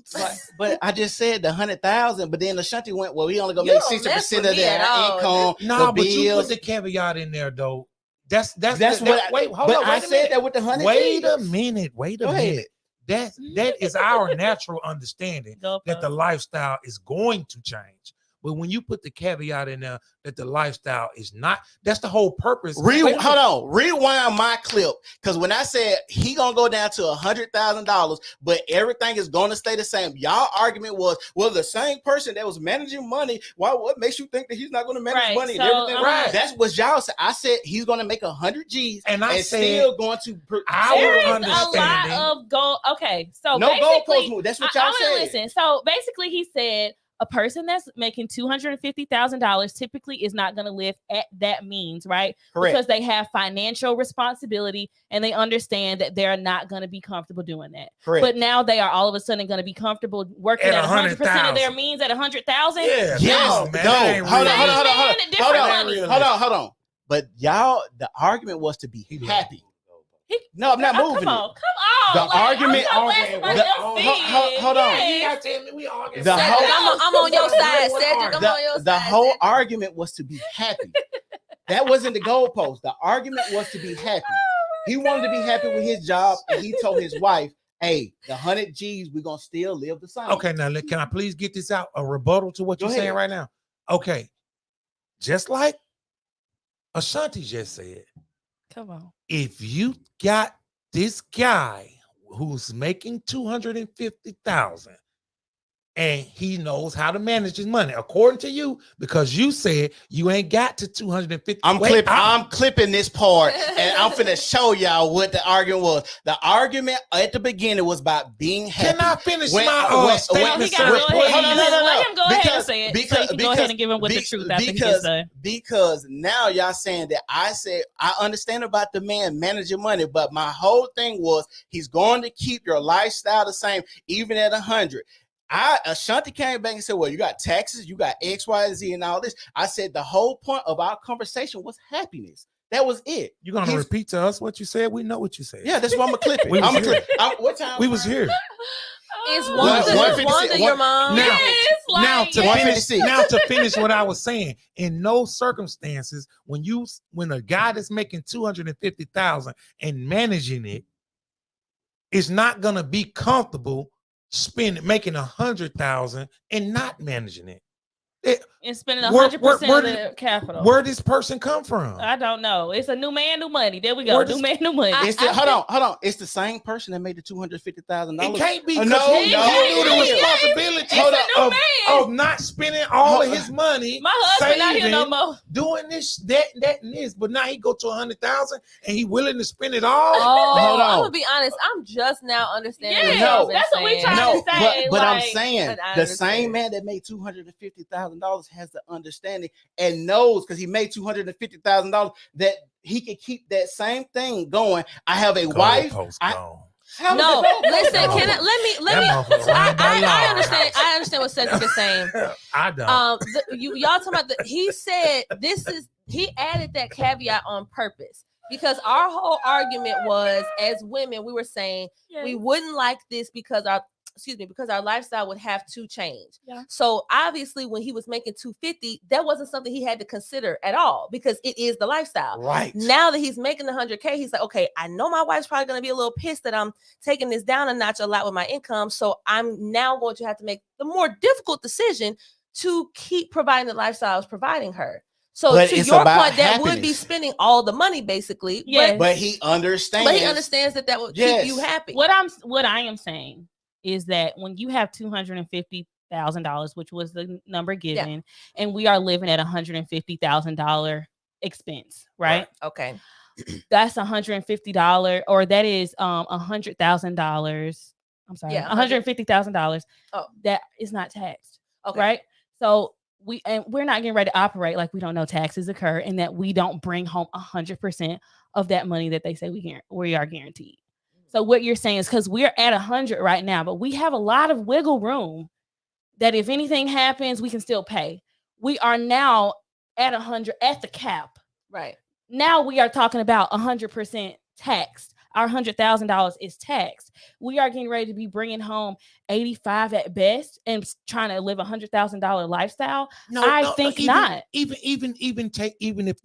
But I just said the 100,000. But then Ashanti went, well, we only gonna You make don't 60% mess with of me their at all. income. No, the but you put bills. the caveat in there though. That's what. wait, hold but on. I Wait a said minute. that with the 100. Wait a G's. minute. Wait a Go ahead. minute. That is our natural understanding Go that the Post. lifestyle is going to change. But when you put the caveat in there that the lifestyle is not, that's the whole purpose. Wait a minute. Hold on, rewind my clip, because when I said he gonna go down to $100,000, but everything is gonna stay the same. Y'all argument was, well, the same person that was managing money. Why? What makes you think that he's not gonna manage Right, money and so, everything? Right. That's what y'all said. I said he's gonna make 100 G's, And I said, still going to. our There is a understanding. lot of goal. Okay, so No basically, goalpost move. That's what I y'all wanna said. listen. So basically, he said a person that's making $250,000 typically is not going to live at that means, right? Correct. Because they have financial responsibility and they understand that they're not going to be comfortable doing that. Correct. But now they are all of a sudden going to be comfortable working At at 100% of their 100,000. means at 100,000. Yeah, Yes, no, man, that ain't hold real. on. Hold Hold on. But y'all, the argument was to be happy. No, I'm not moving Come on, it. come The on. Like, argument- I'm not letting somebody else hold on. Yes. The whole- I'm on your side, Cedric. I'm on your side. The whole Cedric. argument was to be happy. That wasn't the goalpost. The argument was to be happy. He wanted to be happy with his job, and he told his wife, "Hey, the 100 G's, we're gonna still live the same." Okay, now can I please get this out? A rebuttal to what Go you're ahead. saying right now. Okay, just like Ashanti just said, Come on. if you got this guy who's making 250,000 and he knows how to manage his money, according to you, because you said you ain't got to 250. I'm clipping this part, and I'm finna show y'all what the argument was. The argument at the beginning was about being happy. Can I finish When- my when- statement? He gotta go sir? ahead. Hold on, no. Let him go ahead and Because- say it. because- so you can go ahead and give him with the truth after he gets done. Because now y'all saying that I said I understand about the man managing money, but my whole thing was he's going to keep your lifestyle the same, even at 100. Ashanti came back and said, well, you got taxes, you got X, Y, Z, and all this. I said the whole point of our conversation was happiness. That was it. You're gonna repeat to us what you said? We know what you said. Yeah, that's why I'm gonna clip it. We was I'm gonna here. clip. What time? We was here. Is One- Wanda your mom? Now, Yes, like, now to yes. finish, what I was saying, in no circumstances when a guy that's making 250,000 and managing it is not gonna be comfortable making 100,000 and not managing it. And spending 100% of the capital. Where this person come from? I don't know. It's a new man, new money. There we go. New man, new money. Hold on. It's the same person that made the $250,000. It can't be. No, he no. knew the responsibility of not spending all of his money. My husband not here saving, no more. doing this, that, and this. But now he go to 100,000 and he willing to spend it all. Oh, Hold on. I'm gonna be honest. I'm just now understanding. Yeah, what y'all been that's what we saying. trying to say. But I'm like, saying but I the understand. same man that made $250,000 has the understanding and knows, because he made $250,000, that he can keep that same thing going. I have a wife. No, listen. Can I, let me. I understand. I understand what Cedric is saying. I don't. Y'all talking about he said he added that caveat on purpose because our whole argument was, as women, we were saying we wouldn't like this because our lifestyle would have to change. Yeah. So obviously when he was making 250, that wasn't something he had to consider at all because it is the lifestyle. Right. Now that he's making 100K, he's like, okay, I know my wife's probably going to be a little pissed that I'm taking this down a notch a lot with my income. So I'm now going to have to make the more difficult decision to keep providing the lifestyle I was providing her. So But to it's your about point, that would be happiness. spending all the money basically. Yes. But he understands. But he understands that would keep you happy. What I am saying is that when you have $250,000, which was the number given, and we are living at $150,000 expense, right? Okay. That's $150, or that is $100,000. I'm sorry, $150,000. Oh, that is not taxed. Okay. Right? So we're not getting ready to operate like we don't know taxes occur and that we don't bring home 100% of that money that they say we are guaranteed. So what you're saying is because we're at 100 right now, but we have a lot of wiggle room that if anything happens, we can still pay. We are now at 100 at the cap. Right. Now we are talking about 100% taxed. Our $100,000 is taxed. We are getting ready to be bringing home 85 at best and trying to live $100,000 lifestyle. I think not. Even if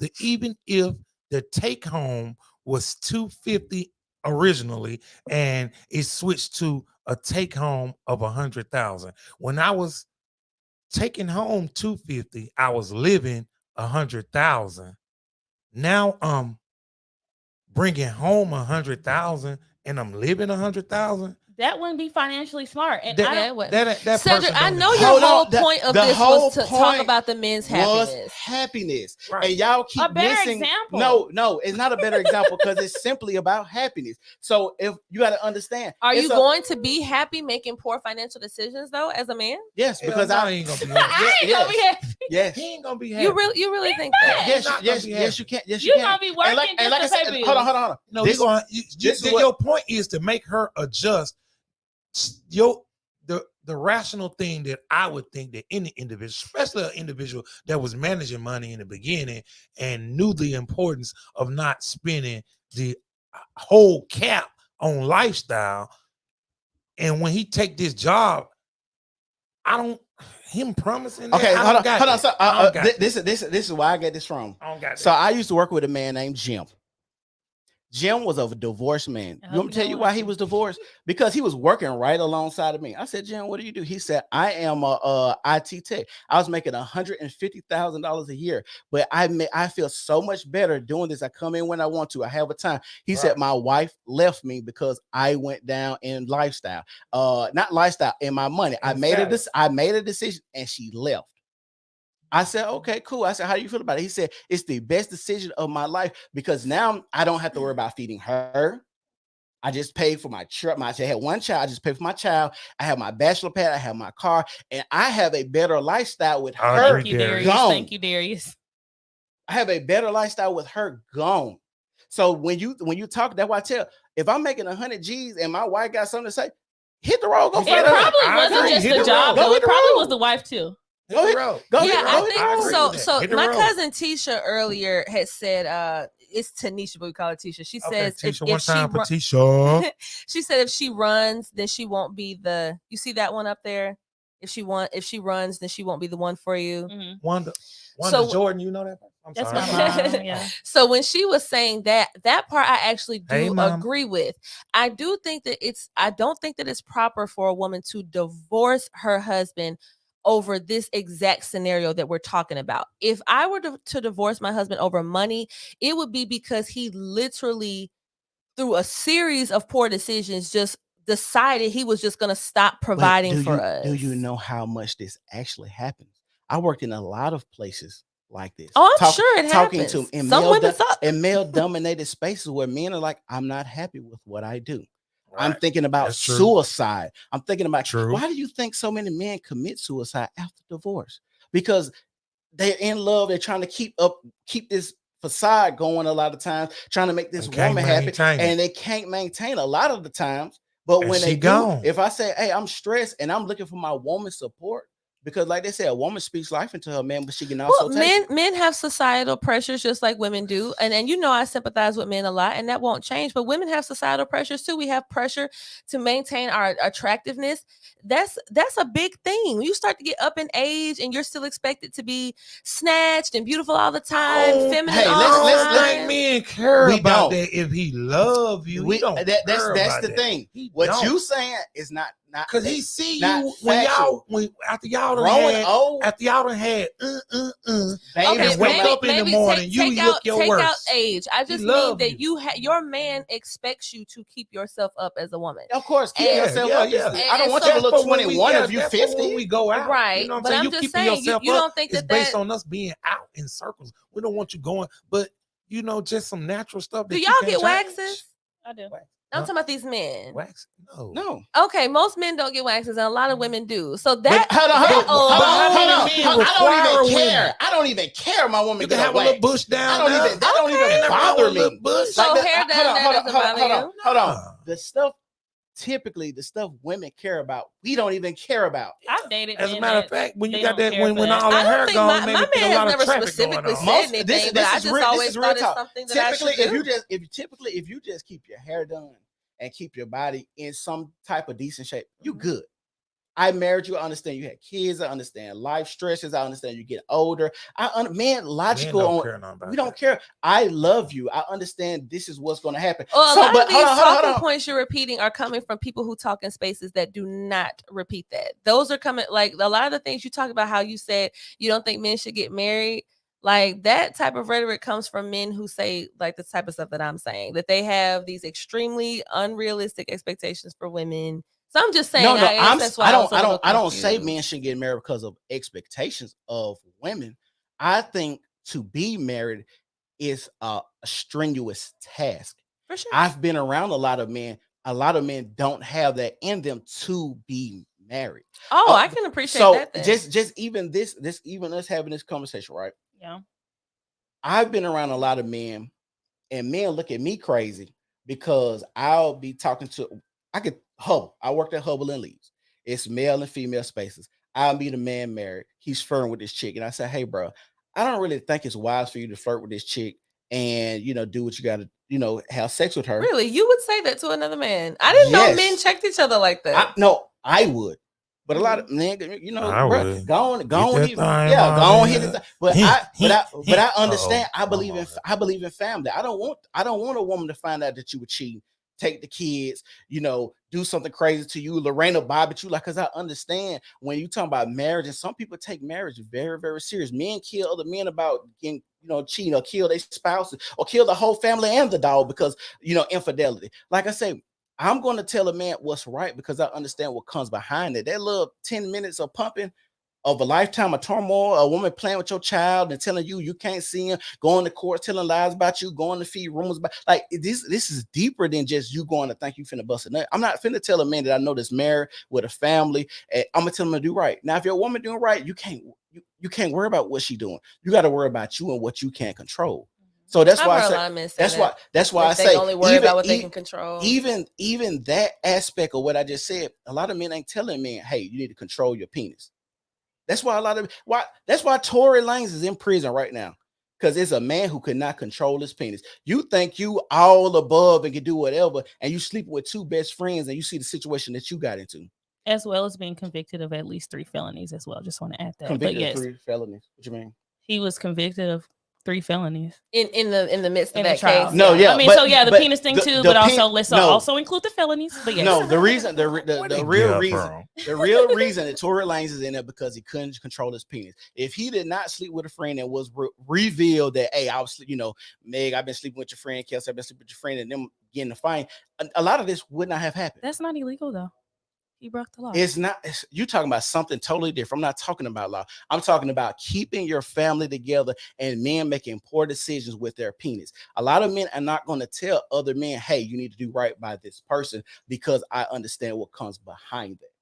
the take home was $250 originally and it switched to a take home of $100,000. When I was taking home $250, I was living $100,000. Now I'm bringing home $100,000 and I'm living $100,000. That wouldn't be financially smart. And that Cedric, I know your whole point of this was to talk about the men's happiness. Right. And y'all keep missing. Example. No, it's not a better example because it's simply about happiness. So if you got to understand, are you going to be happy making poor financial decisions though, as a man? Yes, because I ain't gonna be happy. I ain't gonna be happy. Yes, he ain't gonna be happy. You really think that? Yes, you can. Yes, you can. You're gonna be working and like I said, hold on. No, your point is to make her adjust. The rational thing that I would think that any individual, especially an individual that was managing money in the beginning and knew the importance of not spending the whole cap on lifestyle, and when he take this job, him promising. Okay, hold on. So, this is why I get this from. I used to work with a man named Jim. Jim was a divorced man. You want me to tell you why he was divorced? Because he was working right alongside of me. I said, Jim, what do you do? He said, I am a IT tech. I was making $150,000 a year, but I feel so much better doing this. I come in when I want to. I have a time. He said, my wife left me because I went down in lifestyle, not lifestyle, in my money. I made a decision and she left. I said, okay, cool. I said, how do you feel about it? He said, it's the best decision of my life because now I don't have to worry about feeding her. I just paid for my truck. I had one child. I just paid for my child. I have my bachelor pad. I have my car, and I have a better lifestyle with her. Thank you, Darius. Thank you, Darius. I have a better lifestyle with her gone. So when you talk, that's why I tell. If I'm making 100 G's and my wife got something to say, hit the road. Go for it. It probably wasn't just the job, though. It probably was the wife too. Go ahead. So my cousin Tisha earlier had said, it's Tanisha, but we call her Tisha. She says, Tisha. She said if she runs, then she won't be the. You see that one up there? If she runs, then she won't be the one for you. Mm-hmm. Wanda Jordan, you know that? That's my mom. Yeah. So when she was saying that part, I actually do agree with. I don't think that it's proper for a woman to divorce her husband over this exact scenario that we're talking about. If I were to divorce my husband over money, it would be because he literally, through a series of poor decisions, just decided he was just going to stop providing for us. Do you know how much this actually happens? I worked in a lot of places like this. Oh, I'm sure it happens. Talking to in male-dominated spaces where men are like, I'm not happy with what I do. Right. I'm thinking about suicide. I'm thinking about why do you think so many men commit suicide after divorce? Because they're in love. They're trying to keep this facade going a lot of times, trying to make this woman happy, and they can't maintain a lot of the times. But when they do, if I say, hey, I'm stressed and I'm looking for my woman's support, because like they say, a woman speaks life into her man, but she can also men have societal pressures just like women do. And I sympathize with men a lot, and that won't change. But women have societal pressures too. We have pressure to maintain our attractiveness. That's a big thing. When you start to get up in age and you're still expected to be snatched and beautiful all the time, feminine. Hey, let's men care about that. If he love you, that's the thing. What you saying is not because he see you after y'all done had and wake up in the morning, you look your worst. Take out age. I just mean that your man expects you to keep yourself up as a woman. Of course, keep yourself up. I don't want you to look 21 if you're 50. When we go out, right? You know but I'm just saying, you don't think it's based on us being out in circles. We don't want you going, but just some natural stuff. Do y'all get waxes? I do. I'm talking about these men. Wax? No. Okay, most men don't get waxes, and a lot of women do. So that Hold on. I don't even care. women. I don't even care. My woman You can get have a little bush down. That don't even bother me. So hair down there doesn't bother you? Hold on. The stuff women care about, we don't even care about. I've dated. As a matter of fact, when you got that, when all that hair gone, my maybe man a lot has of never traffic specifically going on. said anything, but I just always thought it's something that I should do. If you just keep your hair done and keep your body in some type of decent shape, you good. I married you. I understand you had kids. I understand life stresses. I understand you get older. We don't care. I love you. I understand this is what's going to happen. Well, a lot of these talking points you're repeating are coming from people who talk in spaces that do not repeat that. Those are coming, like a lot of the things you talk about, how you said you don't think men should get married. Like that type of rhetoric comes from men who say like the type of stuff that I'm saying, that they have these extremely unrealistic expectations for women. So I'm just saying. I don't say men should get married because of expectations of women. I think to be married is a strenuous task. For sure. I've been around a lot of men. A lot of men don't have that in them to be married. Oh, I can appreciate that. Then. Just even us having this conversation, right? Yeah. I've been around a lot of men, and men look at me crazy because I'll be talking to. I worked at Hubble and Leaves. It's male and female spaces. I'll meet a man married. He's flirting with this chick. And I said, hey, bro, I don't really think it's wise for you to flirt with this chick and, do what you got to, have sex with her. Really? You would say that to another man? I didn't know men checked each other like that. I would. But a lot of men, bro, go on, hit it. But I understand. I believe in family. I don't want a woman to find out that you were cheating. Take the kids, do something crazy to you, Lorena Bob at you, because I understand when you talk about marriage, and some people take marriage very, very serious. Men kill other men about getting, cheating, or kill their spouses, or kill the whole family and the dog because, infidelity. Like I say, I'm going to tell a man what's right because I understand what comes behind it. That little 10 minutes of pumping of a lifetime of turmoil, a woman playing with your child and telling you can't see him, going to court, telling lies about you, going to feed rumors about, like this is deeper than just you going to think you finna bust a nut. I'm not finna tell a man that I know that's married with a family, and I'm gonna tell him to do right. Now, if your woman doing right, you can't worry about what she doing. You got to worry about you and what you can't control. So that's why I say they only worry about what they can control. Even that aspect of what I just said, a lot of men ain't telling men, hey, you need to control your penis. That's why Tory Lanez is in prison right now, because it's a man who could not control his penis. You think you all above and can do whatever, and you sleep with two best friends, and you see the situation that you got into, as well as being convicted of at least 3 felonies as well. Just want to add that. Convicted of 3 felonies. What you mean? He was convicted of 3 felonies in the midst of that trial. case. No, yeah. I mean, the penis thing too, but also let's also include the felonies. But yes. No, the real reason that Tory Lanez is in there because he couldn't control his penis. If he did not sleep with a friend and was revealed that, hey, I was, Meg, I've been sleeping with your friend, Kelsey, I've been sleeping with your friend, and them getting a fine, a lot of this would not have happened. That's not illegal though. He broke the law. It's not. You're talking about something totally different. I'm not talking about law. I'm talking about keeping your family together and men making poor decisions with their penis. A lot of men are not going to tell other men, hey, you need to do right by this person because I understand what comes behind it.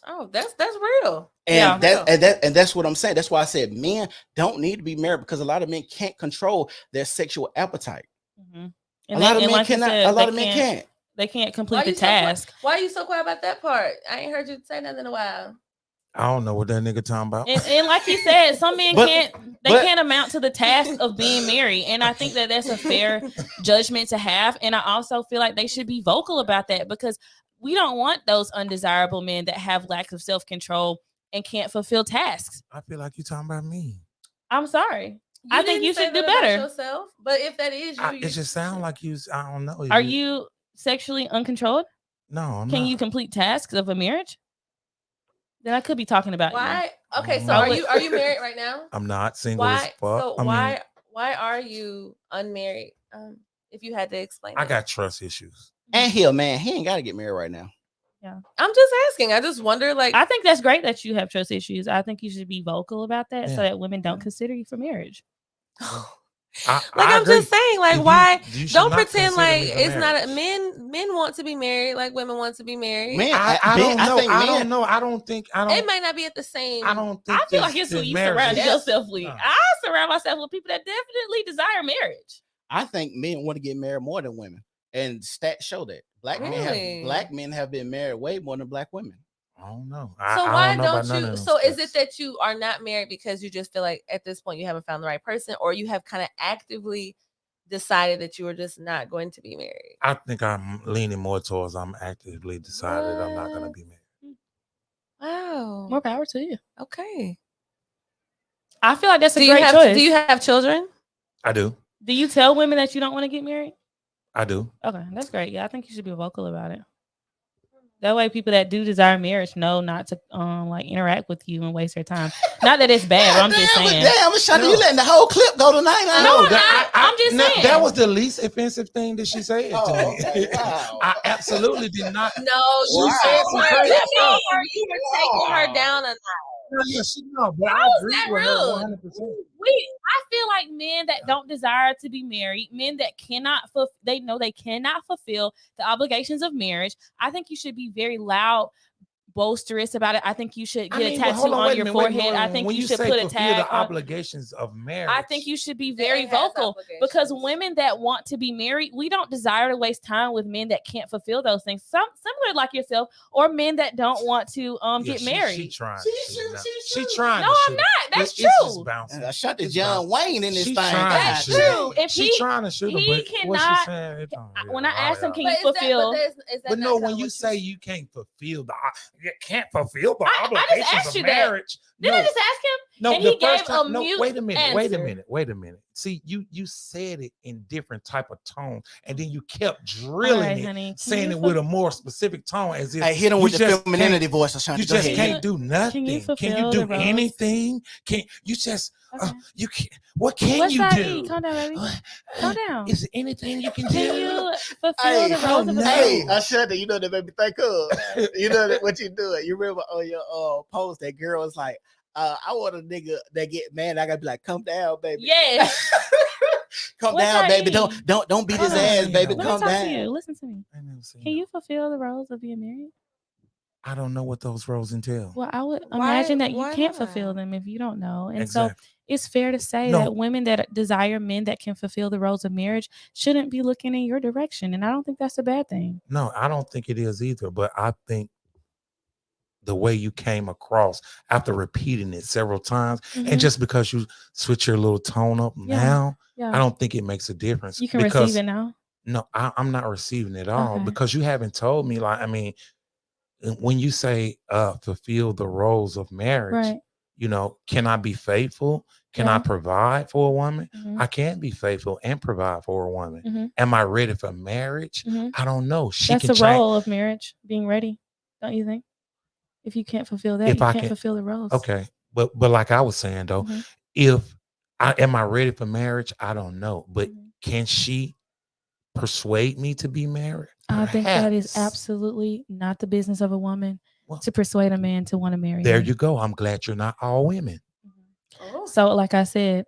Oh, that's real. And that's what I'm saying. That's why I said men don't need to be married, because a lot of men can't control their sexual appetite. Mm-hmm. A lot of men cannot. A lot of men can't. They can't complete the task. Why are you so quiet about that part? I ain't heard you say nothing in a while. I don't know what that nigga talking about. And like he said, some men can't amount to the task of being married. And I think that that's a fair judgment to have. And I also feel like they should be vocal about that, because we don't want those undesirable men that have lack of self-control and can't fulfill tasks. I feel like you're talking about me. I'm sorry. I think you should do better. Yourself, but if that is you, it just sounds like you. I don't know. Are you sexually uncontrolled? No, I'm Can not. you complete tasks of a marriage? Then I could be talking about why. You. Okay, so are you married right now? I'm not single. As fuck. So why are you unmarried? If you had to explain, I got trust issues. And he a man. He ain't got to get married right now. Yeah, I'm just asking. I just wonder. Like, I think that's great that you have trust issues. I think you should be vocal about that so that women don't consider you for marriage. I'm just saying, like, why you should don't not pretend consider like me for it's not marriage. men want to be married like women want to be married. Men, I don't know. think I men- don't know. I don't think. It might not be at the same. I don't think. I feel like it's who you marriage surround is- yourself with. No. I surround myself with people that definitely desire marriage. I think men want to get married more than women, and stats show that Really? black men have been married way more than black women. I don't know. So I why don't know about don't none you? of them So is it stats. that you are not married because you just feel like at this point you haven't found the right person, or you have kind of actively decided that you are just not going to be married? I think I'm leaning more towards I'm actively decided I'm not going to What? be married. Wow. More power to you. Okay. I feel like that's a Do you great have choice. Do you have children? I do. Do you tell women that you don't want to get married? I do. Okay, that's great. Yeah, I think you should be vocal about it. That way, people that do desire marriage know not to like interact with you and waste their time. Not that it's bad, but I'm just saying. Damn, Shonda, you letting the whole clip go tonight? No, I'm just saying. That was the least offensive thing that she said to me. Okay, wow. I absolutely did not. No, you Wow. said Wow. you were taking her down a notch. But I How is agree that with her rude? 100%. I feel like men that don't desire to be married, men that cannot, they know they cannot fulfill the obligations of marriage. I think you should be very loud, boisterous about it. I think you should get a tattoo on your forehead. I think when you should say put a fulfill tag the on. obligations of marriage. I think you should be very It has vocal because women that want to be married, we don't desire to waste time with men that can't fulfill those things. Similar like yourself, or men that don't want to get married. She trying. She trying. No, to I'm shoot. not. That's It's just true. bouncing. I shot the It's John bouncing. Wayne in this She thing. trying to That's shoot. true. If She trying to shoot him, he but what cannot. she saying, it don't really When I asked him, matter. can you fulfill? Is that But not no, kinda when you what say you can't fulfill you can't fulfill the I just obligations asked of you that. marriage. Didn't no, I just ask him? no, and the he gave first time, a no, mute wait a minute, wait a answer. minute, wait a minute. See, you said it in different type of tone, and then you kept drilling Alright, it, honey, can saying you it with a more specific tone, as if Hey, hit him you with the just femininity can't- voice, Ashanti. You Go just ahead. can't do nothing. Can you fulfill do the roles? anything? Can you just Okay. you can? What can What's you that? do? Calm down, baby. Calm down. Is there anything you can do? Can you fulfill Hey, the roles of a no. man? Hey, Ashanti, you know that made me think of. You know that what you doing. You remember on your post that girl was like, I want a nigga that get mad. I gotta be like, come down, baby. Yes. Come What's down, that baby. mean? Don't beat his Hold on, ass, you baby. know. Let me Come talk down. to you. Listen to me. I never seen Can that. you fulfill the roles of being married? I don't know what those roles entail. Well, I would Why- imagine that you why can't not? fulfill them if you don't know. And Exactly. so it's fair to say No. that women that desire men that can fulfill the roles of marriage shouldn't be looking in your direction. And I don't think that's a bad thing. No, I don't think it is either. But I think the way you came across after repeating it several times, Mhm. and just because you switch your little tone up now, Yeah. I don't think it makes a difference. You can because, receive it now. No, I'm not receiving it all Okay. because you haven't told me. Like, I mean, when you say fulfill the roles of marriage, Right. you know, can I be faithful? Can I Yeah. provide for a woman? Mhm. I can be faithful and provide for a woman. Mhm. Am I ready for marriage? Mhm. I don't know. She That's can the change. role of marriage, being ready. Don't you think? If you can't fulfill that, If you I can't can- fulfill the roles. Okay, but like I was saying though, Mhm. if am I ready for marriage? I don't know, but Mhm. can she persuade me to be married? I think that is Perhaps. absolutely not the business of a woman Well, to persuade a man to want to marry there her. you go. I'm glad you're not all women. Oh. So, like I said,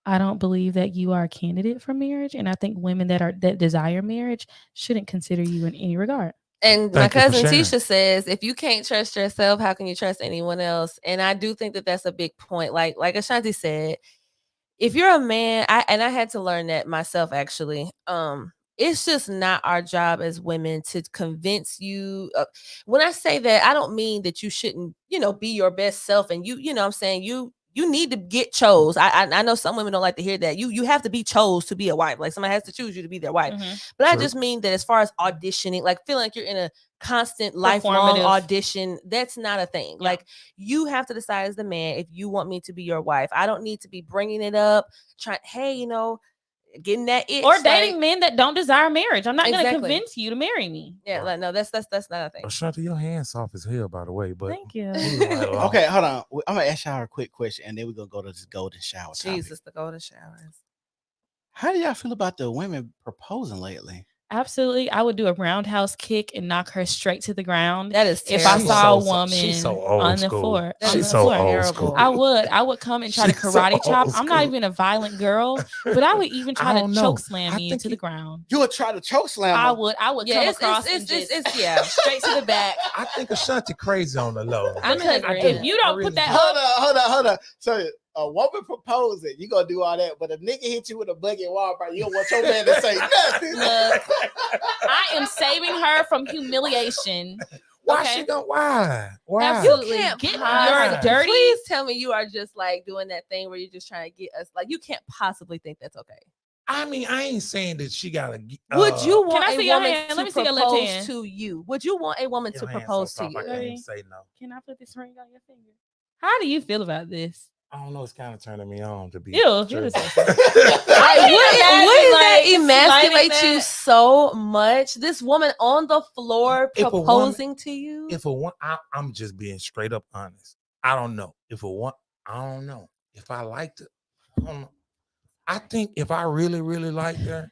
I don't believe that you are a candidate for marriage, and I think women that desire marriage shouldn't consider you in any regard. And Thank you my for cousin sharing. Tisha says, if you can't trust yourself, how can you trust anyone else? And I do think that that's a big point. Like Ashanti said, if you're a man, I had to learn that myself actually. It's just not our job as women to convince you. When I say that, I don't mean that you shouldn't, be your best self, and you know what I'm saying, you need to get chose. I know some women don't like to hear that. You have to be chose to be a wife. Like somebody has to choose you to be their wife. Mhm. But I True. just mean that as far as auditioning, like feeling like you're in a constant lifelong Performative. audition, that's not a thing. Yeah. Like you have to decide as the man if you want me to be your wife. I don't need to be bringing it up, trying, hey, getting that itch. Or dating men that don't desire marriage. I'm not going to Exactly. convince you to marry me. Yeah, like no, that's not a thing. Ashanti, your hands soft as hell, by the way. But Thank you. moving right along. Okay, hold on. I'm gonna ask y'all a quick question, and then we're gonna go to this golden shower topic. Jesus, the golden showers. How do y'all feel about the women proposing lately? Absolutely. I would do a roundhouse kick and knock her straight to the ground. That is If terrible. I saw a She's woman so old on the school. floor. That on is the so floor. old terrible. school. I would come and try to She's so karate chop. old I'm not school. even a violent girl, but I would even I try to don't know. choke slam I you think to the ground. You would try to choke slam I her. would Yeah, come it's across and it's just yeah. straight to the back. I think Ashanti crazy on the low. I'm in Because agreement. if you don't really put that do. Hold on. So a woman proposing, you gonna do all that, but a nigga hit you with a buggy at Walmart, you don't want your man to say nothing. Look, I am saving her from humiliation. Why Okay. she gonna? Why? Absolutely. You can't Get possibly- your dirty. Please tell me you are just like doing that thing where you're just trying to get us. Like, you can't possibly think that's okay. I mean, I ain't saying that she gotta. Would you want I a see your woman hand? to Let me see your left propose hand. to you? Would you want a woman Your to hand propose so to soft, I you? can't even say no. Can I put this ring on your finger? How do you feel about this? I don't know. It's kind of turning me on to be. Ew, true. you just- Like, wouldn't that like, emasculate sliding you that? so much? This woman on the floor If a woman- proposing to you? If a one, I'm just being straight up honest. I don't know. If a one, I don't know. If I liked it, I don't know. I think if I really, really liked her,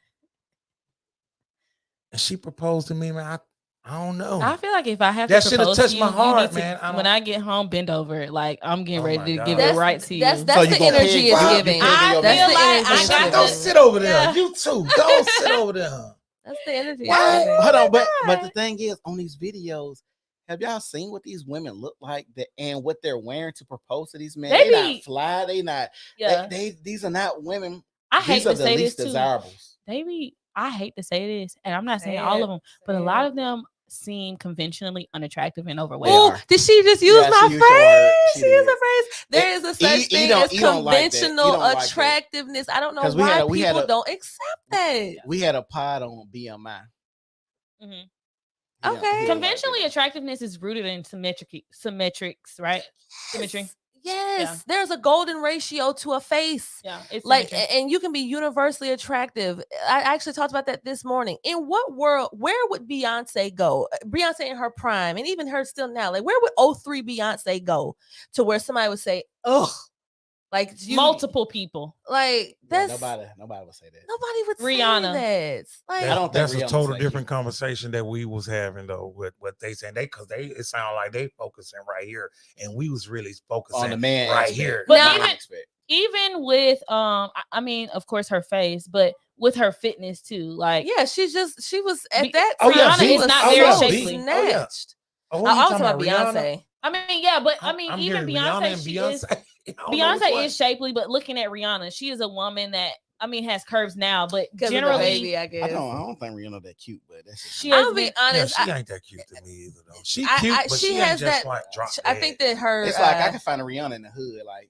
and she proposed to me, man, I don't know. I feel like if I have That to shoulda propose touched to my you, heart, you need to, man. when I get home, bend over. Like, I'm getting Oh ready my to God. give That's- it right to you. That's So the you gonna energy peg it's your- giving. you pegging I your That's feel the like energy I it's got giving. Go sit over there. Yeah. You too. Go sit over there. That's the energy. it's Why? giving. Hold on, but God. the thing is, on these videos, have y'all seen what these women look like and what they're wearing to propose to these men? They They be- not fly. They not. Yeah. These are not women. I These hate are to the say this least too. desirables. I hate to say this, and I'm not saying Say all it. of them, but a lot of them seem conventionally unattractive and overweight. They Oh, are. did she just use Yeah, my she used your word. phrase? She She used did. the phrase. There is a such E thing don't- as E don't like that. E conventional don't like that. attractiveness. I don't know 'Cause why we had people a- don't accept that. We had a pod on BMI. Mhm. He Okay. don't like Conventionally, that. attractiveness is rooted in symmetrics, right? Symmetry. Yes, Yeah. there's a golden ratio to a face. Yeah, it's Like, symmetry. and you can be universally attractive. I actually talked about that this morning. In what world, where would Beyonce go? Beyonce in her prime, and even her still now. Like, where would 03 Beyonce go to where somebody would say, ugh, like multiple people. Like, Yeah, that's nobody would say that. nobody would Rihanna. say that. Like, I don't think That's a Rihanna's total like different you. conversation that we was having though with what they saying. Because it sound like they focusing right here, and we was really focusing On the man right aspect. here. But Now- even with I mean, of course, her face, but with her fitness too. Like, yeah, she was at Be- that Oh, time. yeah, Rihanna she is was not so very shapely. shapely. Oh, yeah. snatched. Oh, I you was talking talking about Rihanna? Beyonce. I mean, yeah, but I mean, I'm even hearing Beyonce, Rihanna and she is Beyonce. I don't know which Beyonce one. is shapely, but looking at Rihanna, she is a woman that has curves now, but 'Cause of the generally, baby, I I guess. don't think Rihanna that cute, but that's just She me. has I'll be been- Yeah, honest. she ain't that cute to me either though. She I- cute, I- but she she has ain't just that- like drop. I think that her. It's like I can find a Rihanna in the hood. Like,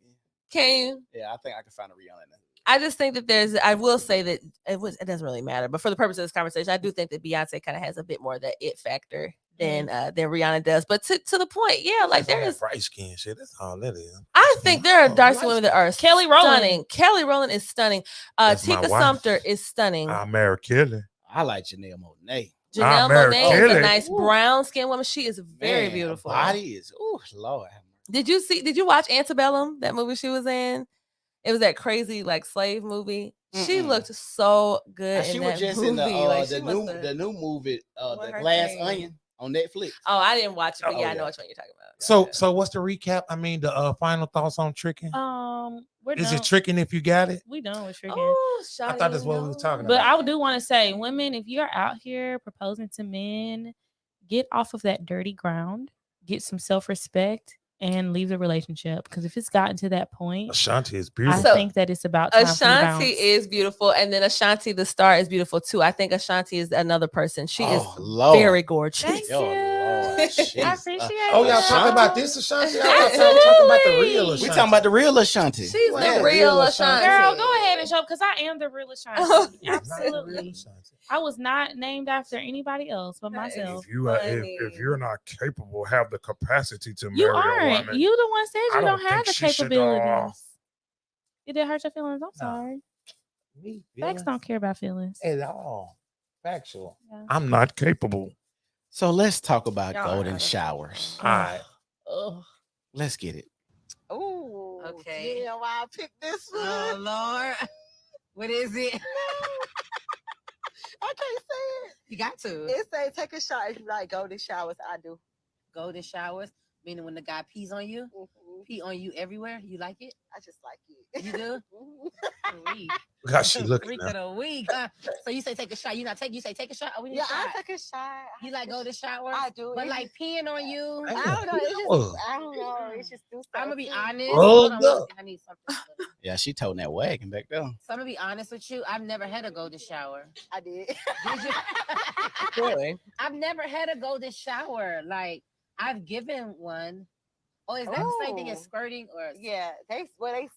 can you? yeah, I think I can find a Rihanna in the hood. I just think that I will say that it doesn't really matter, but for the purpose of this conversation, I do think that Beyonce kind of has a bit more of that it factor than Rihanna does. But to the point, yeah, like there is bright skin shit. That's all that is. I think there are Oh, dark light women that are Kelly Rowland. stunning. Kelly Rowland is stunning. That's my Tika wife. Sumpter is stunning. I marry Kelly. I like Janelle Monáe. Janelle married Monáe is a Kelly. nice brown skin woman. She is very Man, her beautiful. body is, oh Lord. have mercy. Did you watch Antebellum, that movie she was in? It was that crazy like slave movie. She Mm-mm. looked so good She in was that just movie. in Like, she the must've- new movie, What The her Glass name? Onion on Netflix. Oh, I didn't watch it, but Oh, yeah, I yeah. know which one you're talking about. So what's the recap? I mean, the final thoughts on tricking. we're Is done. it tricking if you got it? We done with tricking. Oh, I thought that's what we was talking But about. I do want to say, women, if you're out here proposing to men, get off of that dirty ground, get some self-respect, and leave the relationship. Because if it's gotten to that point, Ashanti is I beautiful. think that it's about time for you to bounce. Ashanti is beautiful, and then Ashanti the star is beautiful too. I think Ashanti is another person. She is Lord. very gorgeous. Thank Oh, you. Lord, I Jesus. appreciate Oh, it. y'all Ashanti? talking about this Ashanti? I thought y'all Absolutely. talking about the real We Ashanti. talking about the real Ashanti. She's Yeah, the real real Ashanti. Girl, go ahead and show because I am the real Ashanti. Not the real Absolutely. Ashanti. I was not named after anybody else but myself. If you're not capable, have the capacity to You marry a aren't. woman, You the one said I you don't don't have the think she should, capabilities. It did hurt your feelings. I'm No. sorry. me, Facts don't care about feelings. at all. Factual. Yeah. I'm not capable. So let's talk about Y'all are golden out of- showers. All right. Ugh. Let's get it. Ooh. Okay. Yeah, why I picked this one? Oh Lord, what is it? I can't say it. You got to. It say take a shot if you like golden showers. I do. Golden showers, meaning when the guy pees on you, pee on you everywhere. You like it? I just like it. You do? Freak. Look how she looking Freak now. of the week. So you say take a shot. You say take a shot. Oh, we need Yeah, a shot. I take a shot. You like golden shower? I do. But like peeing on you. I don't know. It's just, I don't know. It's just do I'm gonna be honest. Oh, Hold on, no. I need something. Yeah, she toting that wagon back there. So I'm gonna be honest with you. I've never had a golden shower. I did. Did you? Really? I've never had a golden shower. Like I've given one. Oh, is that the same thing as squirting or? Yeah, they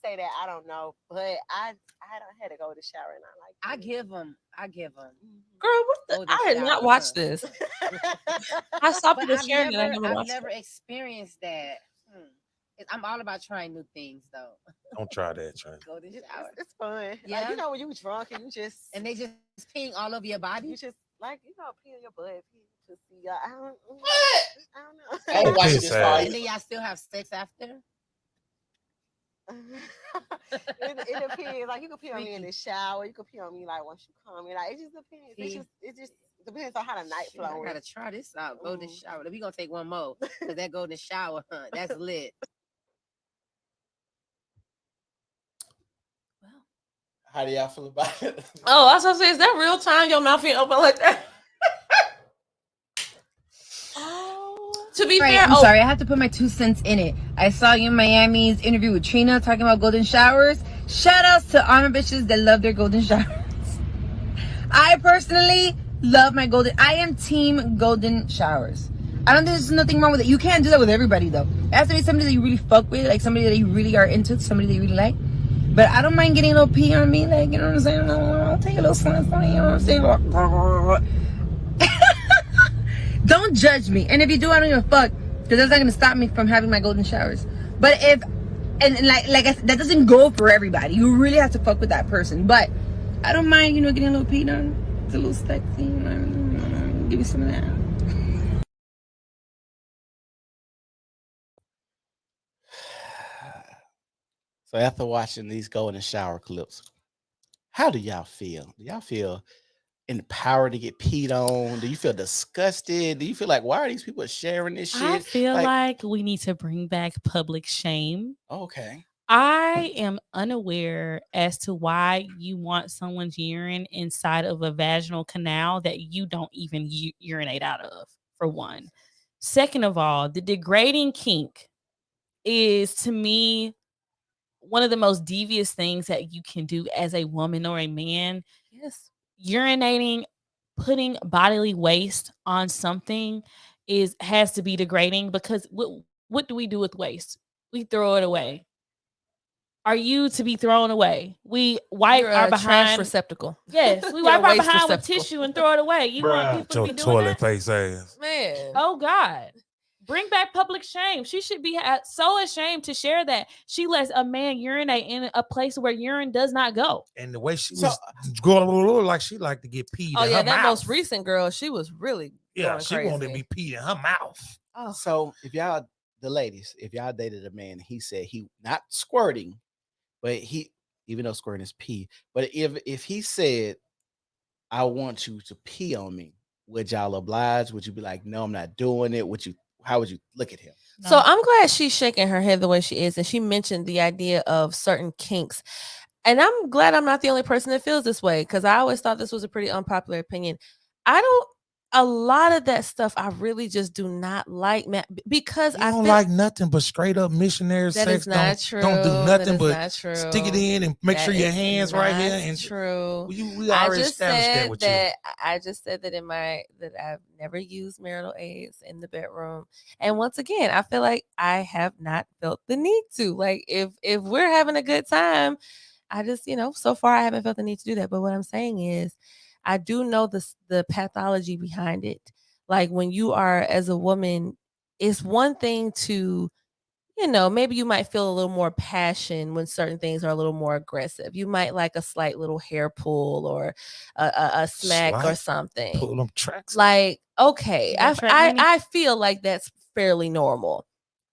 say that. I don't know, but I don't had to go to shower and I like. I give them. Girl, what the? I did not watch this. I saw people sharing it. I never I've watched never it. experienced that. I'm all about trying new things, though. Don't try that, Trent. Golden shower. It's fun. Yeah. Like, you know when you drunk and you just they just peeing all over your body. You just like pee on your butt, pee to see. I don't. What? I don't know. I ain't watching this fight. And then y'all still have sex after? It depends. Like you can pee on me in the shower. You can pee on me like once you come in. Like it just depends. It just depends on how the night flows. I gotta try this out. Golden shower. We gonna take one more. Cause that golden shower, that's lit. How do y'all feel about it? Oh, I was gonna say, is that real time? Your mouth ain't open like that. To be fair, I'm sorry, I have to put my 2 cents in it. I saw you in Miami's interview with Trina talking about golden showers. Shout outs to armor bitches that love their golden showers. I personally love my I am team golden showers. I don't think there's nothing wrong with it. You can't do that with everybody though. It has to be somebody that you really fuck with, like somebody that you really are into, somebody that you really like. But I don't mind getting a little pee on me, like, you know what I'm saying? I'll take a little slant on you, know what I'm saying? Don't judge me. And if you do, I don't give a fuck. Because that's not going to stop me from having my golden showers. But that doesn't go for everybody. You really have to fuck with that person. But I don't mind, getting a little pee on. It's a little sexy. Give me some of that. So after watching these golden shower clips, how do y'all feel? Do y'all feel empowered to get peed on? Do you feel disgusted? Do you feel like, why are these people sharing this shit? I feel like we need to bring back public shame. Okay. I am unaware as to why you want someone's urine inside of a vaginal canal that you don't even urinate out of, for one. Second of all, the degrading kink is, to me, one of the most devious things that you can do as a woman or a man. Yes. Urinating, putting bodily waste on something has to be degrading, because what do we do with waste? We throw it away. Are you to be thrown away? We wipe our behind trash receptacle. Yes, we wipe our behind with tissue and throw it away. You want people to be doing toilet that? face ass. Man. Oh God. Bring back public shame. She should be so ashamed to share that she lets a man urinate in a place where urine does not go. And the way she was going, like she liked to get peed. Oh in yeah, her that mouth. most recent girl, she was really she wanted to be peed in her mouth. Oh. So if y'all, the ladies, if y'all dated a man, he said he not squirting, but he, even though squirting is pee, but if he said, I want you to pee on me, would y'all oblige? Would you be like, no, I'm not doing it? How would you look at him? So I'm glad she's shaking her head the way she is, and she mentioned the idea of certain kinks. And I'm glad I'm not the only person that feels this way, because I always thought this was a pretty unpopular opinion. A lot of that stuff I really just do not like, man, because I don't like nothing but straight up missionary that sex. is not true. Don't do nothing but not true. stick it in and make sure your hands right here. And true. We already established that with you. I just said that that I've never used marital aids in the bedroom. And once again, I feel like I have not felt the need to. Like if we're having a good time, I just, so far I haven't felt the need to do that. But what I'm saying is, I do know the pathology behind it. Like when you are, as a woman, it's one thing to, maybe you might feel a little more passion when certain things are a little more aggressive. You might like a slight little hair pull or a smack or something. Pull them tracks. Like, okay, I feel like that's fairly normal.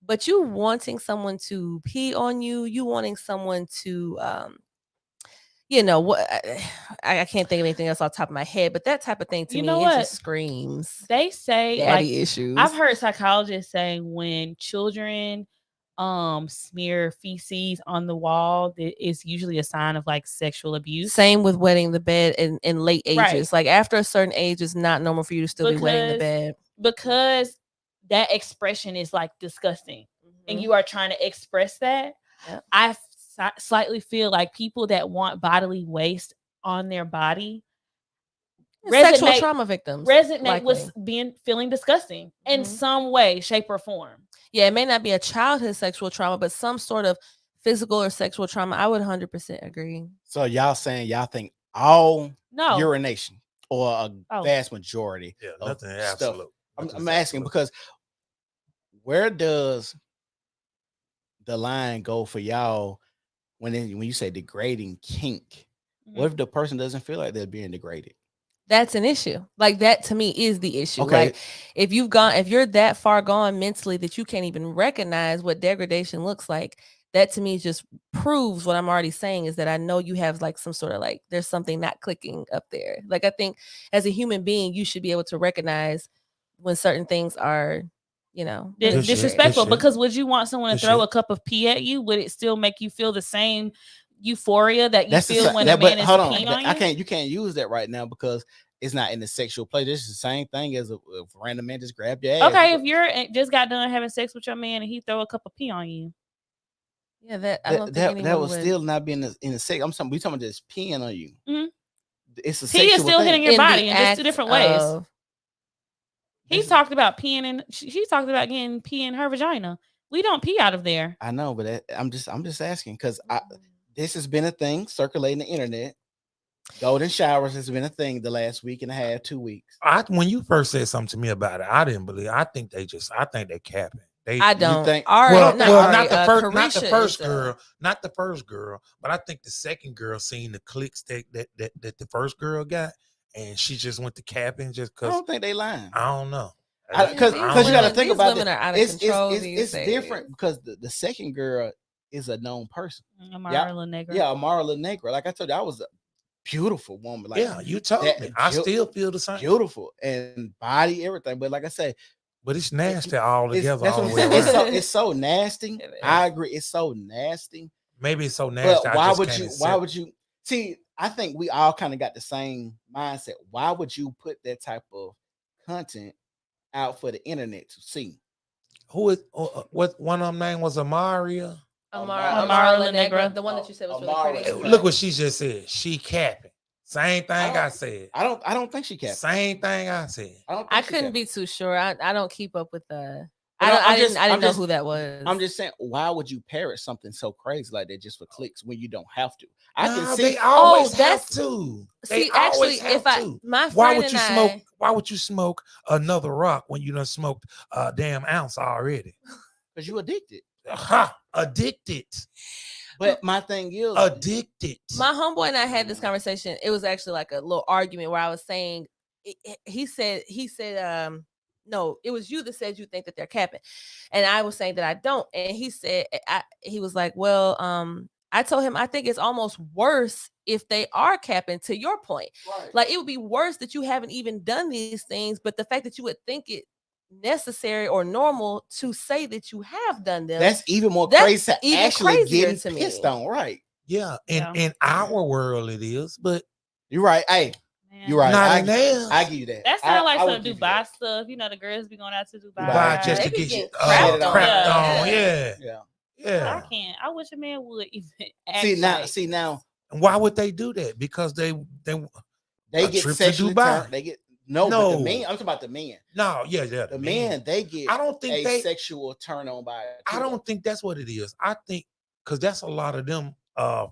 But you wanting someone to pee on you, you wanting someone to you know what, I can't think of anything else off the top of my head, but that type of thing to You me, know it what? just screams They say daddy like issues. I've heard psychologists saying when children smear feces on the wall, that is usually a sign of like sexual abuse. Same with wetting the bed in late ages. Right. Like after a certain age, it's not normal for you to still be wetting the bed. Because that expression is like disgusting. And you are trying to express that. Yep. I slightly feel like people that want bodily waste on their body Sexual trauma victims resonate with feeling disgusting in some way, shape, or form. Yeah, it may not be a childhood sexual trauma, but some sort of physical or sexual trauma. I would 100% agree. So y'all saying y'all think all No. urination or a vast majority of nothing stuff. absolute. I'm asking because where does the line go for y'all when you say degrading kink? What if the person doesn't feel like they're being degraded? That's an issue. Like that to me is the issue. Okay. Like if you're that far gone mentally that you can't even recognize what degradation looks like, that to me just proves what I'm already saying is that I know you have like some sort of like there's something not clicking up there. Like I think as a human being, you should be able to recognize when certain things are, you know, disrespectful. Because would you want someone to throw a cup of pee at you? Would it still make you feel the same euphoria that you feel when a man is peeing on you? You can't use that right now because it's not in the sexual place. This is the same thing as if a random man just grabbed your ass. Okay, if you're just got done having sex with your man and he throw a cup of pee on you. Yeah, that would still not be in the sex. We talking about just peeing on you. Mm-hmm. It's a pee is still hitting your body in just two different ways. He talked about peeing and she talked about getting pee in her vagina. We don't pee out of there. I know, but I'm just asking because this has been a thing circulating the internet. Golden showers has been a thing the last week and a half, 2 weeks. When you first said something to me about it, I didn't believe. I think they capping. I don't. Not the first girl, but I think the second girl seen the clicks that the first girl got, and she just went to capping just because. I don't think they lying. I don't know. Because you got to think about it. It's different because the second girl is a known person. Amara La Negra. Yeah, Amara La Negra. Like I told you, I was a beautiful woman. Like, yeah, you told me. I still feel the same. Beautiful and body, everything. But like I say, but it's nasty all together. It's so nasty. I agree. It's so nasty. Maybe it's so nasty. But why would you see? I think we all kind of got the same mindset. Why would you put that type of content out for the internet to see? Who is what? One of them name was Amara La Negra, the one that you said was really pretty. Look what she just said. She capping. Same thing I said. I don't think she capping. Same thing I said. I couldn't be too sure. I don't keep up with the. I didn't know who that was. I'm just saying, why would you parrot something so crazy like that just for clicks when you don't have to? I can see. They always have to. See, actually, if my friend why would you smoke another rock when you done smoked a damn ounce already? Because you addicted. Addicted. But my thing is addicted. My homeboy and I had this conversation. It was actually like a little argument where I was saying, he said, no, it was you that said you think that they're capping, and I was saying that I don't. And he said, he was like, well, I told him I think it's almost worse if they are capping. To your point, right. Like it would be worse that you haven't even done these things, but the fact that you would think it necessary or normal to say that you have done them, that's even more crazy. Actually getting pissed on, right? Yeah, in our world it is, but you're right. Hey, you're right. Not I give you that. That sounds like some Dubai stuff. You know, the girls be going out to Dubai just to get crapped on. Yeah. I can't. I wish a man would even see now. And why would they do that? Because they get sexually turned. They get no. But the men, I'm talking about the men. No, yeah. The men, they get. I don't think sexual turn on by. I don't think that's what it is. I think because that's a lot of them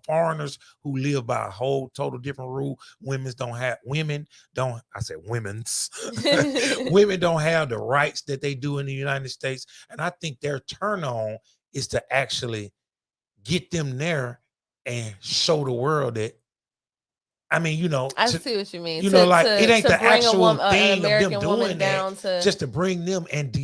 foreigners who live by a whole total different rule. Women don't have the rights that they do in the United States, and I think their turn on is to actually get them there and show the world that. I mean, you know, I see what you mean. You know, like it ain't the actual thing of them doing that, just to bring them and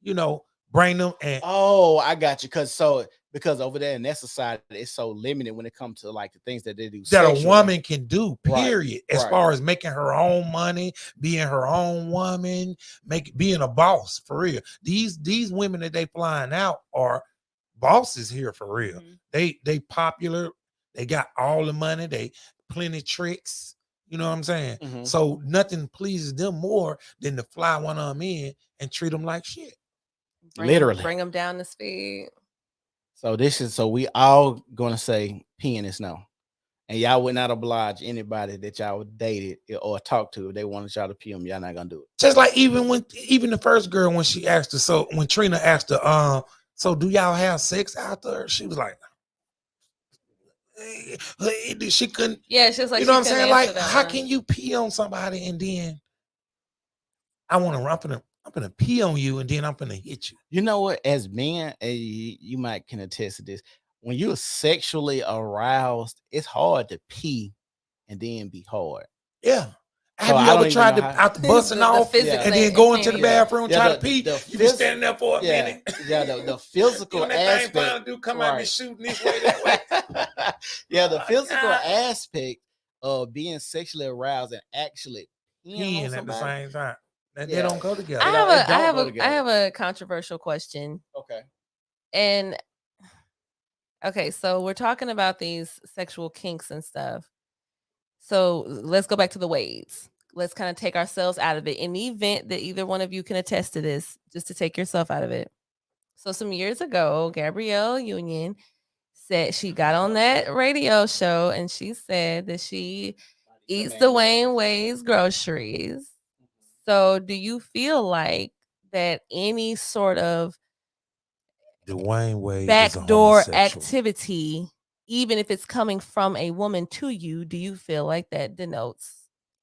you know, bring them and. Oh, I got you. Because so because over there in that society, it's so limited when it comes to like the things that they do. That sexually. a woman can do, Right, period. As right. far as making her own money, being her own woman, being a boss for real. These women that they flying out are bosses here for real. They popular. They got all the money. They plenty tricks. You know what I'm saying? So nothing pleases them more than to fly one of them in and treat them like shit. Literally. Bring them down the speed. So we all gonna say penis no. And y'all would not oblige anybody that y'all dated or talked to if they wanted y'all to PM. Y'all not gonna do it. Just like even the first girl when she asked her, so when Trina asked her, so do y'all have sex out there? She was like, she couldn't. Yeah, she was like, you know what I'm she couldn't saying? Like, answer that how one. can you pee on somebody and then I'm gonna pee on you and then I'm gonna hit you? You know what? As men, you might can attest to this. When you're sexually aroused, it's hard to pee and then be hard. Yeah. So Have you ever tried to after busting off and then go into the bathroom and try to pee? You be standing there for a minute. Yeah, the physical aspect. aspect. Finally do come out and shooting this way, that way. Yeah, the physical aspect of being sexually aroused and actually peeing at the same time. They don't go together. I have a controversial question. Okay. And okay, so we're talking about these sexual kinks and stuff. So let's go back to the Wades. Let's kind of take ourselves out of it. In the event that either one of you can attest to this, just to take yourself out of it. So some years ago, Gabrielle Union said she got on that radio show and she said that she eats Dwayne Wade's groceries. So do you feel like that any sort of Dwayne Wade backdoor activity, even if it's coming from a woman to you, do you feel like that denotes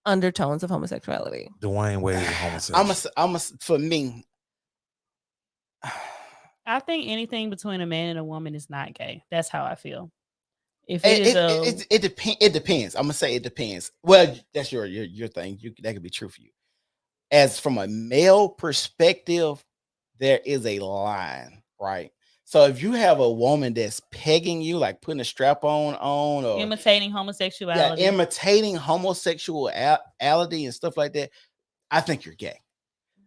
undertones of homosexuality? Dwayne Wade is homosexual. For me, I think anything between a man and a woman is not gay. That's how I feel. If it depends. It depends. I'm gonna say it depends. Well, that's your thing. That could be true for you. As from a male perspective, there is a line, right? So if you have a woman that's pegging you, like putting a strap on or imitating homosexuality, imitating homosexuality and stuff like that, I think you're gay.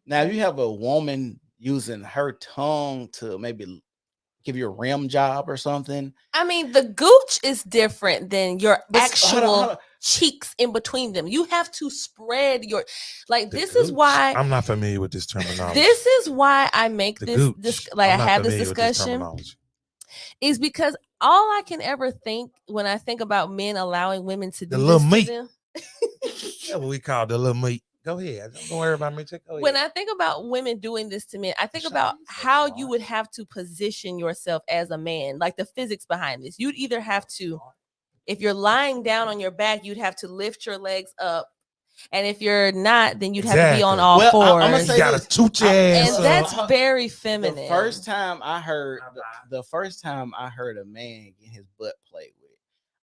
Now, if you have a woman using her tongue to maybe give you a rim job or something. I mean, the gooch is different than your actual hold on. cheeks in between them. You have to spread your this gooch? is why I'm not familiar with this terminology. This is why I make this like I have this discussion. discussion is because all I can ever think when I think about men allowing women to do the little this meat. to them. That's what we call the little meat. Go ahead. Don't worry about me. When I think about women doing this to men, I think about how you would have to position yourself as a man, like the physics behind this. You'd either have to, if you're lying down on your back, you'd have to lift your legs up. And if you're not, then you'd have to be on all fours. I'm gonna say you gotta toot your ass and that's very feminine. The first time I heard a man get his butt played with,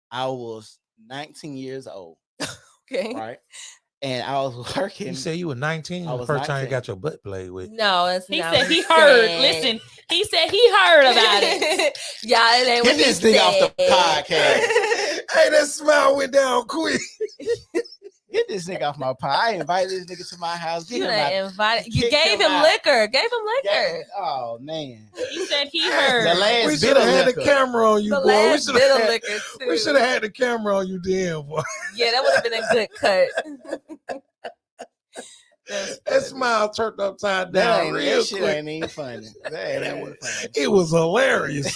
I was 19 years old. Okay. Right. And I was working. You said you were 19 the first time you got your butt played with. No, that's he not said he heard. Listen, he said he heard about it. Yeah, it ain't Get what this he thing off the said. podcast. Hey, that smile went down quick. Get this nigga off my pie. I invited this nigga to my house. You gave him liquor. Gave him liquor. Oh man. He said he heard. The last we should have had the camera on you, The boy. last bit of liquor, too. We should have had the camera on you then, boy. Yeah, that would have been a good cut. That smile turned upside down real shit quick. Ain't even funny. That ain't funny. It was hilarious.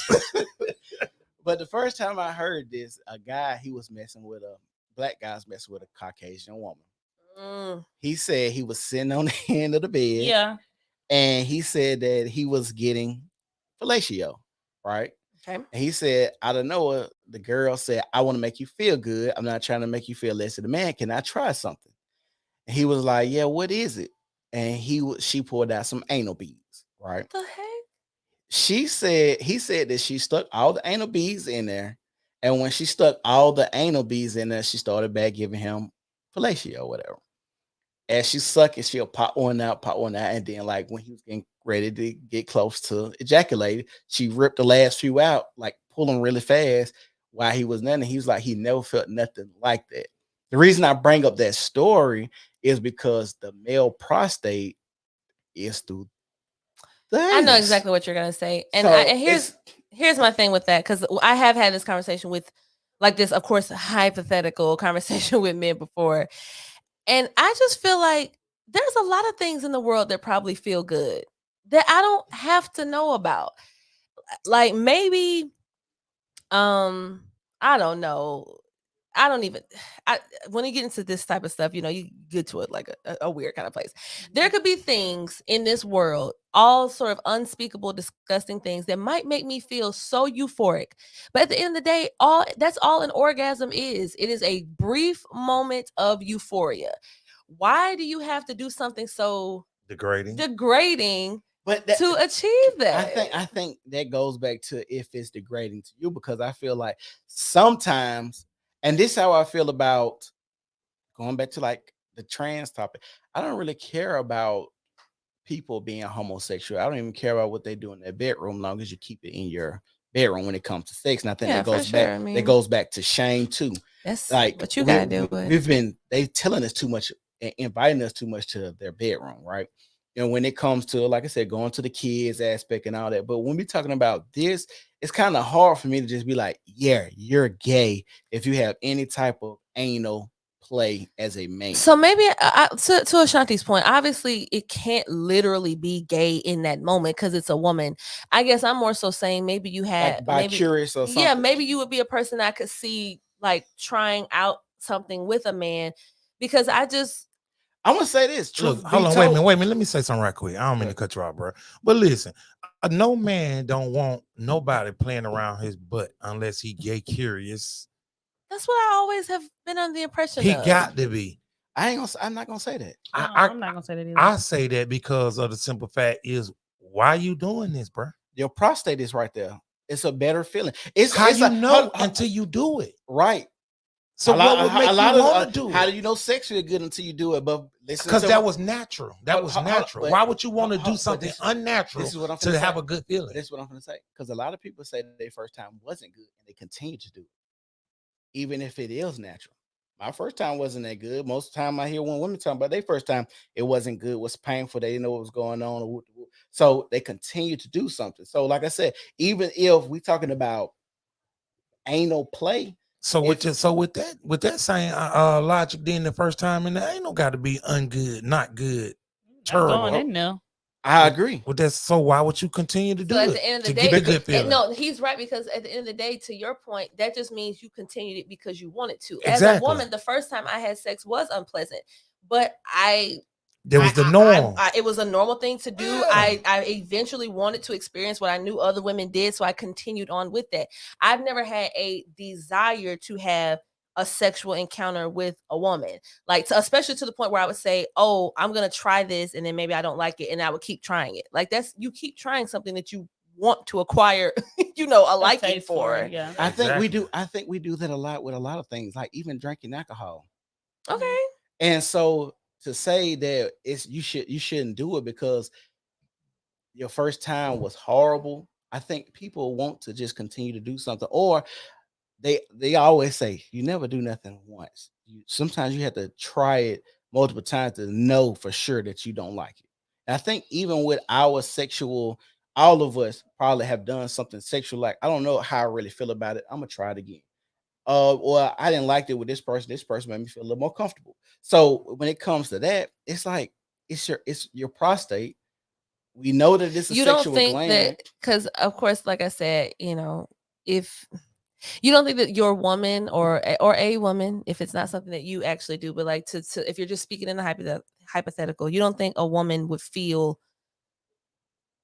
But the first time I heard this, a guy, he was messing with a black guy's messing with a Caucasian woman. He said he was sitting on the end of the bed. Yeah. And he said that he was getting fellatio, right? Okay. And he said, out of nowhere, the girl said, I want to make you feel good. I'm not trying to make you feel less of the man. Can I try something? And he was like, yeah, what is it? And she pulled out some anal beads, right? What the heck? He said that she stuck all the anal beads in there. And when she stuck all the anal beads in there, she started back giving him fellatio or whatever. As she suck it, she'll pop one out. And then like when he was getting ready to get close to ejaculating. She ripped the last few out, like pulling really fast while he was nutting. He was like, he never felt nothing like that. The reason I bring up that story is because the male prostate is through the I know anus. exactly what you're gonna say, and So and here's my thing with that, because I have had this conversation with, like, this, of course, hypothetical conversation with men before, and I just feel like there's a lot of things in the world that probably feel good that I don't have to know about. Like, maybe, I don't know. I don't even. I When you get into this type of stuff, you get to it like a weird kind of place. There could be things in this world, all sort of unspeakable, disgusting things that might make me feel so euphoric. But at the end of the day, all an orgasm is. It is a brief moment of euphoria. Why do you have to do something so degrading but to achieve that? I think that goes back to if it's degrading to you, because I feel like sometimes, and this is how I feel about going back to like the trans topic. I don't really care about people being homosexual. I don't even care about what they do in their bedroom, long as you keep it in your bedroom when it comes to sex. And I think Yeah, that for goes back. sure. I mean, That goes back to shame too. that's Like what you gotta deal with. they telling us too much and inviting us too much to their bedroom, right? And when it comes to, like I said, going to the kids aspect and all that. But when we're talking about this, it's kind of hard for me to just be like, yeah, you're gay if you have any type of anal play as a man. So maybe, to Ashanti's point, obviously it can't literally be gay in that moment because it's a woman. I guess I'm more so saying maybe you had Like by curious or yeah, something. maybe you would be a person I could see like trying out something with a man, because I'm gonna say this. Look, Truth hold be on, told, wait a minute. Let me say something right quick. I don't mean to cut you off, bro. But listen, no man don't want nobody playing around his butt unless he gay curious. that's what I always have been under the impression He of. got to be. I'm not gonna say that. No, I'm not gonna say that either. I say that because of the simple fact is, why you doing this, bro? Your prostate is right there. It's a better feeling. It's How it's you a, know until you do it, right. So what would make you want to do it? How do you know sex feel good until you do it? But Because that was natural. That was natural. Why would you want to do something unnatural to have a good feeling? This is what I'm going to say. Because a lot of people say that their first time wasn't good and they continue to do it, even if it is natural. My first time wasn't that good. Most of the time I hear when women talking about their first time, it wasn't good, it was painful. They didn't know what was going on. So they continue to do something. So like I said, even if we're talking about anal play. So with that saying logic, then the first time, and ain't no got to be ungood, not good, terrible. Going in there. I agree. With that, so why would you continue to do So it? at the end of the to day, get a good feeling? no, he's right, because at the end of the day, to your point, that just means you continued it because you wanted to. Exactly. As a woman, the first time I had sex was unpleasant, but there was the norm. It was a normal thing to do. Yeah. I eventually wanted to experience what I knew other women did, so I continued on with that. I've never had a desire to have a sexual encounter with a woman, like especially to the point where I would say, "Oh, I'm gonna try this," and then maybe I don't like it, and I would keep trying it. Like you keep trying something that you want to acquire, a liking for. Yeah, I think we do. I think we do that a lot with a lot of things, like even drinking alcohol. Okay. And so to say that you shouldn't do it because your first time was horrible, I think people want to just continue to do something, or they always say you never do nothing once. Sometimes you have to try it multiple times to know for sure that you don't like it. And I think even with our sexual, all of us probably have done something sexual. Like, I don't know how I really feel about it. I'm gonna try it again. Or I didn't like it with this person. This person made me feel a little more comfortable. So when it comes to that, it's like it's your prostate. We know that it's a You sexual don't think gland. that, because of course, like I said, if you don't think that your woman or a woman, if it's not something that you actually do, but like to if you're just speaking in a hypothetical, you don't think a woman would feel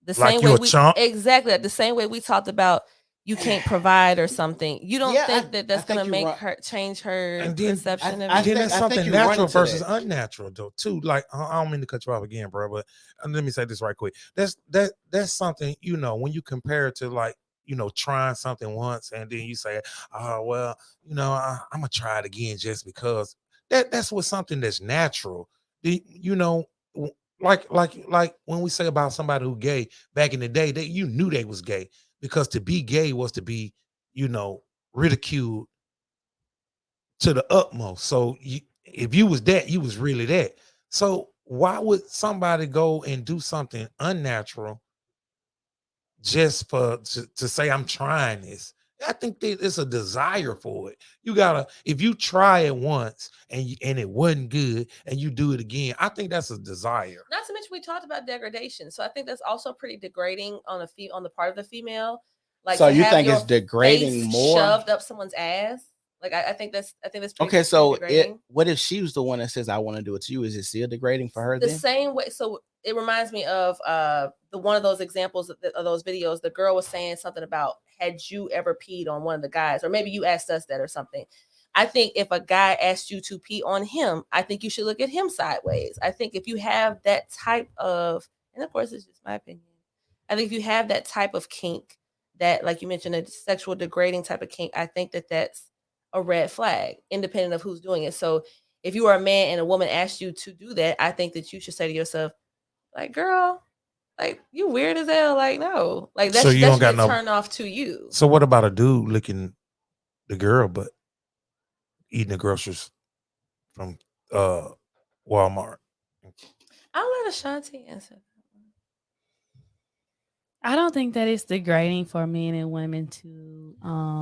the Like same you way a chump? exactly the same way we talked about you can't provide or something. You don't think that's I gonna think make you're her change her And then- perception of I it? Then think- that's I think something you run natural into versus that. unnatural, though. Too. Like I don't mean to cut you off again, bro, but let me say this right quick. That's something, when you compare it to, like, trying something once and then you say, "Oh well, I'm gonna try it again just because." That's what something that's natural. like when we say about somebody who gay back in the day, you knew they was gay because to be gay was to be, ridiculed to the utmost. So if you was that, you was really that. So why would somebody go and do something unnatural just to say I'm trying this? I think that it's a desire for it. You gotta, if you try it once and it wasn't good and you do it again, I think that's a desire. Not to mention we talked about degradation, so I think that's also pretty degrading on the part of the female. Like, so to you have think your it's degrading face more shoved up someone's ass? Like, I think that's pretty, okay. So degrading. what if she was the one that says I want to do it to you? Is it still degrading for her? The then same way. So it reminds me of the one of those examples of those videos. The girl was saying something about, had you ever peed on one of the guys, or maybe you asked us that or something. I think if a guy asked you to pee on him, I think you should look at him sideways. I think if you have that type of, and of course it's just my opinion, I think if you have that type of kink, that, like you mentioned, a sexual degrading type of kink, I think that's a red flag, independent of who's doing it. So if you are a man and a woman asks you to do that, I think that you should say to yourself, like, girl, like, you weird as hell. Like, no, like that's, So you don't got no turn off to you. So what about a dude licking the girl but eating the groceries from Walmart? I'll let Ashanti answer. I don't think that it's degrading for men and women to.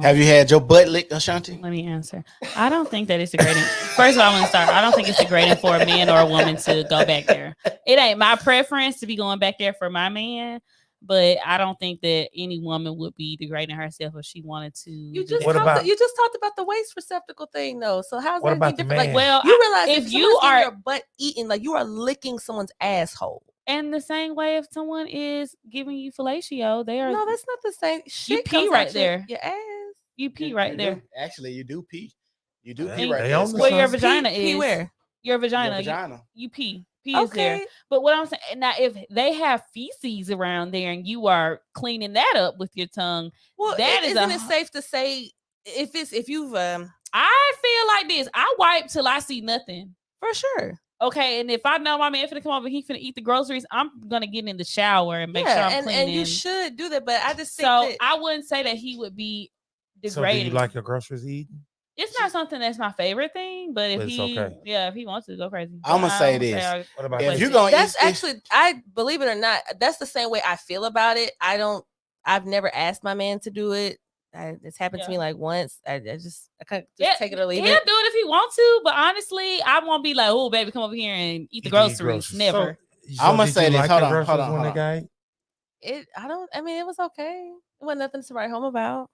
Have you had your butt licked, Ashanti? Let me answer. I don't think that it's degrading. First of all, I'm gonna start. I don't think it's degrading for a man or a woman to go back there. It ain't my preference to be going back there for my man, but I don't think that any woman would be degrading herself if she wanted to. You just talked about the waist receptacle thing, though. So how's What that about any the different? man? Like, well, you realize if if you you are are your butt eating, like, you are licking someone's asshole. and the same way if someone is giving you fellatio, they are. No, that's not the same. You Shit pee comes right out there. your ass. You pee right there. Actually, you do pee. You do They- pee they right there. on the Where your sun. vagina Pee is. where? Your vagina. Your vagina. You pee. Pee is there. Okay. But what I'm saying now, if they have feces around there and you are cleaning that up with your tongue, Well, that is isn't it safe to say if you've I feel like this. I wipe till I see nothing. for sure. Okay, and if I know my man finna come over, he finna eat the groceries, I'm gonna get in the shower and make sure I'm cleaning. and you should do that, but I just think So that I wouldn't say that he would be So do degrading. you like your groceries eaten? It's not something that's my favorite thing, but if But it's he, okay. if he wants to go crazy, I'ma but I say don't this. What about If this? you gonna that's eat, actually, I believe it or not, that's the same way I feel about it. I've never asked my man to do it. It's happened to me like once. I can't just take it or leave he'll it. do it if he wants to, but honestly, I won't be like, "Oh, baby, come over here and eat the groceries." Never. I'ma did say you this. like Hold your on, hold groceries on, when hold they on. got I mean, it was okay. It wasn't nothing to write home about.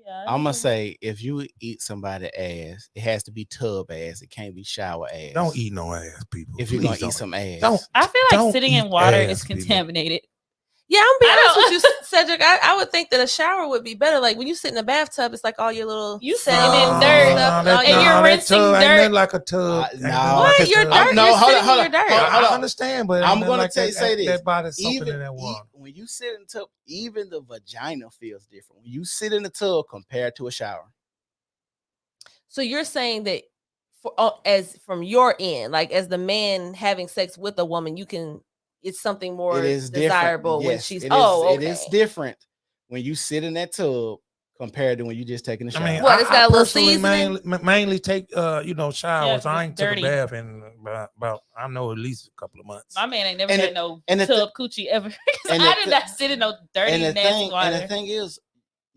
Yeah, I'm gonna say if you eat somebody's ass, it has to be tub ass. It can't be shower ass. Don't eat no ass, people. If you're Please gonna don't. eat some ass. I feel like don't sitting in eat water ass, is people. contaminated. Yeah, I'm gonna be I honest with you, Cedric. I would think that a shower would be better. Like when you sit in a bathtub, it's like all your little You sand sitting in and dirt, stuff, and you're rinsing tub ain't dirt. nothing like a tub. Ain't No. nothing What? like a You're tub. dirt. No, You're hold sitting on, hold in on, your dirt. hold on, hold I on. understand, but I'm ain't gonna nothing like say this. that body soaking Even in that water. when you sit in the tub, even the vagina feels different. When you sit in the tub compared to a shower. So you're saying that as from your end, like as the man having sex with a woman, it's something more It is desirable different. when Yes, she's it okay. is different when you sit in that tub compared to when you just taking a shower. I mean, What, it's got a little personally seasoning? mainly take showers. Yeah, I ain't took dirty. a bath in about I know at least a couple of months. My man ain't never And had the- no and the tub coochie ever. and I the did thi- not sit in no dirty, and the nasty thing, water. and the thing is,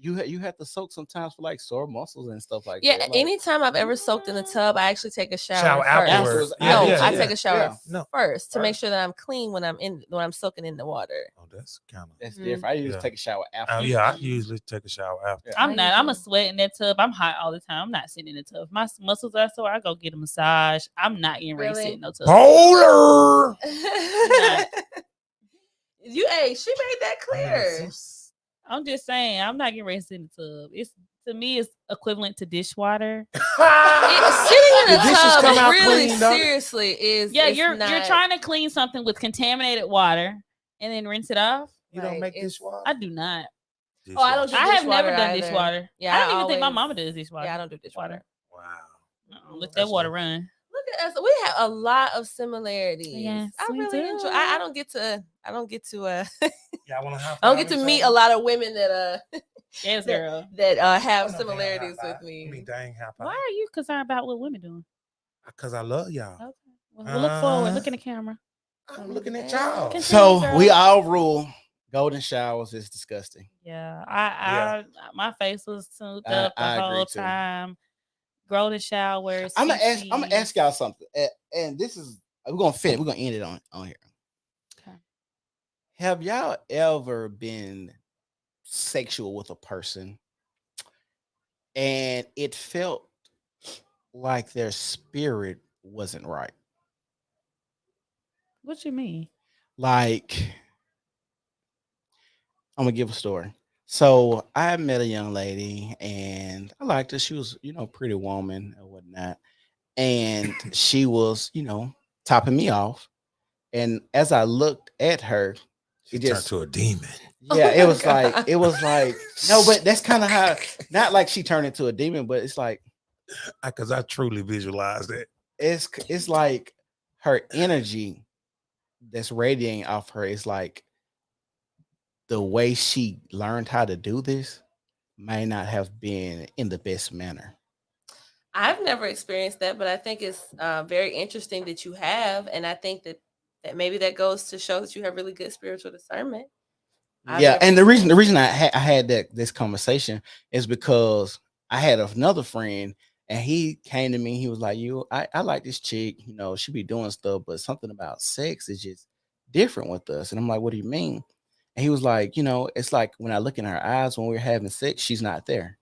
you have to soak sometimes for like sore muscles and stuff like Yeah, that. Like, anytime I've ever soaked in a tub, I actually take a Shower shower, afterwards. first. Yeah, No, yeah, I yeah. take a shower Yeah. No. first to make First. sure that I'm clean when I'm soaking in the water. Oh, that's kind of. that's different. I usually Yeah. take a shower after. Yeah, I usually take a shower after. Yeah. I'm not. I'm a sweat in that tub. I'm hot all the time. I'm not sitting in the tub. If my muscles are sore, I go get a massage. I'm not getting ready to sit in no tub. Bowler. She made that clear. I'm just saying, I'm not getting ready to sit in the tub. To me, it's equivalent to dishwater. Sitting in The a dishes tub come out really clean, don't it? seriously is Yeah, it's you're not, trying to clean something with contaminated water and then rinse it off. You don't Right, make it's- dishwater. I do not. Oh, I don't do I have dishwater never done either. dishwater. Yeah, I don't even think my always- mama does dishwater. Yeah, I don't do dishwater. Wow. Let that water run. Look we have a lot of similarities. Yes, I we really do. enjoy. I don't get to. Y'all want to I don't get to meet a lot of women that Yes, girl. that have Oh, no, similarities damn, with me. I mean, dang, how Why are you concerned about what women doing? Because I love y'all. Okay. Well, we'll look forward. Look in the camera. I'm looking at y'all. Continue, So girl. we all rule golden showers is disgusting. Yeah, I my face was tuned up the I agree whole too. time. Golden showers. I'm gonna ask y'all something, and this is we're gonna end it on here. Okay. Have y'all ever been sexual with a person and it felt like their spirit wasn't right? What you mean? Like, I'm gonna give a story. So I met a young lady and I liked her. She was, pretty woman or whatnot. And she was, topping me off. And as I looked at her, She turned to a demon. Yeah, Oh it my was God. like no, but that's kind of how, not like she turned into a demon, but it's like Because I truly visualized that. it's like her energy that's radiating off her is like the way she learned how to do this may not have been in the best manner. I've never experienced that, but I think it's very interesting that you have, and I think that maybe that goes to show that you have really good spiritual discernment. Yeah, and the reason I had this conversation is because I had another friend and he came to me. He was like, I like this chick, she be doing stuff, but something about sex is just different with us. And I'm like, what do you mean? And he was like, it's like when I look in her eyes when we're having sex, she's not there.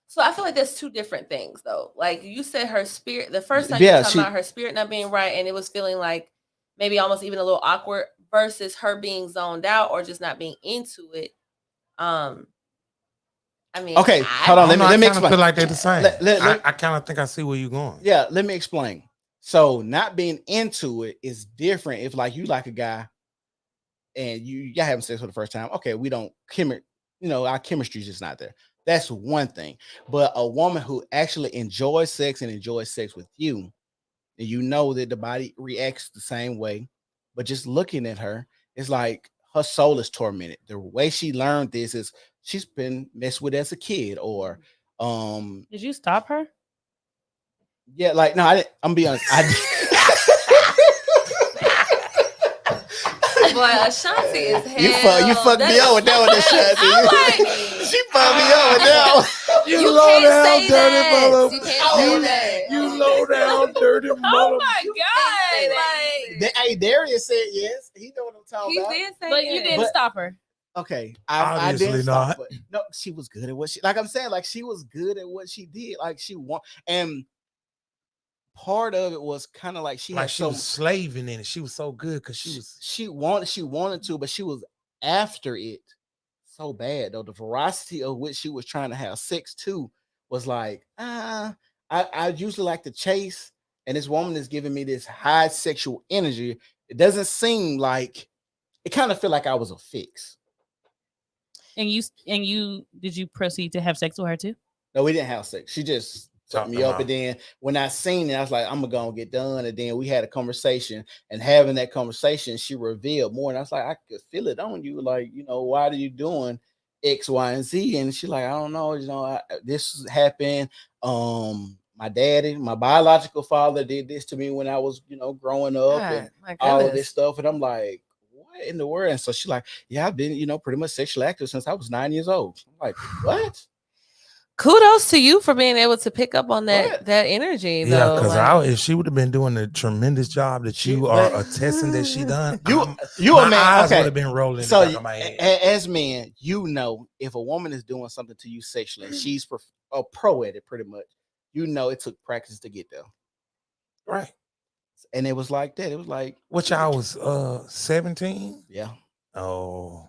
So I feel like that's two different things, though. Like you said, her spirit. The first time you were talking about her spirit not being right, and it was feeling like maybe almost even a little awkward, versus her being zoned out or just not being into it. I mean, okay, hold on. Let me explain. Feel like they're the same. I kind of think I see where you're going. Yeah, let me explain. So not being into it is different. If like you like a guy and y'all having sex for the first time, okay, we don't our chemistry is just not there. That's one thing. But a woman who actually enjoys sex and enjoys sex with you, and you know that the body reacts the same way, but just looking at her, it's like her soul is tormented. The way she learned this is she's been messed with as a kid, or did you stop her? Yeah, like no, I didn't. I'm be honest. Boy, Ashanti is hell. You fucked me up with that one, Ashanti. She fucked me up with that one. You low down, dirty mother. You can't say that. You low down, dirty mother. Oh my God! Like, hey, Darius said yes. He know what I'm talking about. He did say But you didn't stop her. Okay, I didn't Obviously stop, not. but no, she was good at what she. Like I'm saying, like she was good at what she did. Like she won, and part of it was kind of like she was slaving in it. She was so good because she wanted to, but she was after it so bad though. The veracity of which she was trying to have sex too was like, I usually like to chase, and this woman is giving me this high sexual energy. It doesn't seem like it. Kind of feel like I was a fix. And you did you proceed to have sex with her too? No, we didn't have sex. She just took me up, and then when I seen it, I was like, I'm gonna get done. And then we had a conversation, and having that conversation, she revealed more. And I was like, I could feel it on you, like, why are you doing X, Y, and Z? And she like, I don't know, this happened. My daddy, my biological father, did this to me when I was, growing up, and all of this stuff. And I'm like, what in the world? And so she's like, yeah, I've been, pretty much sexually active since I was 9 years old. I'm like, what? Kudos to you for being able to pick up on that energy. Yeah, though. because if she would have been doing the tremendous job that you are attesting that she done, you my a man, eyes okay, would have been rolling. So in the back of my head. as men, if a woman is doing something to you sexually, and she's a pro at it, pretty much, it took practice to get there, right? And it was like that. It was like, which I was 17. Yeah. Oh.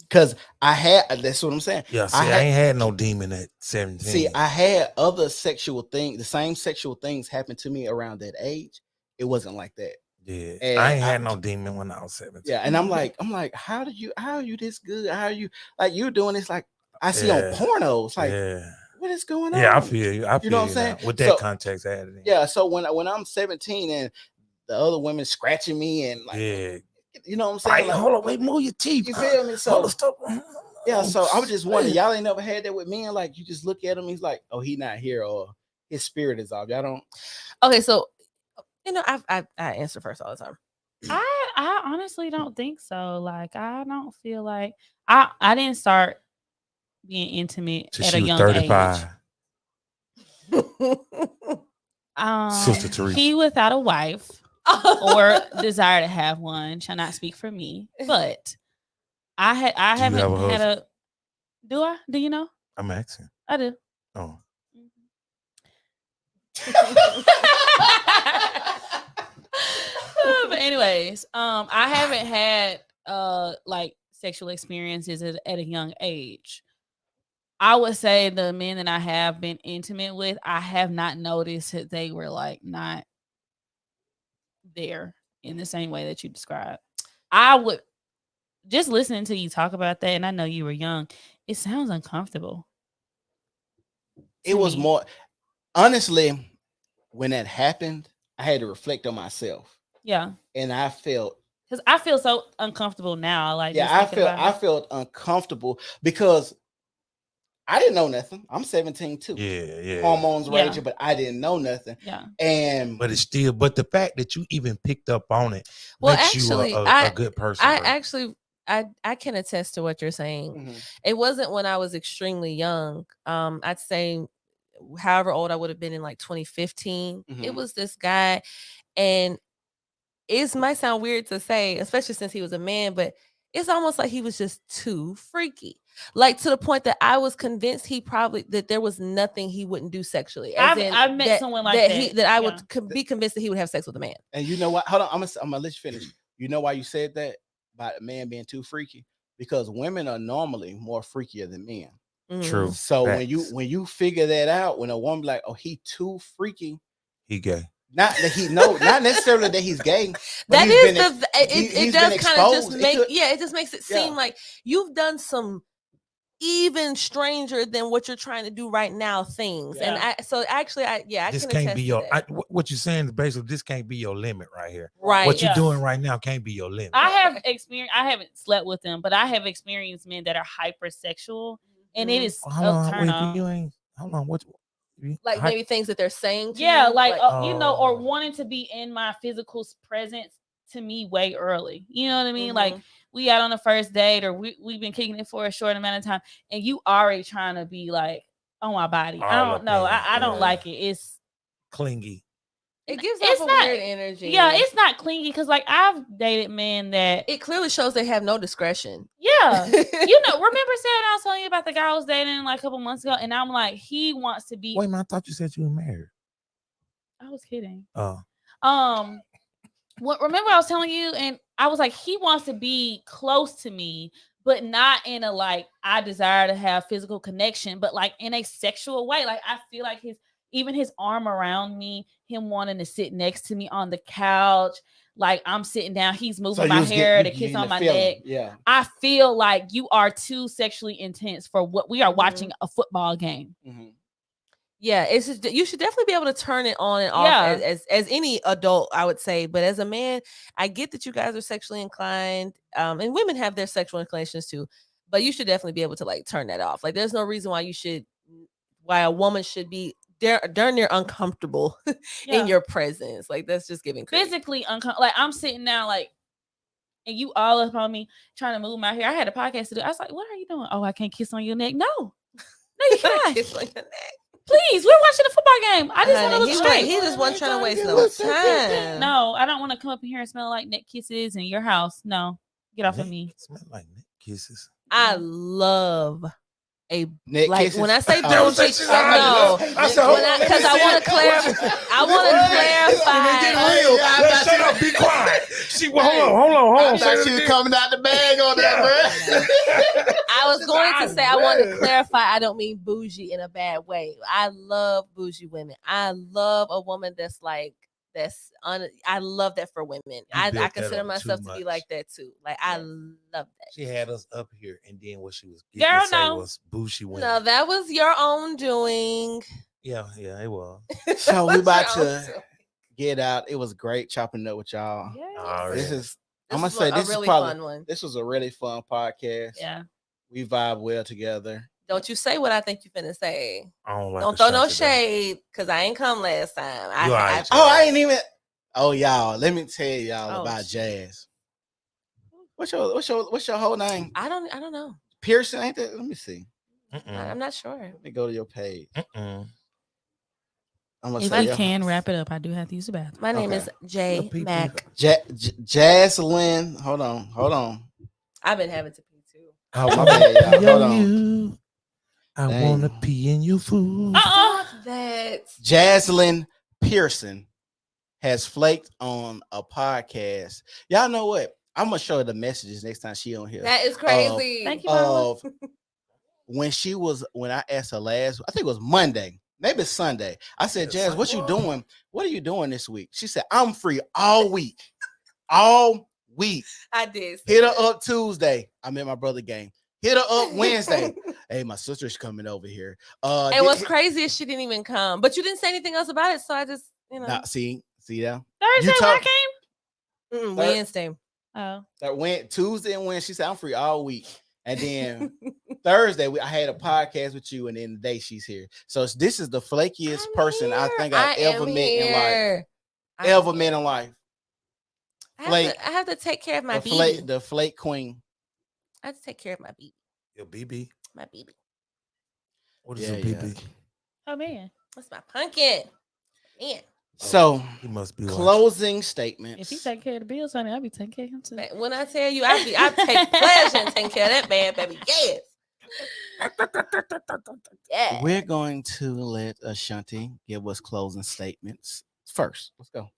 Because that's what I'm saying. Yeah, see, I ain't had no demon at 17. See, I had other sexual things, the same sexual things happened to me around that age. It wasn't like that. Yeah, and I ain't had no demon when I was 17. Yeah, and I'm like, how are you this good? How are you like you're doing this? Like I see on pornos. Like, what is going on? Yeah, I feel you. I feel You know what I'm saying? now, with that context added in. Yeah. So when I'm 17 and the other women scratching me and like, you know what I'm saying? Like, hold on, wait, move your teeth. You feel me? So hold on, stop. Yeah, so I was just wondering, y'all ain't never had that with men? Like, you just look at him, he's like, oh, he not here, or his spirit is off. Y'all don't. Okay, so I answer first all the time. I honestly don't think so. Like, I don't feel like I didn't start being intimate So at she a was young 35. Sister Teresa. He without a wife or desire to have one shall not speak for me. But I haven't had a. Do I? Do you know? I'm asking. I do. Oh. But anyways, I haven't had like sexual experiences at a young age. I would say the men that I have been intimate with, I have not noticed that they were like not there in the same way that you described. I would just listening to you talk about that, and I know you were young. It sounds uncomfortable. It was more honestly when that happened. I had to reflect on myself. Yeah, and I felt because I feel so uncomfortable now. Like, yeah, I felt uncomfortable because I didn't know nothing. I'm 17 too. Yeah. Hormones raging, but I didn't know nothing. Yeah. But it's still, but the fact that you even picked up on it makes you a good person. I can attest to what you're saying. Mm-hmm. It wasn't when I was extremely young. I'd say however old I would have been in like 2015. Mm-hmm. It was this guy, and it might sound weird to say, especially since he was a man, but it's almost like he was just too freaky. Like to the point that I was convinced that there was nothing he wouldn't do sexually. I've met someone like that. I would be convinced that he would have sex with a man. And you know what? Hold on, I'm gonna let you finish. You know why you said that about a man being too freaky? Because women are normally more freakier than men. Mm-hmm. True. So when you figure that out, when a woman like, oh, he too freaky, he gay. Not that not necessarily that he's gay. That is it does kind of just make it just makes it seem like you've done some even stranger than what you're trying to do right now things. And I this can't be your what you're saying is basically this can't be your limit right here. Right. What you're doing right now can't be your limit. I haven't slept with them, but I have experienced men that are hypersexual, and it is a turn on. Hold on, what? Like maybe things that they're saying to you, or wanting to be in my physical presence to me way early. You know what I mean? Mm-hmm. Like we out on the first date, or we've been kicking it for a short amount of time, and you already trying to be like on my body. I don't know. I don't like it. It's clingy. It gives off a weird energy. Yeah, it's not clingy because like I've dated men that it clearly shows they have no discretion. Yeah. Remember saying I was telling you about the guy I was dating like a couple months ago, and I'm like, he wants to be. Wait, man, I thought you said you were married. I was kidding. Oh. Remember I was telling you, and I was like, he wants to be close to me, but not in a like I desire to have physical connection, but like in a sexual way. Like I feel like his arm around me, him wanting to sit next to me on the couch, like I'm sitting down, he's moving my hair to kiss on my neck. Yeah, I feel like you are too sexually intense for what we are watching a football game. Mm-hmm. Yeah, it's just, you should definitely be able to turn it on and off as any adult, I would say. But as a man, I get that you guys are sexually inclined, and women have their sexual inclinations too. But you should definitely be able to like turn that off. Like, there's no reason why a woman should be darn near uncomfortable in your presence. Like that's just giving credit. Physically uncomfortable. Like I'm sitting down, like, and you all up on me trying to move my hair. I had a podcast to do. I was like, "What are you doing?" "Oh, I can't kiss on your neck." No, you can't. Kiss on your neck. Please, we're watching a football game. I just want to look straight. He just wasn't trying to waste no time. No, I don't want to come up in here and smell like neck kisses in your house. No, get off of me. Smell like neck kisses. I love a neck like kisses. When I say don't because I want to clarify. I want to clarify. Shut up, be quiet. Hold on. I thought she was coming out the bag on that, bro. I was going to say I want to clarify. I don't mean bougie in a bad way. I love bougie women. I love a woman that's like I love that for women. I built that consider up myself too to be much. like that too. Like I love that. She had us up here, and then what she was getting Girl, to say no. was "Bushy women." No, that was your own doing. Yeah, it was. So we about your own to doing. get out. It was great chopping up with y'all. Already. I'm gonna was say a this is really probably fun one. this was a really fun podcast. Yeah. We vibe well together. Don't you say what I think you finna say. I don't like Don't throw no Ashanti, though. shade, cause I ain't come last time. I ain't even. Oh y'all, let me tell y'all about Jazz. What's your whole name? I don't know. Pearson, ain't that? Let me see. I'm not sure. Let me go to your page. I'm gonna If say you can wrap it up, I do have to use the bathroom. My name is J Mac. Jaslyn. Hold on. I've been having to pee too. I My wanna bad, y'all. pee Hold on on. you. I Dang. wanna pee in your food. Stop that. Jaslyn Pearson has flaked on a podcast. Y'all know what? I'm gonna show her the messages next time she on here. That is crazy. Thank you, Mama. When I asked her last, I think it was Monday, maybe Sunday. I said, Jazz, what you doing? What are you doing this week? She said, I'm free all week. All week. I did. Hit her up Tuesday. I'm at my brother game. Hit her up Wednesday. Hey, my sister's coming over here. And what's crazy is she didn't even come, but you didn't say anything else about it, so I just, see that Thursday when I came? Wednesday. Oh, that went Tuesday and Wednesday. She said I'm free all week, and then Thursday I had a podcast with you, and then the day she's here. So this is the flakiest person I think I've ever met in life. Met in life. I have to take care of my baby. The flake queen. I have to take care of my baby. Your BB? My baby. What is a BB? oh man. That's my pumpkin. Man. So he must be closing statements. If he take care of the bills, honey, I'll be taking care of him too. When I tell you, I take pleasure in taking care of that man, baby. Yes. Yeah. We're going to let Ashanti give us closing statements first. Let's go.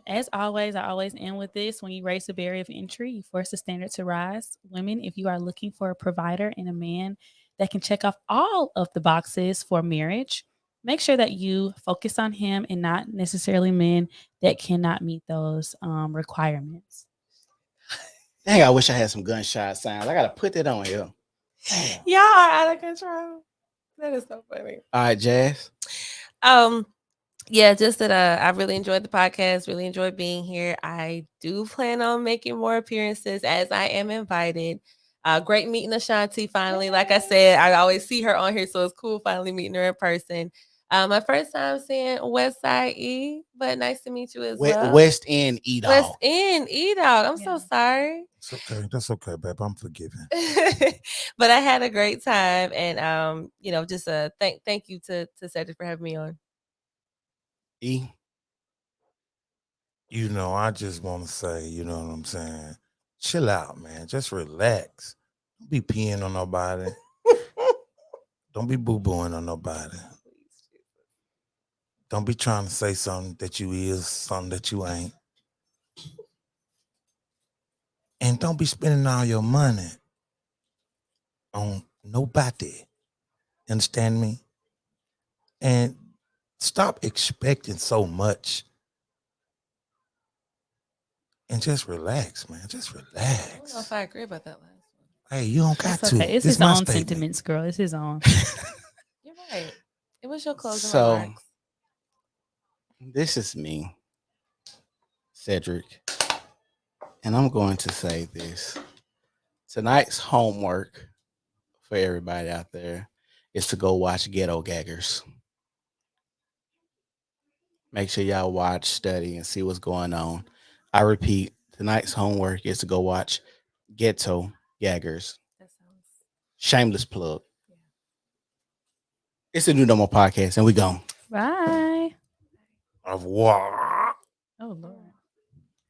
As always, I always end with this. When you raise the barrier of entry, you force the standard to rise. Women, if you are looking for a provider and a man that can check off all of the boxes for marriage, make sure that you focus on him and not necessarily men that cannot meet those requirements. Dang, I wish I had some gunshot sounds. I gotta put that on here. Y'all are out of control. That is so funny. All right, Jazz. Yeah, just that I really enjoyed the podcast, really enjoyed being here. I do plan on making more appearances as I am invited. Great meeting Ashanti finally. Like I said, I always see her on here, so it's cool finally meeting her in person. My first time seeing West Side E, but nice to meet you as well. West End E Dog. West End E Dog. I'm so sorry. It's okay. That's okay, babe. I'm forgiven. But I had a great time, and just thank you to Cedric for having me on. E. I just want to say, you know what I'm saying? Chill out, man. Just relax. Don't be peeing on nobody. Don't be boo-booing on nobody. Don't be trying to say something that you is, something that you ain't. And don't be spending all your money on nobody. Understand me? And stop expecting so much. And just relax, man. Just relax. I don't know if I agree about that last one. Hey, you don't got It's to. okay. It's This his my own statement. sentiments, girl. It's his own. You're right. It was your closing So, remarks. This is me, Cedric, and I'm going to say this. Tonight's homework for everybody out there is to go watch Ghetto Gaggers. Make sure y'all watch, study, and see what's going on. I repeat, tonight's homework is to go watch Ghetto Gaggers. Shameless plug. It's a New Normal podcast, and we gone. Bye. Au revoir. Oh, Lord.